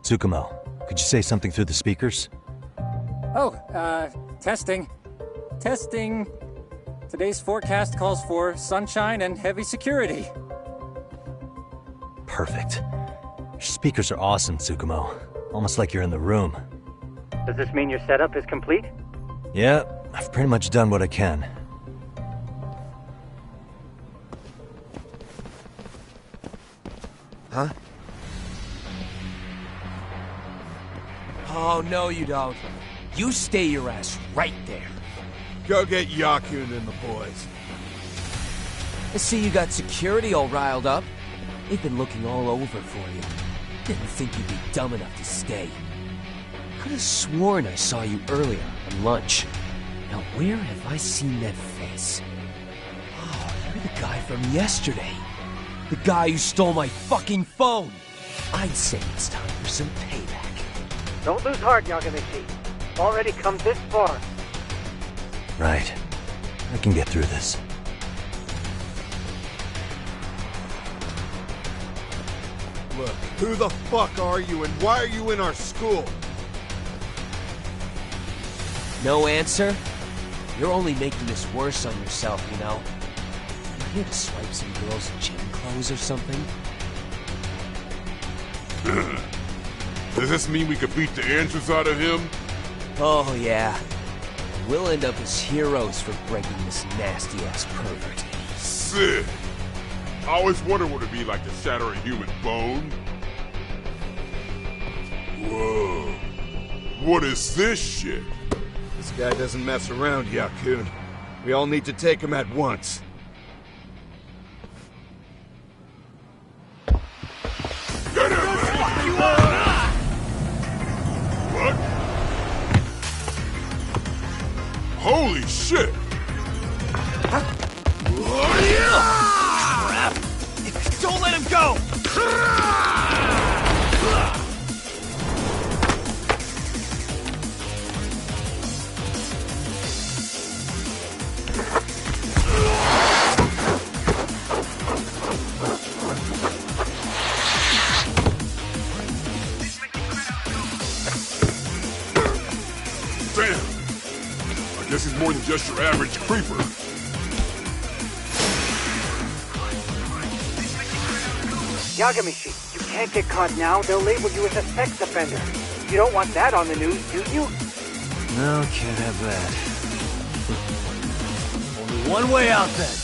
Tsukumo, could you say something through the speakers? Oh, testing. Testing. Today's forecast calls for sunshine and heavy security. Perfect. Your speakers are awesome, Tsukumo. Almost like you're in the room. Does this mean your setup is complete? Yeah, I've pretty much done what I can. Huh? Oh, no you don't. You stay your ass right there. Go get Yakun and the boys. I see you got security all riled up. They've been looking all over for you. Didn't think you'd be dumb enough to stay. Could have sworn I saw you earlier on lunch. Now where have I seen that face? Oh, you're the guy from yesterday. The guy who stole my fucking phone. I'd say it's time for some payback. Don't lose heart, Yagamishi. Already come this far. Right. I can get through this. Look, who the fuck are you and why are you in our school? No answer? You're only making this worse on yourself, you know? You here to swipe some girls in gym clothes or something? Does this mean we could beat the answers out of him? Oh, yeah. we'll end up as heroes for breaking this nasty-ass pervert. Sick! I always wondered what it'd be like to shatter a human bone. Whoa. What is this shit? This guy doesn't mess around, Yakun. We all need to take him at once. Get him! What? Holy shit! Don't let him go! Damn! I guess he's more than just your average creeper. Yagamishi, you can't get caught now. They'll label you as a sex offender. You don't want that on the news, do you? No, can't have that. Only one way out then.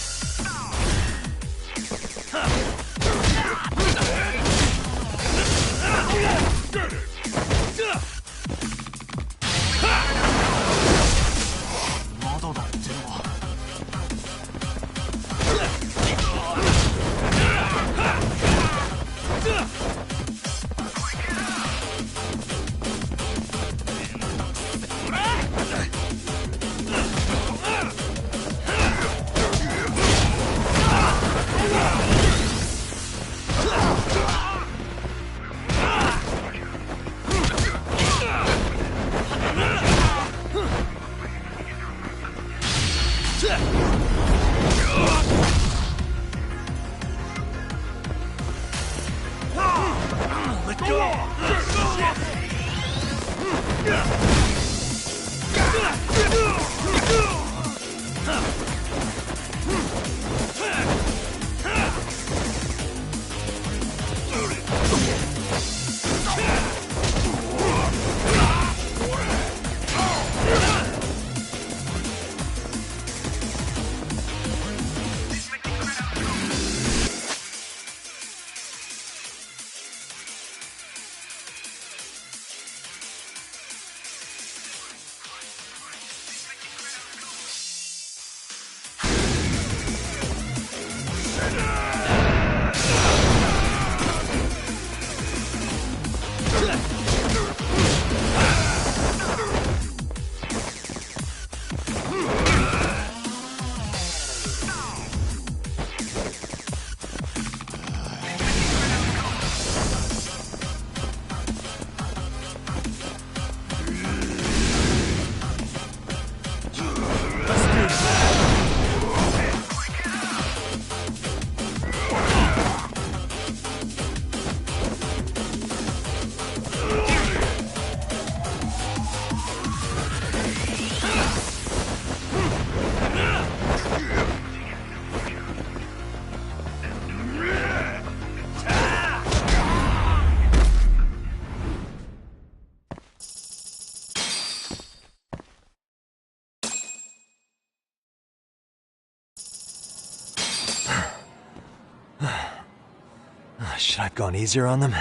Should I have gone easier on them?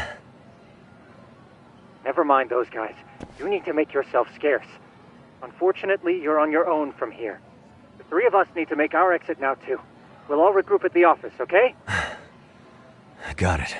Never mind those guys. You need to make yourself scarce. Unfortunately, you're on your own from here. The three of us need to make our exit now, too. We'll all regroup at the office, okay? Got it.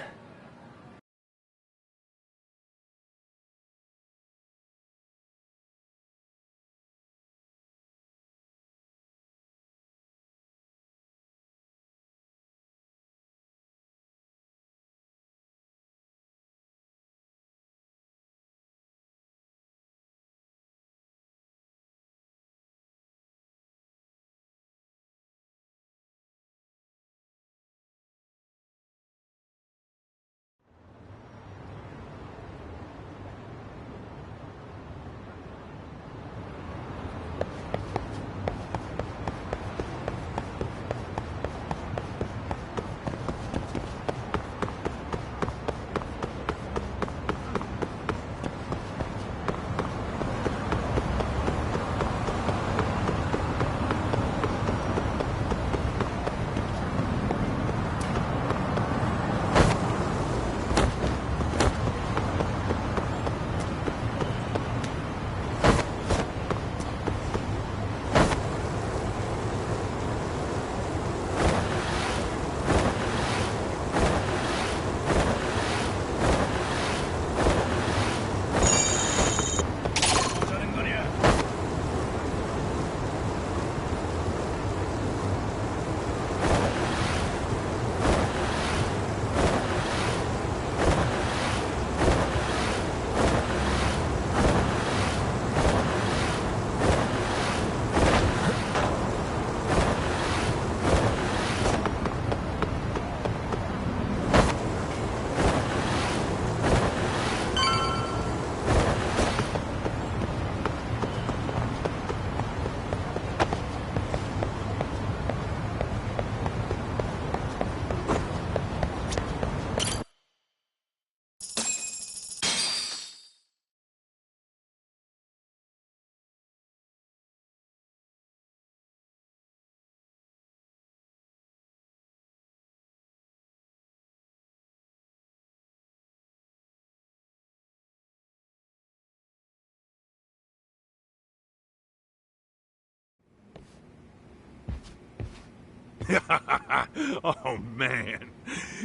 Oh, man.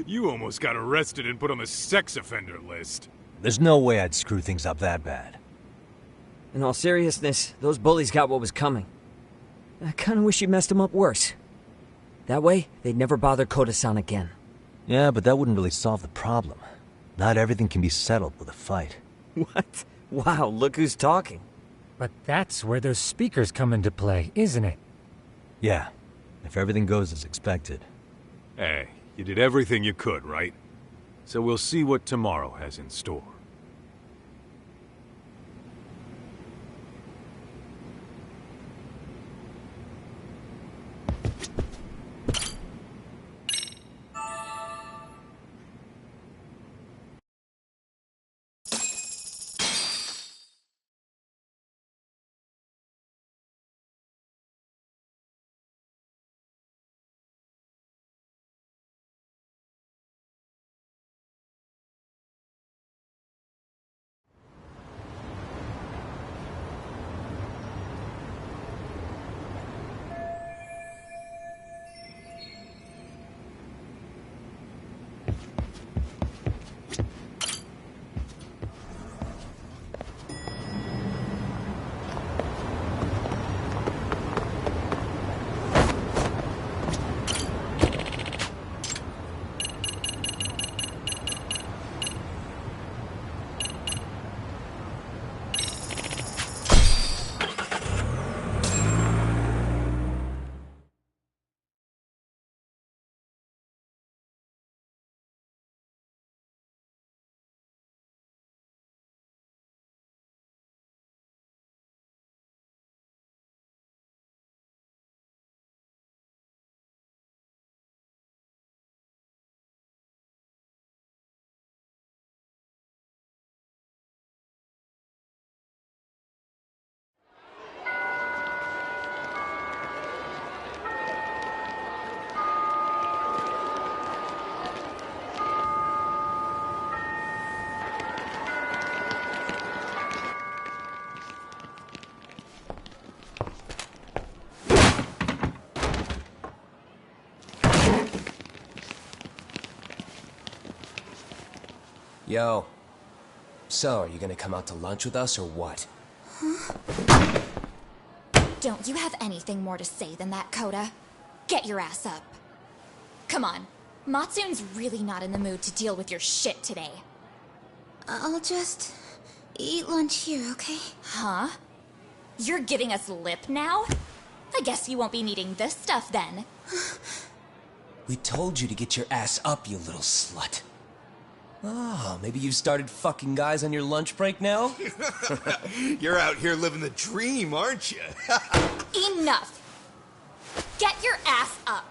You almost got arrested and put on the sex offender list. There's no way I'd screw things up that bad. In all seriousness, those bullies got what was coming. I kinda wish you messed them up worse. That way, they'd never bother Koda-san again. Yeah, but that wouldn't really solve the problem. Not everything can be settled with a fight. What? Wow, look who's talking. But that's where those speakers come into play, isn't it? Yeah, if everything goes as expected. Hey, you did everything you could, right? So we'll see what tomorrow has in store. Yo. So, are you gonna come out to lunch with us or what? Huh? Don't you have anything more to say than that, Koda? Get your ass up. Come on. Matsune's really not in the mood to deal with your shit today. I'll just eat lunch here, okay? Huh? You're giving us lip now? I guess you won't be needing this stuff then. We told you to get your ass up, you little slut. Oh, maybe you've started fucking guys on your lunch break now? You're out here living the dream, aren't you? Enough! Get your ass up!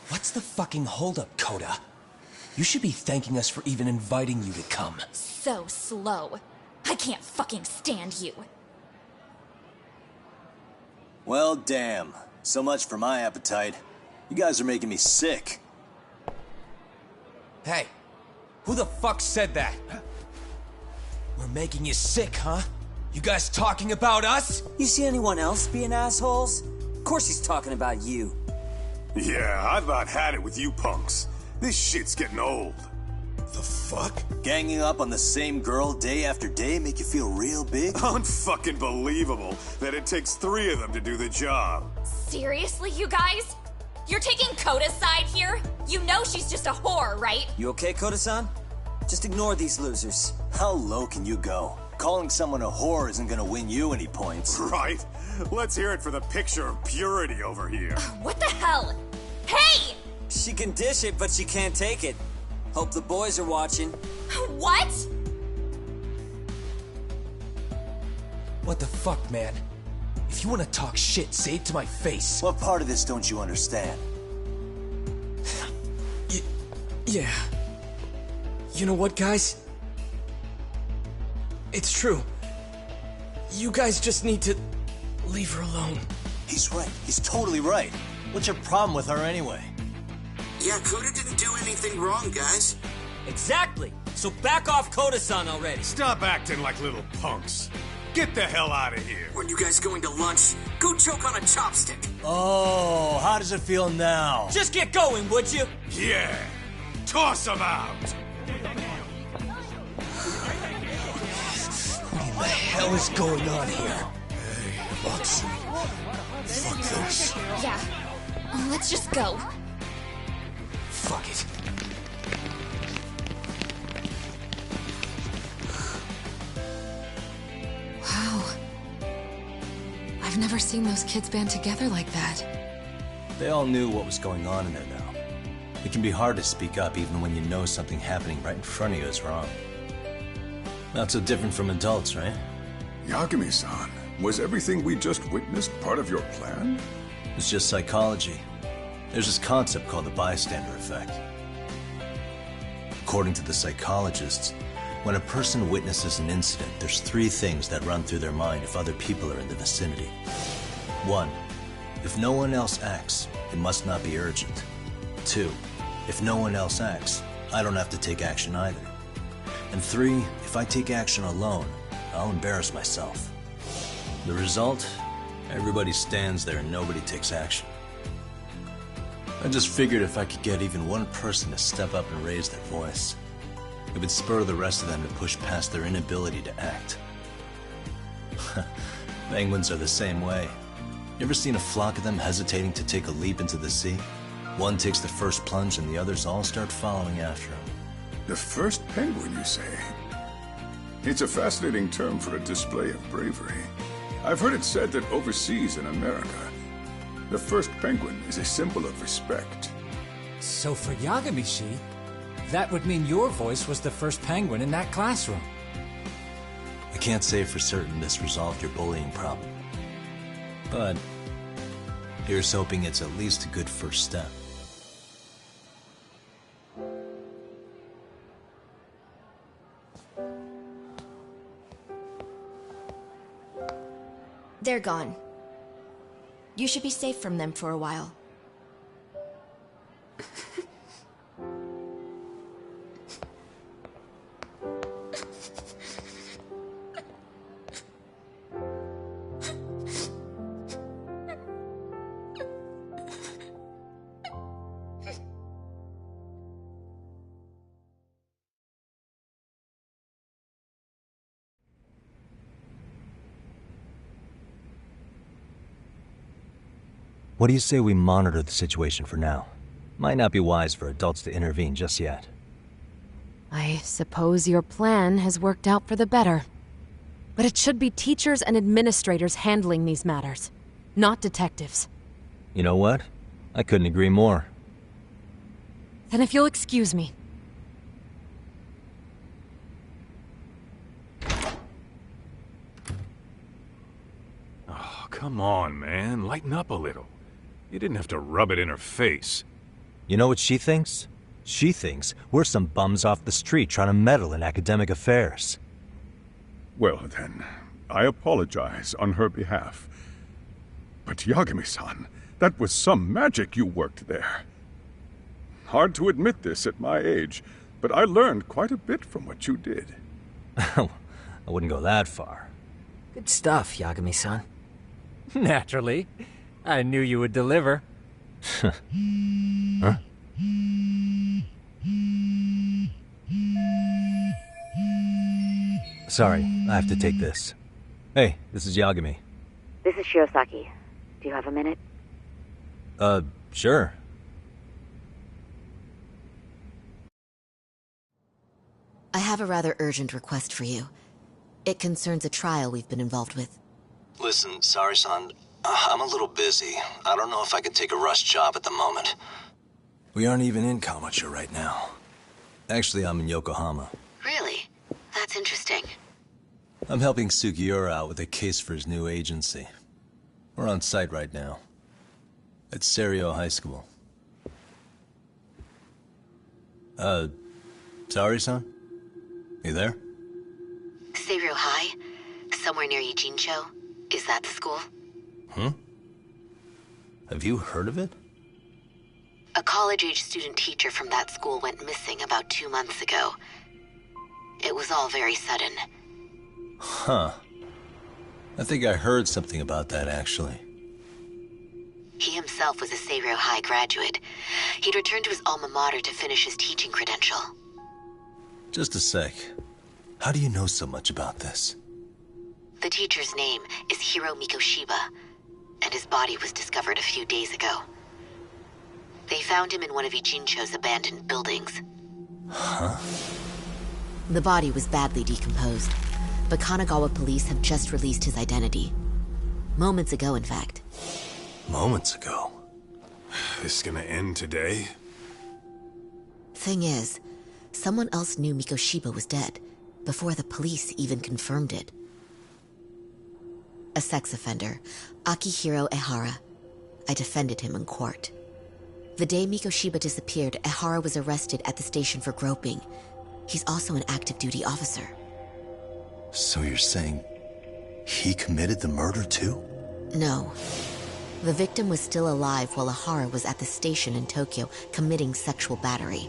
What's the fucking holdup, Koda? You should be thanking us for even inviting you to come. So slow. I can't fucking stand you. Well, damn. So much for my appetite. You guys are making me sick. Hey, who the fuck said that? We're making you sick, huh? You guys talking about us? You see anyone else being assholes? Of course he's talking about you. Yeah, I've about had it with you punks. This shit's getting old. The fuck? Ganging up on the same girl day after day make you feel real big? Unfucking believable that it takes 3 of them to do the job. Seriously, you guys? You're taking Koda's side here? You know she's just a whore, right? You okay, Koda-san? Just ignore these losers. How low can you go? Calling someone a whore isn't gonna win you any points. Right? Let's hear it for the picture of purity over here. What the hell? Hey! She can dish it, but she can't take it. Hope the boys are watching. What? What the fuck, man? If you want to talk shit, say it to my face. What part of this don't you understand? Yeah. You know what, guys? It's true. You guys just need to leave her alone. He's right. He's totally right. What's your problem with her anyway? Yeah, Koda didn't do anything wrong, guys. Exactly. So back off Koda-san already. Stop acting like little punks. Get the hell out of here. Weren't you guys going to lunch? Go choke on a chopstick. Oh, how does it feel now? Just get going, would you? Yeah. Toss him out. What the hell is going on here? Hey, Watson. Fuck this. Yeah. Let's just go. Fuck it. Wow. I've never seen those kids band together like that. They all knew what was going on in there now. It can be hard to speak up even when you know something happening right in front of you is wrong. Not so different from adults, right? Yagami-san, was everything we just witnessed part of your plan? It's just psychology. There's this concept called the bystander effect. According to the psychologists, when a person witnesses an incident, there's 3 things that run through their mind if other people are in the vicinity. 1, if no one else acts, it must not be urgent. 2, if no one else acts, I don't have to take action either. And 3, if I take action alone, I'll embarrass myself. The result? Everybody stands there and nobody takes action. I just figured if I could get even one person to step up and raise their voice, it would spur the rest of them to push past their inability to act. Penguins are the same way. You ever seen a flock of them hesitating to take a leap into the sea? One takes the first plunge and the others all start following after him. The first penguin, you say? It's a fascinating term for a display of bravery. I've heard it said that overseas in America, the first penguin is a symbol of respect. So for Yagami-shi, that would mean your voice was the first penguin in that classroom. I can't say for certain this resolved your bullying problem. But here's hoping it's at least a good first step. They're gone. You should be safe from them for a while. What do you say we monitor the situation for now? Might not be wise for adults to intervene just yet. I suppose your plan has worked out for the better. But it should be teachers and administrators handling these matters, not detectives. You know what? I couldn't agree more. Then if you'll excuse me. Oh, come on, man. Lighten up a little. You didn't have to rub it in her face. You know what she thinks? She thinks we're some bums off the street trying to meddle in academic affairs. Well then, I apologize on her behalf. But Yagami-san, that was some magic you worked there. Hard to admit this at my age, but I learned quite a bit from what you did. I wouldn't go that far. Good stuff, Yagami-san. Naturally. I knew you would deliver. Huh? Sorry, I have to take this. Hey, this is Yagami. This is Shirosaki. Do you have a minute? Sure. I have a rather urgent request for you. It concerns a trial we've been involved with. Listen, sorry-san. I'm a little busy. I don't know if I can take a rush job at the moment. We aren't even in Kawachi right now. Actually, I'm in Yokohama. Really? That's interesting. I'm helping Sugiura out with a case for his new agency. We're on site right now. At Serio High School. Sorry-san? You there? Serio High? Somewhere near Ijincho? Is that the school? Hmm? Have you heard of it? A college-age student teacher from that school went missing about 2 months ago. It was all very sudden. Huh. I think I heard something about that, actually. He himself was a Seiryo High graduate. He'd returned to his alma mater to finish his teaching credential. Just a sec. How do you know so much about this? The teacher's name is Hiro Mikoshiba, and his body was discovered a few days ago. They found him in one of Ijincho's abandoned buildings. Huh? The body was badly decomposed, but Kanagawa police have just released his identity. Moments ago, in fact. Moments ago? This gonna end today? Thing is, someone else knew Mikoshiba was dead, before the police even confirmed it. A sex offender, Akihiro Ehara. I defended him in court. The day Mikoshiba disappeared, Ehara was arrested at the station for groping. He's also an active duty officer. So you're saying he committed the murder too? No. The victim was still alive while Ehara was at the station in Tokyo committing sexual battery.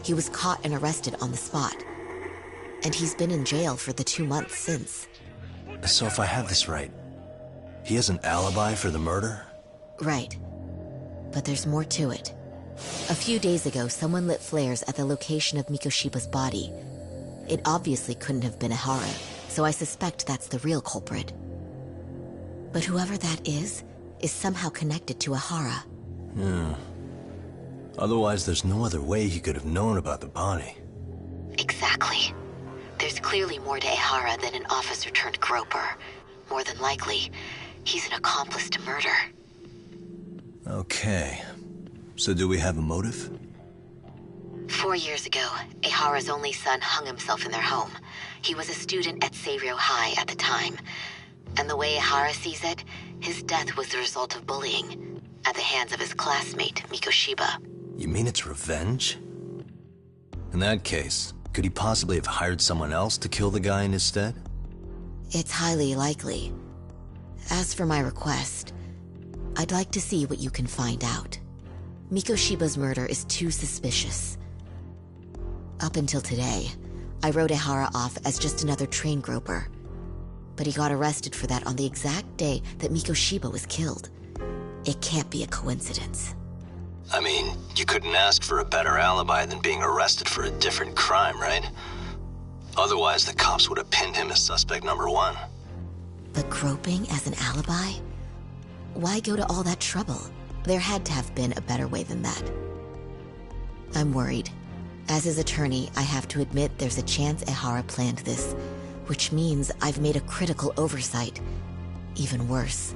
He was caught and arrested on the spot. And he's been in jail for the 2 months since. So if I have this right, he has an alibi for the murder? Right. But there's more to it. A few days ago, someone lit flares at the location of Mikoshiba's body. It obviously couldn't have been Ehara, so I suspect that's the real culprit. But whoever that is somehow connected to Ehara. Yeah. Otherwise, there's no other way he could have known about the body. Exactly. There's clearly more to Ehara than an officer-turned-groper. More than likely, he's an accomplice to murder. Okay. So do we have a motive? 4 years ago, Ehara's only son hung himself in their home. He was a student at Seiryo High at the time. And the way Ehara sees it, his death was the result of bullying at the hands of his classmate, Mikoshiba. You mean it's revenge? In that case, could he possibly have hired someone else to kill the guy in his stead? It's highly likely. As for my request, I'd like to see what you can find out. Mikoshiba's murder is too suspicious. Up until today, I wrote Ehara off as just another train groper. But he got arrested for that on the exact day that Mikoshiba was killed. It can't be a coincidence. I mean, you couldn't ask for a better alibi than being arrested for a different crime, right? Otherwise, the cops would have pinned him as suspect number one. But groping as an alibi? Why go to all that trouble? There had to have been a better way than that. I'm worried. As his attorney, I have to admit there's a chance Ehara planned this, which means I've made a critical oversight. Even worse,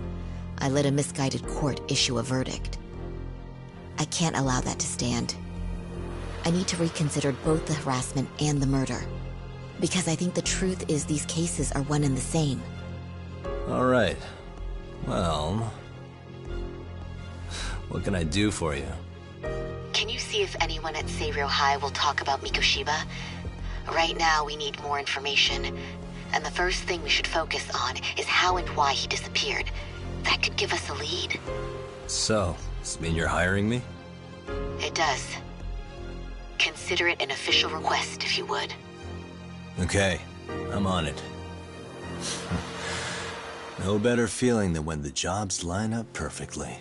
I let a misguided court issue a verdict. I can't allow that to stand. I need to reconsider both the harassment and the murder. Because I think the truth is these cases are one and the same. All right. Well, what can I do for you? Can you see if anyone at Seiryo High will talk about Mikoshiba? Right now, we need more information. And the first thing we should focus on is how and why he disappeared. That could give us a lead. So, does this mean you're hiring me? It does. Consider it an official request, if you would. Okay, I'm on it. No better feeling than when the jobs line up perfectly.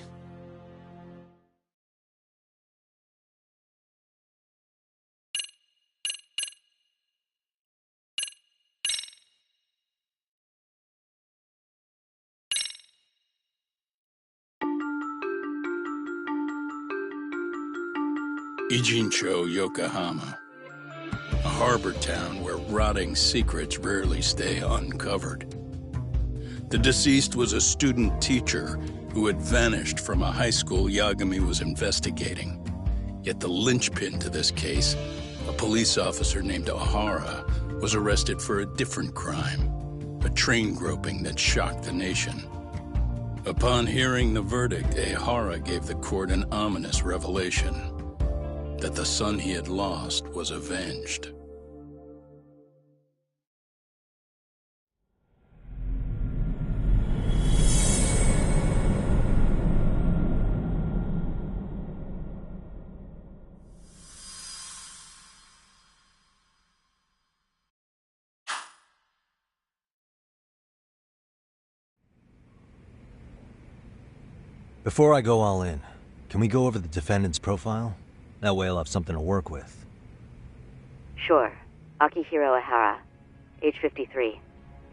Ijincho, Yokohama. A harbor town where rotting secrets rarely stay uncovered. The deceased was a student teacher who had vanished from a high school Yagami was investigating. Yet the linchpin to this case, a police officer named Ehara, was arrested for a different crime, a train groping that shocked the nation. Upon hearing the verdict, Ehara gave the court an ominous revelation: that the son he had lost was avenged. Before I go all in, can we go over the defendant's profile? That way I'll have something to work with. Sure. Akihiro Ihara, age 53,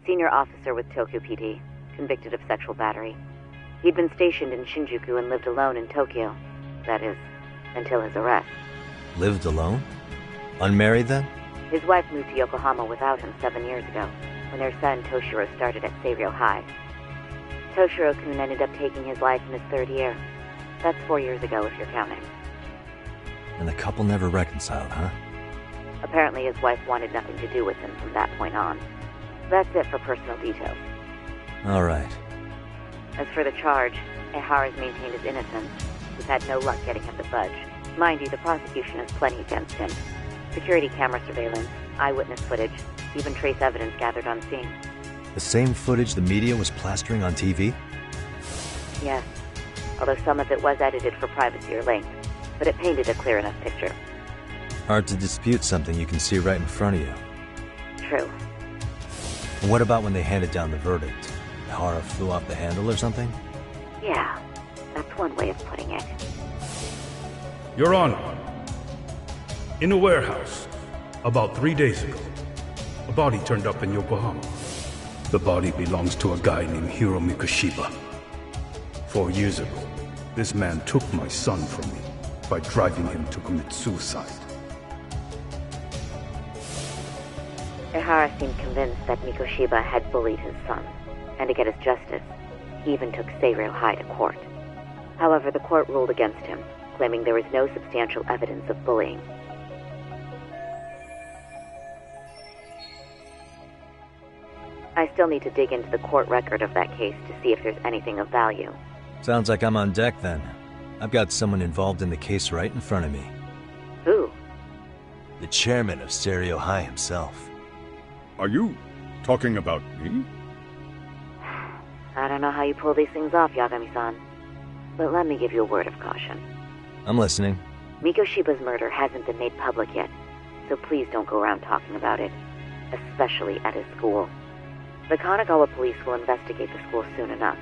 senior officer with Tokyo PD, convicted of sexual battery. He'd been stationed in Shinjuku and lived alone in Tokyo. That is, until his arrest. Lived alone? Unmarried then? His wife moved to Yokohama without him 7 years ago, when their son Toshiro started at Seiryō High. Toshiro-kun ended up taking his life in his 3rd year. That's 4 years ago, if you're counting. And the couple never reconciled, huh? Apparently his wife wanted nothing to do with him from that point on. That's it for personal details. All right. As for the charge, Ihara's maintained his innocence. We've had no luck getting him to budge. Mind you, the prosecution has plenty against him. Security camera surveillance, eyewitness footage, even trace evidence gathered on scene. The same footage the media was plastering on TV? Yes, although some of it was edited for privacy or length, but it painted a clear enough picture. Hard to dispute something you can see right in front of you. True. And what about when they handed down the verdict? Ihara flew off the handle or something? Yeah, that's one way of putting it. Your Honor, in a warehouse, about 3 days ago, a body turned up in Yokohama. The body belongs to a guy named Hiro Mikoshiba. 4 years ago, this man took my son from me by driving him to commit suicide. Ihara seemed convinced that Mikoshiba had bullied his son, and to get his justice, he even took Seiryō High to court. However, the court ruled against him, claiming there was no substantial evidence of bullying. I still need to dig into the court record of that case to see if there's anything of value. Sounds like I'm on deck then. I've got someone involved in the case right in front of me. Who? The chairman of Seiryō High himself. Are you talking about me? I don't know how you pull these things off, Yagami-san. But let me give you a word of caution. I'm listening. Mikoshiba's murder hasn't been made public yet, so please don't go around talking about it, especially at his school. The Kanagawa police will investigate the school soon enough,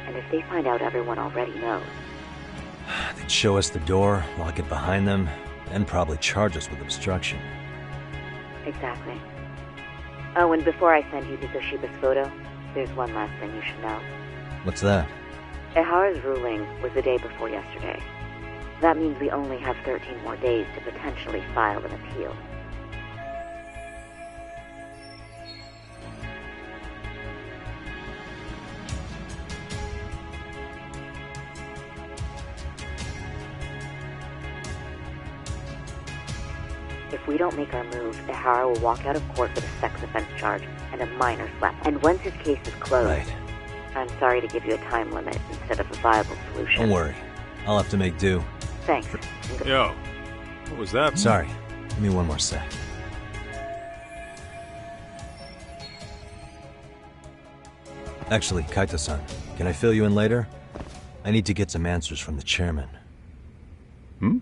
and if they find out everyone already knows... They'd show us the door, lock it behind them, and probably charge us with obstruction. Exactly. Oh, and before I send you Mikoshiba's photo, there's one last thing you should know. What's that? Ihara's ruling was the day before yesterday. That means we only have 13 more days to potentially file an appeal. If we don't make our move, Ihara will walk out of court with a sex offense charge and a minor slap. And once his case is closed... Right. I'm sorry to give you a time limit instead of a viable solution. Don't worry. I'll have to make do. Thanks. Yo, what was that? Sorry. Give me one more sec. Actually, Kaito-san, can I fill you in later? I need to get some answers from the chairman. Hmm?